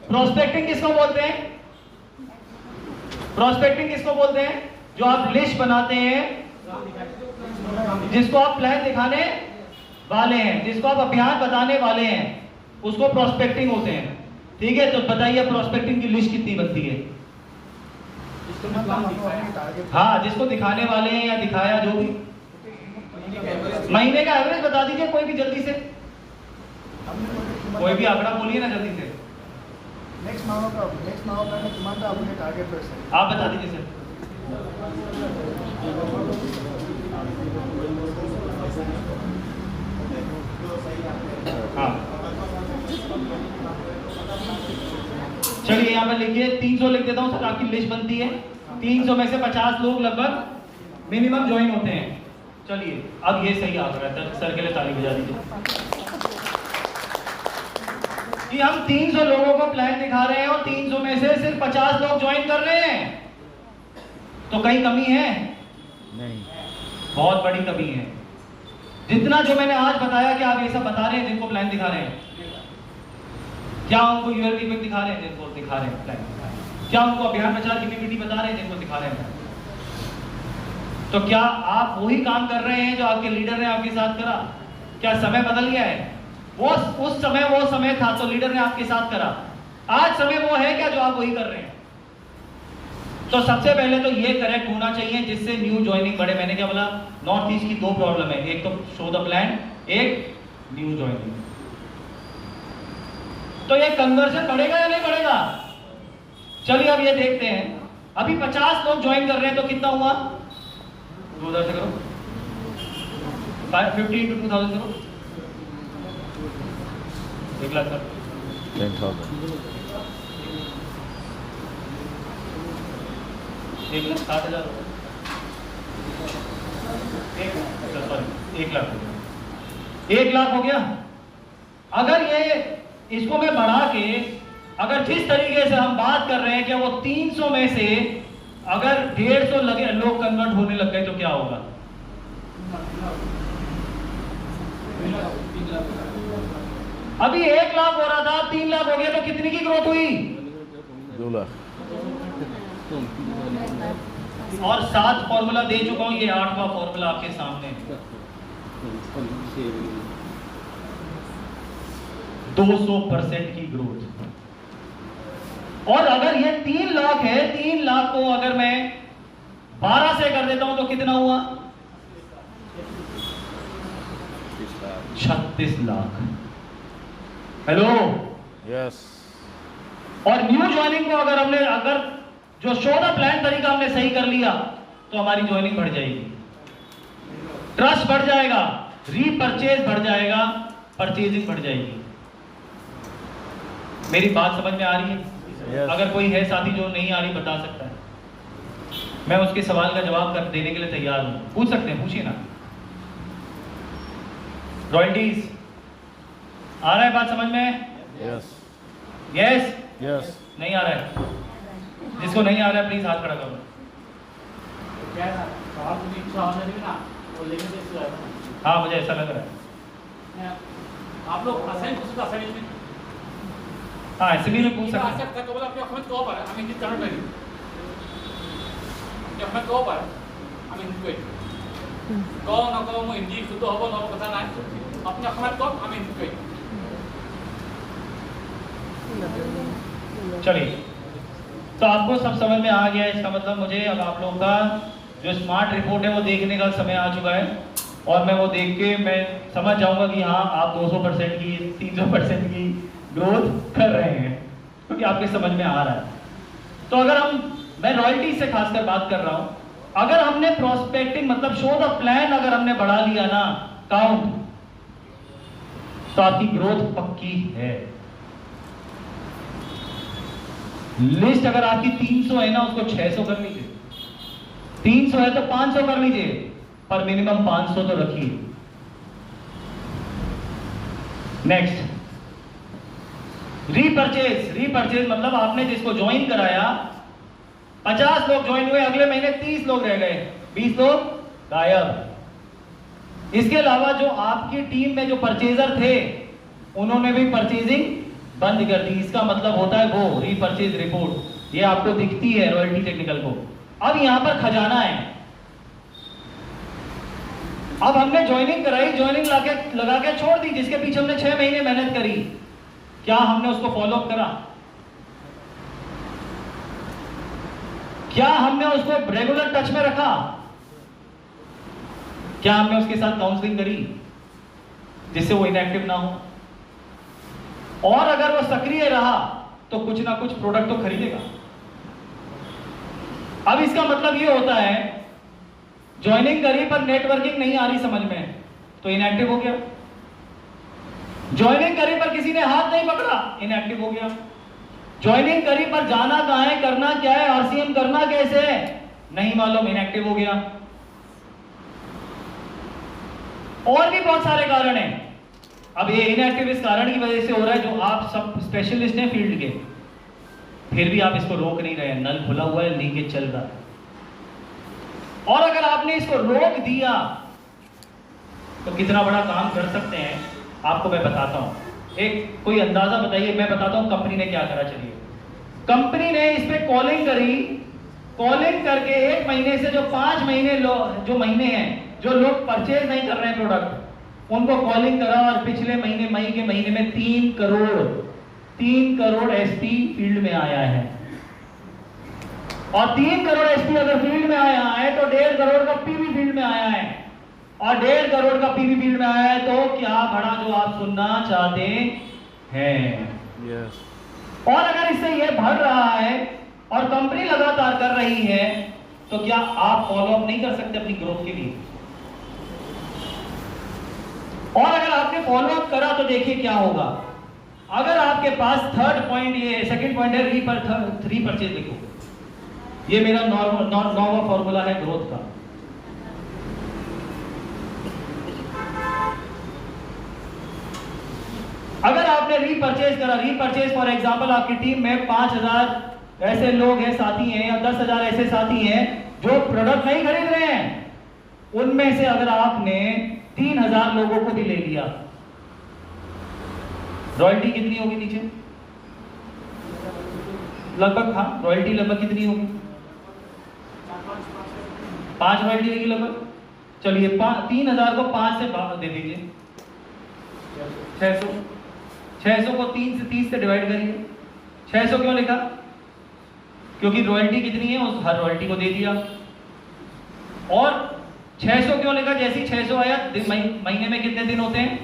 S1: प्रोस्पेक्टिंग किसको बोलते हैं? प्रोस्पेक्टिंग किसको बोलते हैं? जो आप लिस्ट बनाते हैं, जिसको आप प्लान दिखाने वाले हैं, जिसको आप अभियान बताने वाले हैं, उसको प्रोस्पेक्टिंग होते हैं। ठीक है, तो बताइए प्रोस्पेक्टिंग की लिस्ट कितनी बनती है? हाँ, जिसको दिखाने वाले हैं या दिखाया, जो भी। महीने का एवरेज बता दीजिए कोई भी जल्दी से, कोई भी आंकड़ा बोलिए ना जल्दी से।
S3: नेक्स्ट माह का किमान आपने टारगेट कर सकते,
S1: आप बता दीजिए सर। हाँ, चलिए यहाँ पे लिखिए 300 लिख देता हूँ सर, आपकी लिस्ट बनती है। 300 में से 50 लोग लगभग मिनिमम ज्वाइन होते हैं। चलिए अब ये सही आंकड़ा है, सर के लिए ताली बजा दीजिए कि हम 300 लोगों को प्लान दिखा रहे हैं और 300 में से सिर्फ 50 लोग ज्वाइन कर रहे हैं, तो कहीं कमी है?
S2: नहीं,
S1: बहुत बड़ी कमी है। जितना जो मैंने आज बताया कि आप ये सब बता रहे हैं जिनको प्लान दिखा रहे हैं, क्या उनको यूएलपी में दिखा रहे हैं जिनको दिखा रहे हैं प्लान, क्या उनको अभियान प्रचार की पीपीटी बता रहे हैं जिनको दिखा रहे हैं? तो क्या आप वही काम कर रहे हैं जो आपके लीडर ने आपके साथ करा? क्या समय बदल गया है? वो उस समय वो समय था तो लीडर ने आपके साथ करा, आज समय वो है क्या जो आप वही कर रहे हैं? तो सबसे पहले तो ये करेक्ट होना चाहिए जिससे न्यू ज्वाइनिंग बढ़े। मैंने क्या बोला? नॉर्थ ईस्ट की 2 प्रॉब्लम है, एक तो शो द प्लान, एक न्यू ज्वाइनिंग। तो ये कन्वर्जन बढ़ेगा या नहीं बढ़ेगा? चलिए अब ये देखते हैं। अभी 50 लोग ज्वाइन कर रहे हैं तो कितना हुआ? 2000 से करो, 550 into 2000 करो, 1 लाख सर,
S2: 10,000.
S1: 1,60,000 1 लाख हो गया। 1 लाख हो गया। अगर ये इसको मैं बढ़ा के, अगर जिस तरीके से हम बात कर रहे हैं कि वो 300 में से अगर 150 लगे लोग कन्वर्ट होने लग गए तो क्या होगा? अभी 1 लाख हो रहा था, 3 लाख हो गया, तो कितनी की ग्रोथ हुई?
S2: 2 लाख.
S1: और 7 फॉर्मूला दे चुका हूं, ये 8वां फॉर्मूला आपके सामने। 200% की ग्रोथ। और अगर ये 3 लाख है, 3 लाख को अगर मैं 12 से कर देता हूं तो कितना हुआ? 36 लाख। Hello,
S2: Yes.
S1: और न्यू ज्वाइनिंग को अगर जो शो द प्लान तरीका हमने सही कर लिया तो हमारी ज्वाइनिंग बढ़ जाएगी, ट्रस्ट बढ़ जाएगा, रीपरचेज बढ़ जाएगा, परचेजिंग बढ़ जाएगी। मेरी बात समझ में आ रही है?
S2: Yes.
S1: अगर कोई है साथी जो नहीं आ रही बता सकता है, मैं उसके सवाल का जवाब देने के लिए तैयार हूं। पूछ सकते हैं, पूछिए ना। रॉयल्टीज आ रहा है बात समझ में?
S2: Yes.
S1: यस?
S2: Yes.
S1: नहीं आ रहा है? जिसको नहीं आ रहा है प्लीज हाथ खड़ा करो। हाँ, मुझे ऐसा लग रहा है।
S4: आप लोग असाइन कुछ असाइन में
S1: हाँ, एसएमई में पूछ सकते हैं।
S4: आशा करता बोला आपको हमें कब है, हमें जित करना चाहिए। जब हमें कब है, हमें हिंदी पे कौन ना कौन मैं हिंदी शुद्ध होगा ना पता नहीं, अपने हमें कब हमें हिंदी पे।
S1: चलिए, तो आपको सब समझ में आ गया। इसका मतलब मुझे अब आप लोगों का जो स्मार्ट रिपोर्ट है वो देखने का समय आ चुका है, और मैं वो देख के मैं समझ जाऊंगा कि हाँ आप 200% की 300% की ग्रोथ कर रहे हैं, क्योंकि आपके समझ में आ रहा है। तो अगर मैं रॉयल्टी से खासकर बात कर रहा हूं, अगर हमने प्रोस्पेक्टिंग मतलब शो द प्लान अगर हमने बढ़ा लिया ना काउंट, तो आपकी ग्रोथ पक्की है। लिस्ट अगर आपकी 300 है ना, उसको 600 कर लीजिए। 300 है तो 500 कर लीजिए, पर मिनिमम 500 तो रखिए। नेक्स्ट, रीपरचेज मतलब आपने जिसको ज्वाइन कराया 50 लोग ज्वाइन हुए, अगले महीने 30 लोग रह गए, 20 लोग गायब। इसके अलावा जो आपकी टीम में जो परचेजर थे उन्होंने भी परचेजिंग बंद कर दी। इसका मतलब होता है वो रीपरचेज रिपोर्ट, ये आपको दिखती है रॉयल्टी टेक्निकल को। अब यहां पर खजाना है। अब हमने ज्वाइनिंग कराई, ज्वाइनिंग लगा के छोड़ दी, जिसके पीछे हमने 6 महीने मेहनत करी, क्या हमने उसको फॉलो अप करा? क्या हमने उसको रेगुलर टच में रखा? क्या हमने उसके साथ काउंसलिंग करी जिससे वो इनएक्टिव ना हो? और अगर वो सक्रिय रहा तो कुछ ना कुछ प्रोडक्ट तो खरीदेगा। अब इसका मतलब ये होता है, ज्वाइनिंग करी पर नेटवर्किंग नहीं आ रही समझ में, तो इनएक्टिव हो गया। ज्वाइनिंग करी पर किसी ने हाथ नहीं पकड़ा, इनएक्टिव हो गया। ज्वाइनिंग करी पर जाना कहां है, करना क्या है, आरसीएम करना कैसे है, नहीं मालूम, इनएक्टिव हो गया। और भी बहुत सारे कारण हैं। अब ये इनएक्टिव इस कारण की वजह से हो रहा है, जो आप सब स्पेशलिस्ट हैं फील्ड के, फिर भी आप इसको रोक नहीं रहे। नल खुला हुआ है, लीकेज चल रहा है। और अगर आपने इसको रोक दिया तो कितना बड़ा काम कर सकते हैं, आपको मैं बताता हूं। एक कोई अंदाजा बताइए, मैं बताता हूं कंपनी ने क्या करा। चलिए, कंपनी ने इस पे कॉलिंग करी, कॉलिंग करके 1 महीने से जो 5 महीने जो महीने हैं जो लोग परचेज नहीं कर रहे हैं प्रोडक्ट, उनको कॉलिंग करा, और पिछले महीने मई के महीने में 3 करोड़ एसपी फील्ड में आया है। और 3 करोड़ एसपी अगर फील्ड में आया है तो 1.5 करोड़ का पीवी फील्ड में आया है। और 1.5 करोड़ का पीवी फील्ड में आया है, तो क्या बड़ा जो आप सुनना चाहते हैं।
S2: Yes.
S1: और अगर इससे यह बढ़ रहा है और कंपनी लगातार कर रही है, तो क्या आप फॉलो अप नहीं कर सकते अपनी ग्रोथ के लिए? और अगर आपने फॉलो अप करा तो देखिए क्या होगा। अगर आपके पास थर्ड पॉइंट, ये सेकंड पॉइंट है रीपरचेज, लिखो, ये मेरा नॉर्मल फॉर्मूला है ग्रोथ का। अगर आपने रीपरचेज करा, रीपरचेज फॉर एग्जांपल आपकी टीम में 5000 ऐसे लोग हैं, साथी हैं, या 10,000 ऐसे साथी हैं जो प्रोडक्ट नहीं खरीद रहे हैं, उनमें से अगर आपने 3000 लोगों को भी ले लिया, रॉयल्टी कितनी होगी नीचे? लगभग, हाँ, रॉयल्टी लगभग कितनी होगी? 5 रॉयल्टी होगी लगभग। चलिए 3000 को 5 से दे दीजिए, 600 को 3 से 30 से डिवाइड करिए। 600 क्यों लिखा? क्योंकि रॉयल्टी कितनी है उस हर रॉयल्टी को दे दिया। और 600 क्यों लिखा? जैसे ही 600 आया, महीने में कितने दिन होते हैं?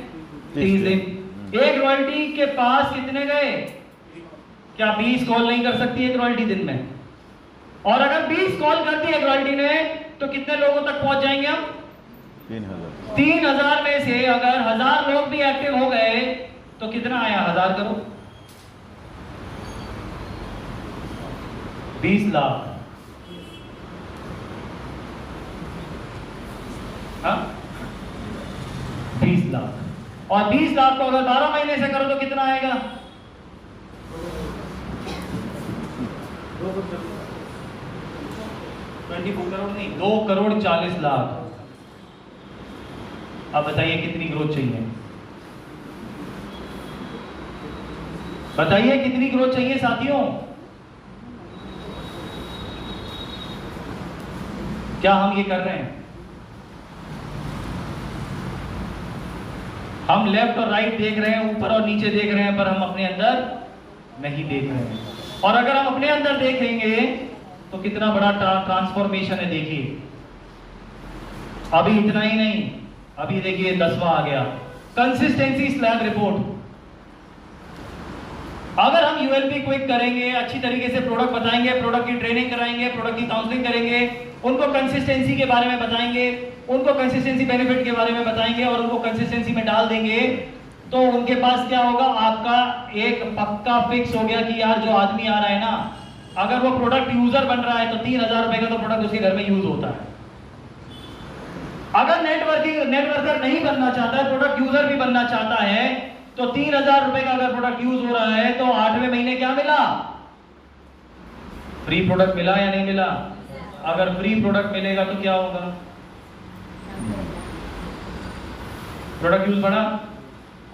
S1: 30 दिन। एक रॉयल्टी के पास कितने गए? क्या 20 कॉल नहीं कर सकती एक रॉयल्टी दिन में? और अगर 20 कॉल करती है एक रॉयल्टी ने, तो कितने लोगों तक पहुंच जाएंगे हम?
S2: 3000।
S1: 3000 में से अगर 1000 लोग भी एक्टिव हो गए तो कितना आया? 1000 करो, 20 लाख। हाँ, 20 लाख। और 20 लाख को अगर 12 महीने से करो तो कितना आएगा? 24 करोड़ नहीं, 2 करोड़ 40 लाख। अब बताइए कितनी ग्रोथ चाहिए? बताइए कितनी ग्रोथ चाहिए साथियों? क्या हम ये कर रहे हैं? हम लेफ्ट और राइट देख रहे हैं, ऊपर और नीचे देख रहे हैं, पर हम अपने अंदर नहीं देख रहे हैं। और अगर हम अपने अंदर देखेंगे तो कितना बड़ा ट्रांसफॉर्मेशन है। देखिए, अभी इतना ही नहीं, अभी देखिए 10वां आ गया, कंसिस्टेंसी स्लैब रिपोर्ट। अगर हम यूएलपी क्विक करेंगे, अच्छी तरीके से प्रोडक्ट बताएंगे, प्रोडक्ट की ट्रेनिंग कराएंगे, प्रोडक्ट की काउंसलिंग करेंगे, उनको कंसिस्टेंसी के बारे में बताएंगे, उनको कंसिस्टेंसी बेनिफिट के बारे में बताएंगे और उनको कंसिस्टेंसी में डाल देंगे, तो उनके पास क्या होगा, आपका एक पक्का फिक्स हो गया कि यार जो आदमी आ रहा है ना, अगर वो प्रोडक्ट यूजर बन रहा है तो 3,000 रुपए का तो प्रोडक्ट उसके घर में यूज होता है। अगर नेटवर्कर नहीं बनना चाहता है, प्रोडक्ट यूजर भी बनना चाहता है, तो 3,000 रुपए का अगर प्रोडक्ट यूज हो रहा है तो 8वें महीने क्या मिला, फ्री प्रोडक्ट मिला या नहीं मिला? अगर फ्री प्रोडक्ट मिलेगा तो क्या होगा, प्रोडक्ट यूज बढ़ा।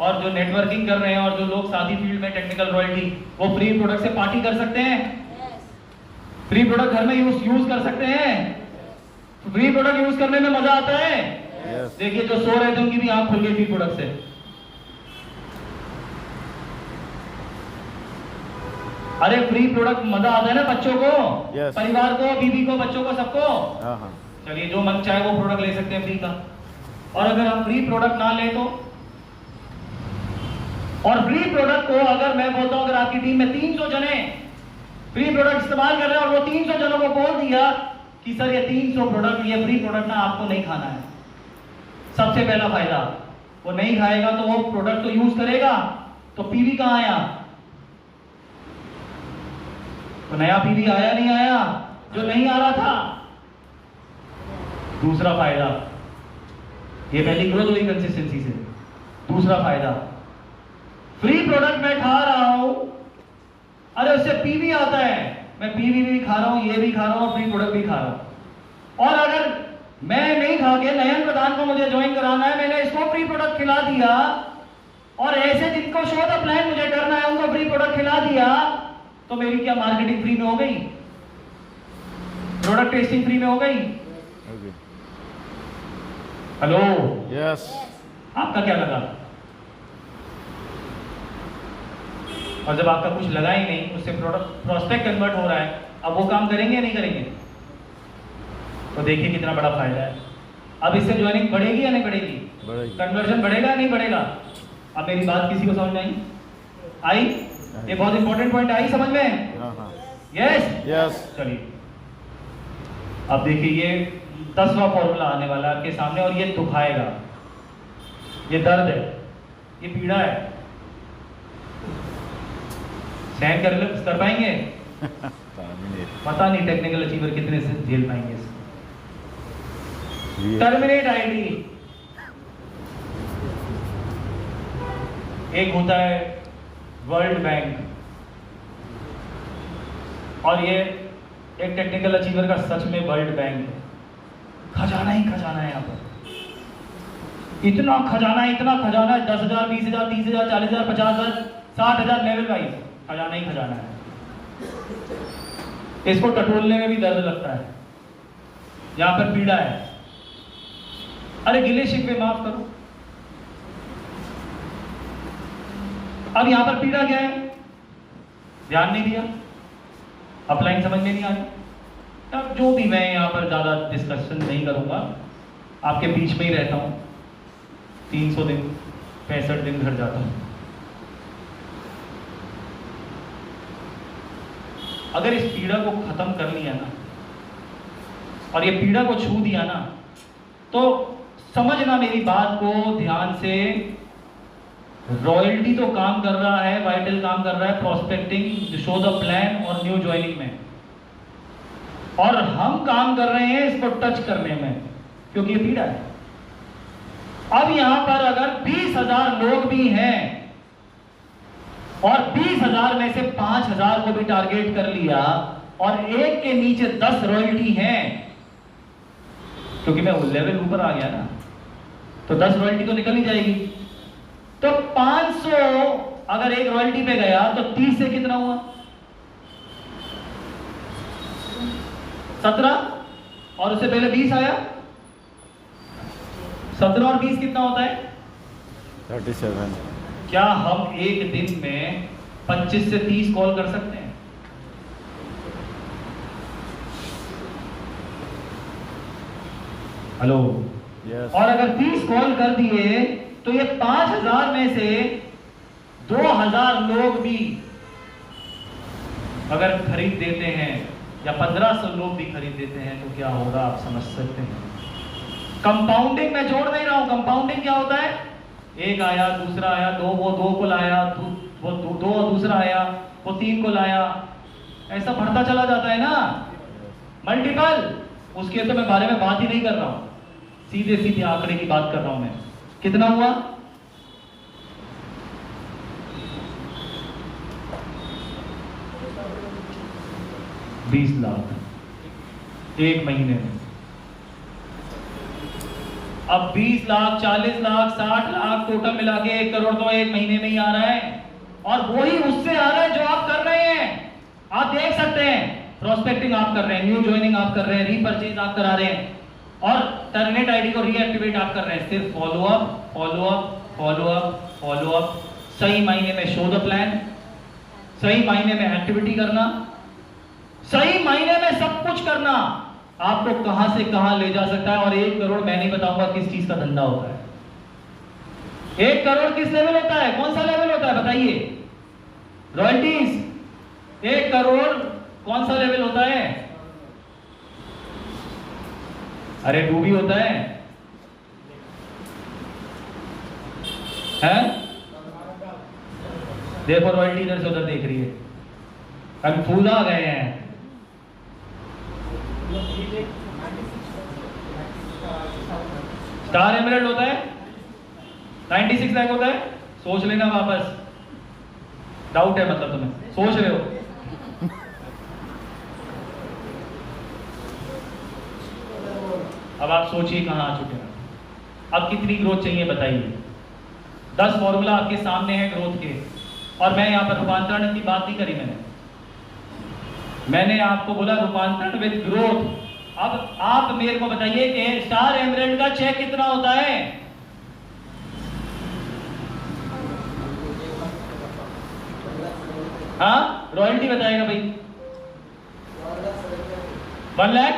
S1: और जो नेटवर्किंग कर रहे हैं और जो लोग सादी फील्ड में टेक्निकल रॉयल्टी, वो फ्री प्रोडक्ट से पार्टी कर सकते हैं, फ्री प्रोडक्ट घर में यूज कर सकते हैं, फ्री प्रोडक्ट यूज करने में मजा आता है। देखिए जो सो रहे थे उनकी भी आंख खुल गई फ्री प्रोडक्ट से। अरे फ्री प्रोडक्ट मजा आता है ना बच्चों को, परिवार को, बीवी को, बच्चों को, सबको। चलिए जो मन चाहे वो प्रोडक्ट ले सकते हैं फ्री का। और अगर हम फ्री प्रोडक्ट ना लें तो, और फ्री प्रोडक्ट को अगर मैं बोलता हूं अगर आपकी टीम में 300 जने फ्री प्रोडक्ट इस्तेमाल कर रहे हैं और वो 300 जनों को बोल दिया कि सर ये 300 प्रोडक्ट, ये फ्री प्रोडक्ट ना आपको नहीं खाना है, सबसे पहला फायदा, वो नहीं खाएगा तो वो प्रोडक्ट तो यूज करेगा, तो पीवी कहां आया, तो नया पीवी आया नहीं आया, जो नहीं आ रहा था। दूसरा फायदा, ये पहली ग्रोथ हुई कंसिस्टेंसी से। दूसरा फायदा, फ्री प्रोडक्ट मैं खा रहा हूं, अरे उससे पीवी आता है, मैं पीवी भी खा रहा हूं, ये भी खा रहा हूं, फ्री प्रोडक्ट भी खा रहा हूं। और अगर मैं नहीं खा के नयन प्रधान को मुझे ज्वाइन कराना है, मैंने इसको फ्री प्रोडक्ट खिला दिया, और ऐसे जिनको शो द प्लान मुझे करना है उनको फ्री प्रोडक्ट खिला दिया, तो मेरी क्या मार्केटिंग फ्री में हो गई, प्रोडक्ट टेस्टिंग फ्री में हो गई। हेलो,
S2: यस,
S1: आपका क्या लगा? और जब आपका कुछ लगा ही नहीं, उससे प्रोडक्ट प्रोस्पेक्ट कन्वर्ट हो रहा है, अब वो काम करेंगे या नहीं करेंगे? तो देखिए कितना बड़ा फायदा है। अब इससे ज्वाइनिंग बढ़ेगी या नहीं बढ़ेगी? कन्वर्जन बढ़ेगा या नहीं बढ़ेगा? अब मेरी बात किसी को समझ में आई? ये बहुत इंपॉर्टेंट पॉइंट आई समझ में? Yes
S2: yes.
S1: चलिए अब देखिए ये 10वां फॉर्मूला आने वाला है आपके सामने, और ये दुखाएगा, ये दर्द है, ये पीड़ा है, सहन कर पाएंगे? पता नहीं टेक्निकल अचीवर कितने से झेल पाएंगे इसको। टर्मिनेट आईडी, एक होता है वर्ल्ड बैंक, और ये एक टेक्निकल अचीवर का सच में वर्ल्ड बैंक है। खजाना ही खजाना है यहाँ पर, इतना खजाना है, इतना खजाना है, 10,000, 20,000, 30,000, 40,000, 50,000, 60,000 लेवल वाइज खजाना ही खजाना है। इसको टटोलने में भी दर्द लगता है, यहाँ पर पीड़ा है। अरे गिले शिकवे माफ करो, अब यहां पर पीड़ा क्या है? ध्यान नहीं दिया, अपलाइन समझ में नहीं आई। अब जो भी, मैं यहां पर ज्यादा डिस्कशन नहीं करूंगा, आपके बीच में ही रहता हूं, 300 दिन 65 दिन घर जाता हूं। अगर इस पीड़ा को खत्म कर लिया ना, और ये पीड़ा को छू दिया ना, तो समझना मेरी बात को ध्यान से, रॉयल्टी तो काम कर रहा है, वाइटल काम कर रहा है प्रोस्पेक्टिंग, शो द प्लान और न्यू ज्वाइनिंग में, और हम काम कर रहे हैं इसको टच करने में, क्योंकि ये पीड़ा है। अब यहां पर अगर 20,000 लोग भी हैं और 20,000 में से 5,000 को भी टारगेट कर लिया और एक के नीचे 10 रॉयल्टी हैं, क्योंकि मैं लेवल ऊपर आ गया ना, तो 10 रॉयल्टी तो निकल ही जाएगी। तो 500 अगर एक रॉयल्टी पे गया तो 30 से कितना हुआ? 17, और उससे पहले 20 आया, 17 और 20 कितना होता है?
S2: 37।
S1: क्या हम एक दिन में 25 से 30 कॉल कर सकते हैं? Hello,
S2: yes.
S1: और अगर 30 कॉल कर दिए तो ये 5,000 में से 2,000 लोग भी अगर खरीद देते हैं या 1500 लोग भी खरीद देते हैं तो क्या होगा आप समझ सकते हैं। कंपाउंडिंग में जोड़ नहीं रहा हूं। कंपाउंडिंग क्या होता है? एक आया, दूसरा आया, वो दो को लाया, वो दो दूसरा आया, वो 3 को लाया, ऐसा बढ़ता चला जाता है ना, मल्टीपल। उसके तो मैं बारे में बात ही नहीं कर रहा हूं, सीधे सीधे आंकड़े की बात कर रहा हूं मैं। कितना हुआ? 20 लाख एक महीने में। अब 20 लाख, 40 लाख, 60 लाख टोटल मिला के 1 करोड़ तो एक महीने में ही आ रहा है, और वही उससे आ रहा है जो आप कर रहे हैं। आप देख सकते हैं, प्रोस्पेक्टिंग आप कर रहे हैं, न्यू ज्वाइनिंग आप कर रहे हैं, रीपर्चेज आप करा रहे हैं, और टर्मिनेट आईडी को रीएक्टिवेट आप कर रहे हैं। सिर्फ follow up, follow up, follow up, follow up. सही मायने में शो द प्लान, सही मायने में एक्टिविटी करना, सही मायने में सब कुछ करना आपको कहां से कहां ले जा सकता है। और 1 करोड़ मैं नहीं बताऊंगा किस चीज का धंधा होता है। 1 करोड़ किस लेवल होता है? कौन सा लेवल होता है बताइए? रॉयल्टीज। 1 करोड़ कौन सा लेवल होता है? अरे 2 भी होता है, हैं? देखो रॉयल्टी इधर से उधर देख रही है, हम फूल आ गए हैं। स्टार एमरेल्ड होता है 96 लाख होता है। सोच लेना वापस, डाउट है मतलब तुम्हें, सोच रहे हो। अब आप सोचिए कहां आ चुके हैं। अब कितनी ग्रोथ चाहिए बताइए? 10 फॉर्मूला आपके सामने है ग्रोथ के, और मैं यहां पर रूपांतरण की बात नहीं करी। मैंने आपको बोला रूपांतरण विद ग्रोथ। अब आप मेरे को बताइए कि स्टार एमरेल्ड का चेक कितना होता है? हाँ, रॉयल्टी बताएगा भाई। 1 लाख,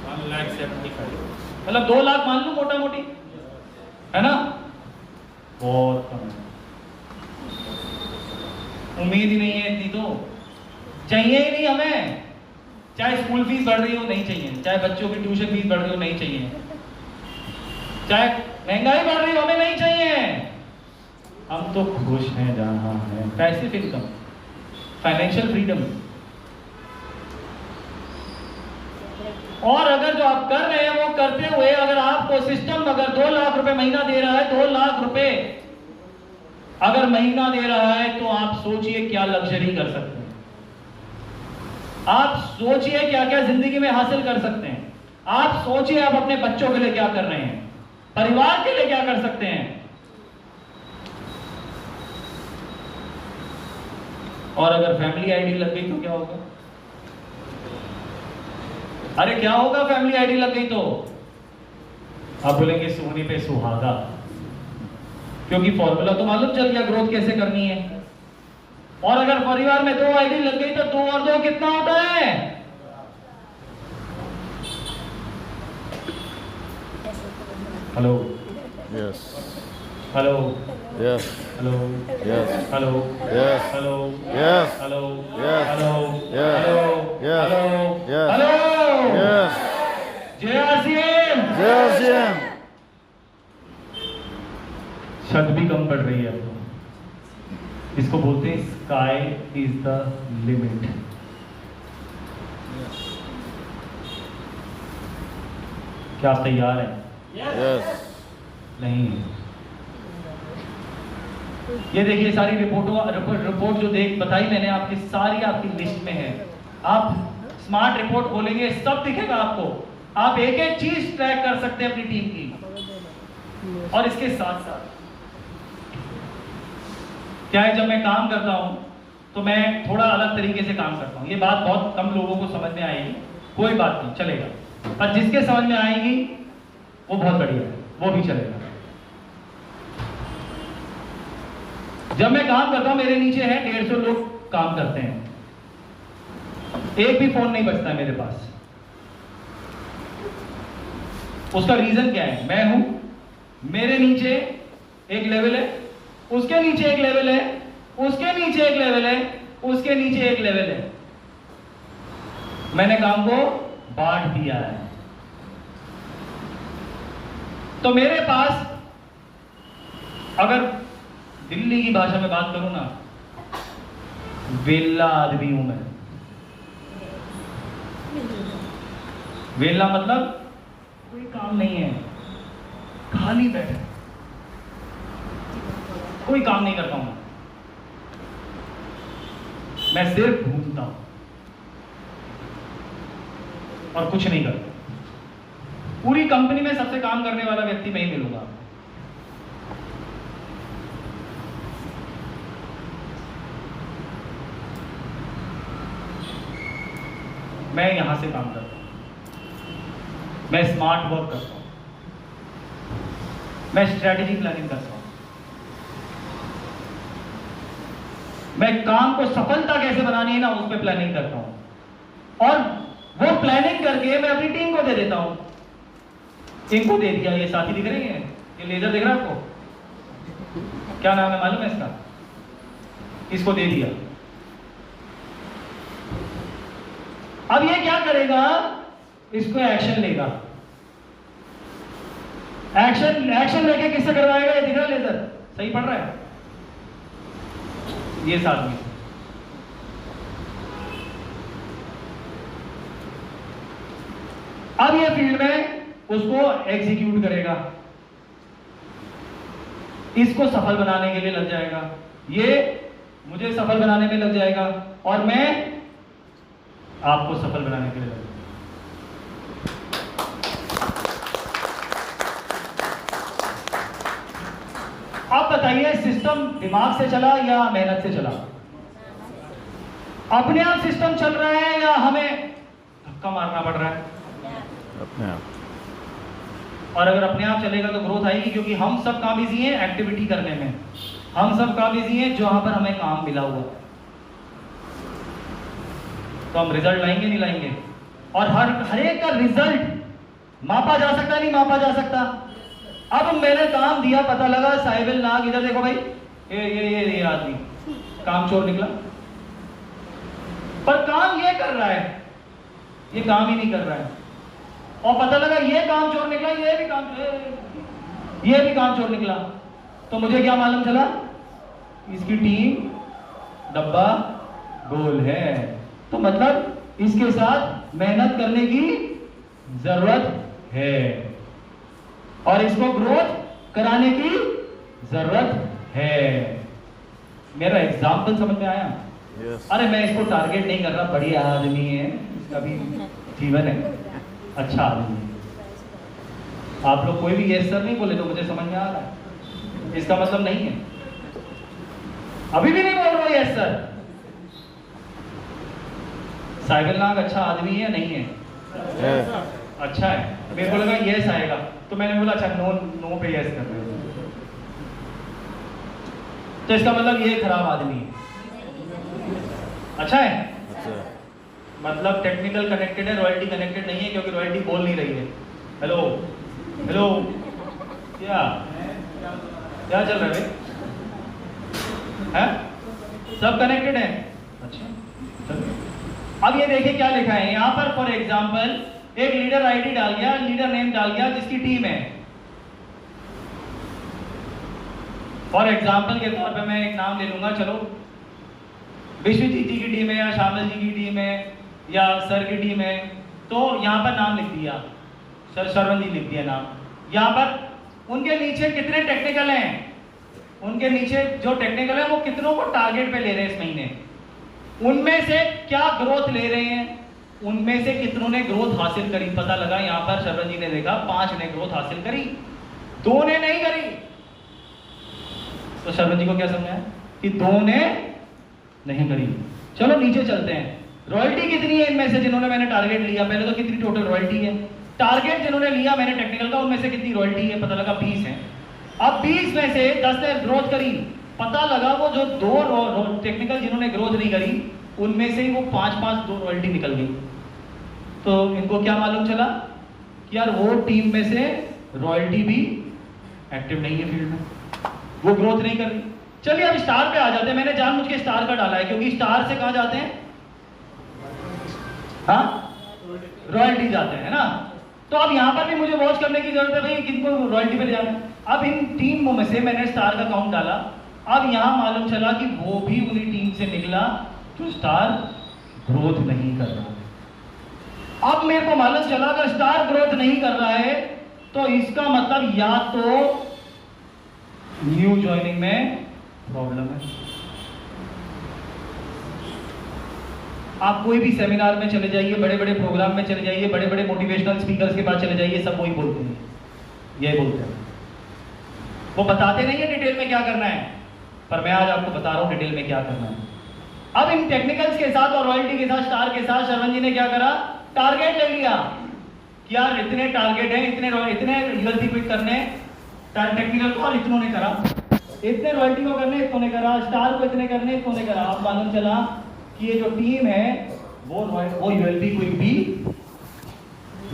S1: 1,75,000, मतलब 2 लाख मान लो मोटा मोटी, है ना? और कम, उम्मीद ही नहीं है इतनी, तो चाहिए ही नहीं हमें। चाहे स्कूल फीस बढ़ रही हो नहीं चाहिए, चाहे बच्चों की ट्यूशन फीस बढ़ रही हो नहीं चाहिए, चाहे महंगाई बढ़ रही हो हमें नहीं चाहिए। हम तो खुश हैं जहां है। Passive income, financial freedom. और अगर जो आप कर रहे हैं वो करते हुए अगर आपको सिस्टम अगर 2 लाख रुपए महीना दे रहा है, 2 लाख रुपए अगर महीना दे रहा है, तो आप सोचिए क्या लग्जरी कर सकते हैं। आप सोचिए क्या क्या जिंदगी में हासिल कर सकते हैं। आप सोचिए आप अपने बच्चों के लिए क्या कर रहे हैं, परिवार के लिए क्या कर सकते हैं। और अगर फैमिली आईडी लग गई तो क्या होगा? अरे क्या होगा फैमिली आईडी लग गई तो? आप बोलेंगे सोने पे सुहागा, क्योंकि फॉर्मूला तो मालूम चल गया ग्रोथ कैसे करनी है। और अगर परिवार में 2 आईडी लग गई तो 2 और 2 कितना होता है? Hello,
S2: Yes.
S1: Hello,
S2: Yes.
S1: Hello,
S2: Yes.
S1: Hello,
S2: Yes.
S1: Hello,
S2: Yes.
S1: Hello,
S2: Yes.
S1: Hello,
S2: Yes.
S1: Hello,
S2: Yes.
S1: Hello,
S2: Yes.
S1: Hello.
S2: Yes.
S1: JRCM।
S2: JRCM.
S1: शब्द भी कम पड़ रही है आपको। इसको बोलते हैं स्काई इज द लिमिट। क्या आप तैयार हैं?
S2: Yes.
S1: नहीं। ये देखिए सारी रिपोर्ट जो बताई मैंने आपकी, सारी आपकी लिस्ट में है। आप स्मार्ट रिपोर्ट खोलेंगे सब दिखेगा आपको। आप एक एक चीज ट्रैक कर सकते हैं अपनी टीम की। और इसके साथ साथ क्या है, जब मैं काम करता हूं तो मैं थोड़ा अलग तरीके से काम करता हूं। ये बात बहुत कम लोगों को समझ में आएगी, कोई बात नहीं, चलेगा। पर जिसके समझ में आएगी वो बहुत बढ़िया है, वो भी चलेगा। जब मैं काम करता हूं, मेरे नीचे है 150 लोग काम करते हैं, एक भी फोन नहीं बचता है मेरे पास। उसका रीजन क्या है? मैं हूं, मेरे नीचे एक लेवल है, उसके नीचे एक लेवल है, उसके नीचे एक लेवल है, उसके नीचे एक लेवल है। मैंने काम को बांट दिया है। तो मेरे पास, अगर दिल्ली की भाषा में बात करूं ना, वेला आदमी हूं मैं। वेला मतलब कोई काम नहीं है, खाली बैठे, कोई काम नहीं करता हूं मैं सिर्फ घूमता हूं और कुछ नहीं करता। पूरी कंपनी में सबसे काम करने वाला व्यक्ति मैं ही मिलूंगा। मैं यहां से काम करता हूं, मैं स्मार्ट वर्क करता हूं, मैं स्ट्रेटेजी प्लानिंग करता हूं, मैं काम को सफलता कैसे बनानी है ना उस पर प्लानिंग करता हूं, और वो प्लानिंग करके मैं अपनी टीम को दे देता हूं। इनको दे दिया, ये साथी दिख रही है, ये लेजर दिख रहा है आपको, क्या नाम है मालूम है इसका? इसको दे दिया। अब ये क्या करेगा? इसको एक्शन लेगा। एक्शन लेके किससे करवाएगा? ये दिख रहा है लेजर, सही पढ़ रहा है ये साथ में। अब ये फील्ड में उसको एग्जीक्यूट करेगा, इसको सफल बनाने के लिए लग जाएगा, ये मुझे सफल बनाने में लग जाएगा, और मैं आपको सफल बनाने के लिए लग जाएगा। आप बताइए, सिस्टम दिमाग से चला या मेहनत से चला? अपने आप सिस्टम चल रहा है या हमें धक्का मारना पड़ रहा है?
S2: अपने आप।
S1: और अगर अपने आप चलेगा तो ग्रोथ आएगी, क्योंकि हम सब काम बिजी हैं एक्टिविटी करने में, हम सब काम बिजी हैं जहां पर हमें काम मिला हुआ है। तो हम रिजल्ट लाएंगे नहीं लाएंगे? और हर एक का रिजल्ट मापा जा सकता नहीं मापा जा सकता। अब मैंने काम दिया, पता लगा साहिबुल नाग, इधर देखो भाई, ये आदमी काम चोर निकला, पर काम ये कर रहा है, ये काम ही नहीं कर रहा है, और पता लगा ये काम चोर निकला, ये भी काम चोर निकला। तो मुझे क्या मालूम चला? इसकी टीम डब्बा गोल है। तो मतलब इसके साथ मेहनत करने की जरूरत है और इसको ग्रोथ कराने की जरूरत है। मेरा एग्जाम्पल समझ में आया?
S2: Yes.
S1: अरे मैं इसको टारगेट नहीं कर रहा, बढ़िया आदमी है, इसका भी जीवन है, अच्छा आदमी है। आप लोग कोई भी यस सर नहीं बोले तो मुझे समझ में आ रहा है, इसका मतलब नहीं है, अभी भी नहीं बोल रहा यस सर। साहिबुल नाग अच्छा आदमी है नहीं है?
S2: Yes.
S1: अच्छा है। मेरे को लगा यस आएगा, तो मैंने बोला अच्छा नो पे यस कर रहे हो, तो इसका मतलब ये खराब आदमी है। अच्छा है,
S2: अच्छा।
S1: मतलब टेक्निकल कनेक्टेड है, रॉयल्टी कनेक्टेड नहीं है, क्योंकि रॉयल्टी बोल नहीं रही है। हेलो हेलो, क्या चल रहा है भाई? है? सब कनेक्टेड है? अच्छा चलो। अब ये देखिए क्या लिखा है यहाँ पर। फॉर एग्जाम्पल एक लीडर आईडी डाल गया, लीडर नेम डाल गया जिसकी टीम है। फॉर एग्जाम्पल के तौर पे मैं एक नाम ले लूंगा, चलो विश्वजीत जी की टीम है या शामिल जी की टीम है या सर की टीम है, तो यहाँ पर नाम लिख दिया, सर शरवण जी लिख दिया नाम। यहाँ पर उनके नीचे कितने टेक्निकल हैं, उनके नीचे जो टेक्निकल है वो कितनों को टारगेट पे ले रहे हैं इस महीने, उनमें से क्या ग्रोथ ले रहे हैं, उनमें से कितनों ने ग्रोथ हासिल करी। पता लगा यहाँ पर शरवण जी ने देखा 5 ने ग्रोथ हासिल करी, 2 ने नहीं करी। तो शरवण जी को क्या समझा कि 2 ने नहीं करी। चलो नीचे चलते हैं, रॉयल्टी कितनी है इनमें से जिन्होंने मैंने टारगेट लिया? पहले तो कितनी टोटल रॉयल्टी है? टारगेट जिन्होंने लिया मैंने टेक्निकल का, उनमें से कितनी रॉयल्टी है? पता लगा 20 है। अब 20 में से 10 ने ग्रोथ करी, पता लगा वो जो 2 टेक्निकल जिन्होंने ग्रोथ नहीं करी उनमें से ही वो 5 2 रॉयल्टी निकल गई। तो इनको क्या मालूम चला कि यार वो टीम में से रॉयल्टी भी एक्टिव नहीं है फील्ड में, वो ग्रोथ नहीं कर रही। चलिए अब स्टार पे आ जाते हैं। मैंने जानबूझ के स्टार का डाला है क्योंकि स्टार से कहां जाते हैं, हाँ, रॉयल्टी जाते हैं ना। तो अब यहां पर भी मुझे वॉच करने की जरूरत है भाई किनको रॉयल्टी पे जाना है। अब इन टीमों में से मैंने स्टार का काउंट डाला। अब यहां मालूम चला कि वो भी उन्हीं टीम से निकला जो स्टार ग्रोथ नहीं कर रहा। अब मेरे को मालूम चला अगर स्टार ग्रोथ नहीं कर रहा है तो इसका मतलब या तो न्यू ज्वाइनिंग में प्रॉब्लम है। आप कोई भी सेमिनार में चले जाइए, बड़े बड़े प्रोग्राम में चले जाइए, बड़े बड़े मोटिवेशनल स्पीकर्स के पास चले जाइए, सब वही बोलते हैं, यही बोलते हैं। वो बताते नहीं है डिटेल में क्या करना है, पर मैं आज आपको बता रहा हूं डिटेल में क्या करना है। अब इन टेक्निकल्स के साथ और रॉयल्टी के साथ, स्टार के साथ शरवण जी ने क्या करा, टारगेट ले लिया कि यार इतने टारगेट है, इतने यूएलपी क्विट करने टेक्निकल को, और इतनों ने करा, इतने रॉयल्टी को करने इतनों ने करा, स्टार को इतने करने इतनों ने करा। अब मालूम चला कि ये जो टीम है वो यूएलपी क्विट भी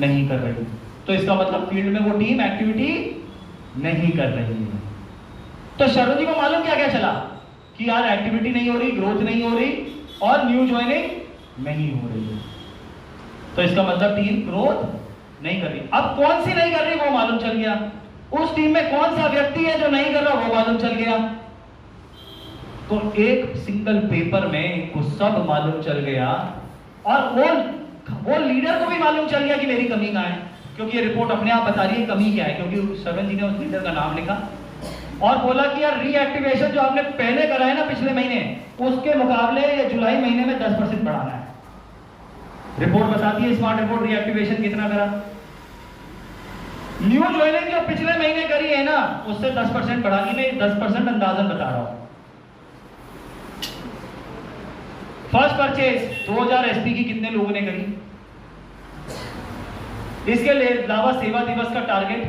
S1: नहीं कर रही, तो इसका मतलब फील्ड में वो टीम एक्टिविटी नहीं कर रही है। तो शरवण जी को मालूम क्या क्या चला कि यार एक्टिविटी नहीं हो रही, ग्रोथ नहीं हो रही और न्यू ज्वाइनिंग नहीं हो रही है, तो इसका मतलब टीम ग्रोथ नहीं कर रही। अब कौन सी नहीं कर रही वो मालूम चल गया, उस टीम में कौन सा व्यक्ति है जो नहीं कर रहा वो मालूम चल गया। तो एक सिंगल पेपर में इनको सब मालूम चल गया और वो लीडर को भी मालूम चल गया कि मेरी कमी कहां है, क्योंकि ये रिपोर्ट अपने आप बता रही है कमी क्या है, क्योंकि शरवण जी ने उस लीडर का नाम लिखा और बोला कि यार रीएक्टिवेशन जो आपने पहले करा है ना पिछले महीने, उसके मुकाबले ये जुलाई महीने में 10% बढ़ाना है। रिपोर्ट बताती है स्मार्ट रिपोर्ट रीएक्टिवेशन कितना करा। न्यू ज्वाइनिंग जो पिछले महीने करी है ना उससे 10% बढ़ानी, मैं 10% अंदाजन बता रहा हूं। फर्स्ट परचेज 2000 एसपी की कितने लोगों ने करी, इसके अलावा सेवा दिवस का टारगेट।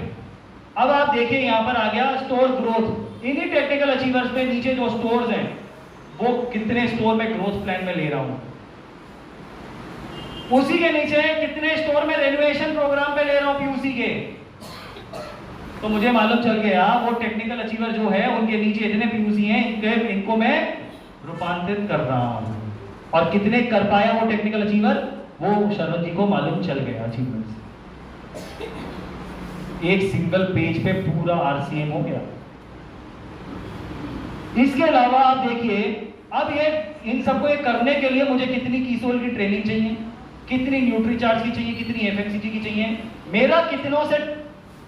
S1: अब आप देखिए यहां पर आ गया स्टोर ग्रोथ, इन्हीं टेक्निकल अचीवर्स में नीचे जो स्टोर्स हैं वो कितने स्टोर में ग्रोथ प्लान में ले रहा हूं, उसी के नीचे कितने स्टोर में रेनोवेशन प्रोग्राम पे ले रहा हूं पीयूसी के। तो मुझे मालूम चल गया वो टेक्निकल अचीवर जो है उनके नीचे इतने पीयूसी हैं, इनको मैं रूपांतरित कर रहा हूं, और कितने कर पाया वो टेक्निकल अचीवर वो शरवण जी को मालूम चल गया अचीवमेंट से। एक सिंगल पेज पे पूरा आरसीएम हो गया। इसके अलावा आप देखिए अब ये इन सबको ये करने के लिए मुझे कितनी कीसोल की ट्रेनिंग चाहिए, कितनी न्यूट्रीचार्ज की चाहिए, कितनी एफएक्सीजी की चाहिए, मेरा कितनों से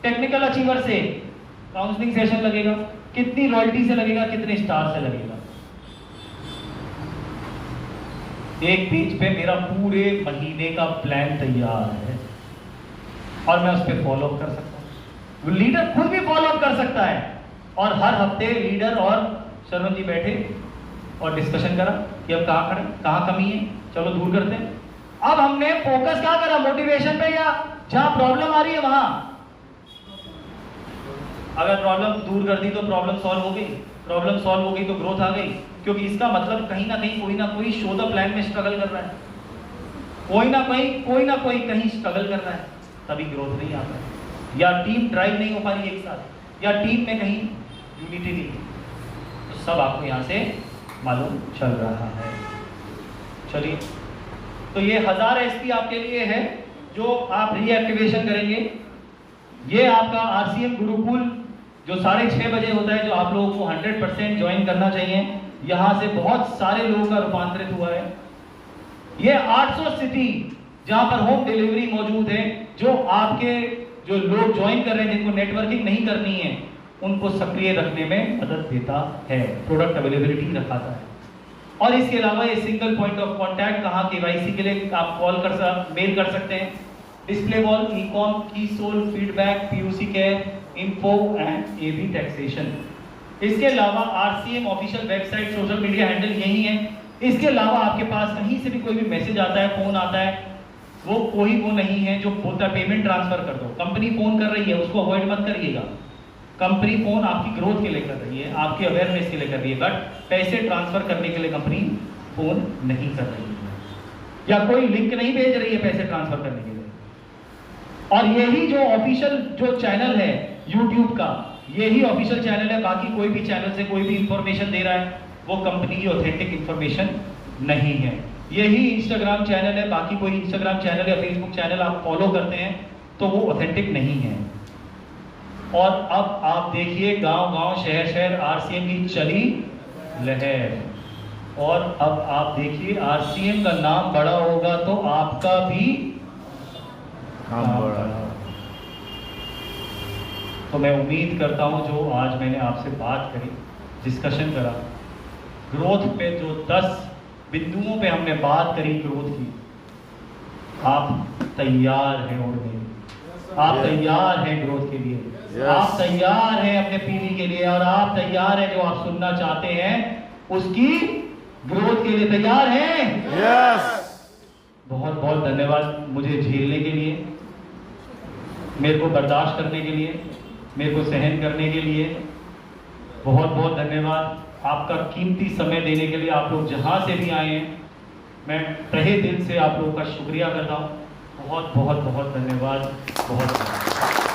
S1: टेक्निकल अचीवर से काउंसलिंग सेशन लगेगा, कितनी रॉयल्टी से लगेगा, कितने स्टार से लगेगा। एक पेज पे मेरा पूरे महीने का प्लान तैयार है और मैं उस पर फॉलो अप कर सकता हूं, लीडर खुद भी फॉलो अप कर सकता है। और हर हफ्ते लीडर और शरवण जी बैठे और डिस्कशन करा कि अब कहां खड़े, कहां कमी है, चलो दूर करते हैं। अब हमने फोकस क्या करा, मोटिवेशन पे या जहां प्रॉब्लम आ रही है वहां। अगर प्रॉब्लम दूर कर दी तो प्रॉब्लम सॉल्व हो गई, प्रॉब्लम सॉल्व हो गई तो ग्रोथ आ गई, क्योंकि इसका मतलब कहीं ना कोई शो द प्लान में स्ट्रगल कर रहा है, कोई ना कोई कहीं स्ट्रगल कर रहा है, तभी ग्रोथ नहीं आता है, या टीम ड्राइव नहीं हो पा रही एक साथ, या टीम में कहीं यूनिटी नहीं, तो सब आपको यहां से मालूम चल रहा है। चलिए, तो ये 1000 एसपी आपके लिए है जो आप रीएक्टिवेशन करेंगे। ये आपका आरसीएम गुरुकुल जो 6:30 बजे होता है, जो आप लोगों को 100% ज्वाइन करना चाहिए। यहां से बहुत सारे लोगों का रूपांतरित हुआ है। ये 800 सिटी जहां पर होम डिलीवरी मौजूद है, जो आपके जो लोग ज्वाइन कर रहे हैं जिनको नेटवर्किंग नहीं करनी है उनको सक्रिय रखने में मदद देता है, प्रोडक्ट अवेलेबिलिटी रखाता है। और इसके अलावा ये सिंगल पॉइंट ऑफ कांटेक्ट, कहां केवाईसी के लिए आप कॉल कर मेल कर सकते हैं, डिस्प्ले वॉल, ईकॉम, कीसोल, feedback, PUC care, info and AB taxation. इसके अलावा RCM official website, social media handle यही है। इसके अलावा आपके पास कहीं से भी कोई भी मैसेज आता है, फोन आता है, वो नहीं है जो बोलता है पेमेंट ट्रांसफर कर दो। कंपनी फोन कर रही है, उसको अवॉइड मत करिएगा। कंपनी फोन आपकी ग्रोथ के लिए कर रही है, आपकी अवेयरनेस के लिए कर रही है, बट पैसे ट्रांसफर करने के लिए कंपनी फोन नहीं कर रही है, या कोई लिंक नहीं भेज रही है पैसे ट्रांसफर करने के लिए। और यही जो ऑफिशियल जो चैनल है यूट्यूब का, यही ऑफिशियल चैनल है, बाकी कोई भी चैनल से कोई भी इंफॉर्मेशन दे रहा है वो कंपनी की ऑथेंटिक इंफॉर्मेशन नहीं है। यही इंस्टाग्राम चैनल है, बाकी कोई इंस्टाग्राम चैनल या फेसबुक चैनल आप फॉलो करते हैं तो वो ऑथेंटिक नहीं है। और अब आप देखिए गांव-गांव, शहर-शहर आरसीएम की चली लहर। और अब आप देखिए आरसीएम का नाम बड़ा होगा तो आपका भी
S2: काम बड़ा।
S1: तो मैं उम्मीद करता हूं जो आज मैंने आपसे बात करी, डिस्कशन करा, ग्रोथ पे जो 10 बिंदुओं पे हमने बात करी ग्रोथ की, आप तैयार हैं उड़ने, आप तैयार हैं ग्रोथ के लिए, आप तैयार हैं अपने पीढ़ी के लिए, और आप तैयार हैं जो आप सुनना चाहते हैं उसकी ग्रोथ के लिए तैयार हैं। बहुत बहुत धन्यवाद मुझे झेलने के लिए, मेरे को बर्दाश्त करने के लिए, मेरे को सहन करने के लिए। बहुत बहुत धन्यवाद आपका कीमती समय देने के लिए। आप लोग जहाँ से भी आए हैं मैं तहे दिल से आप लोगों का शुक्रिया करता हूँ। बहुत बहुत बहुत धन्यवाद। बहुत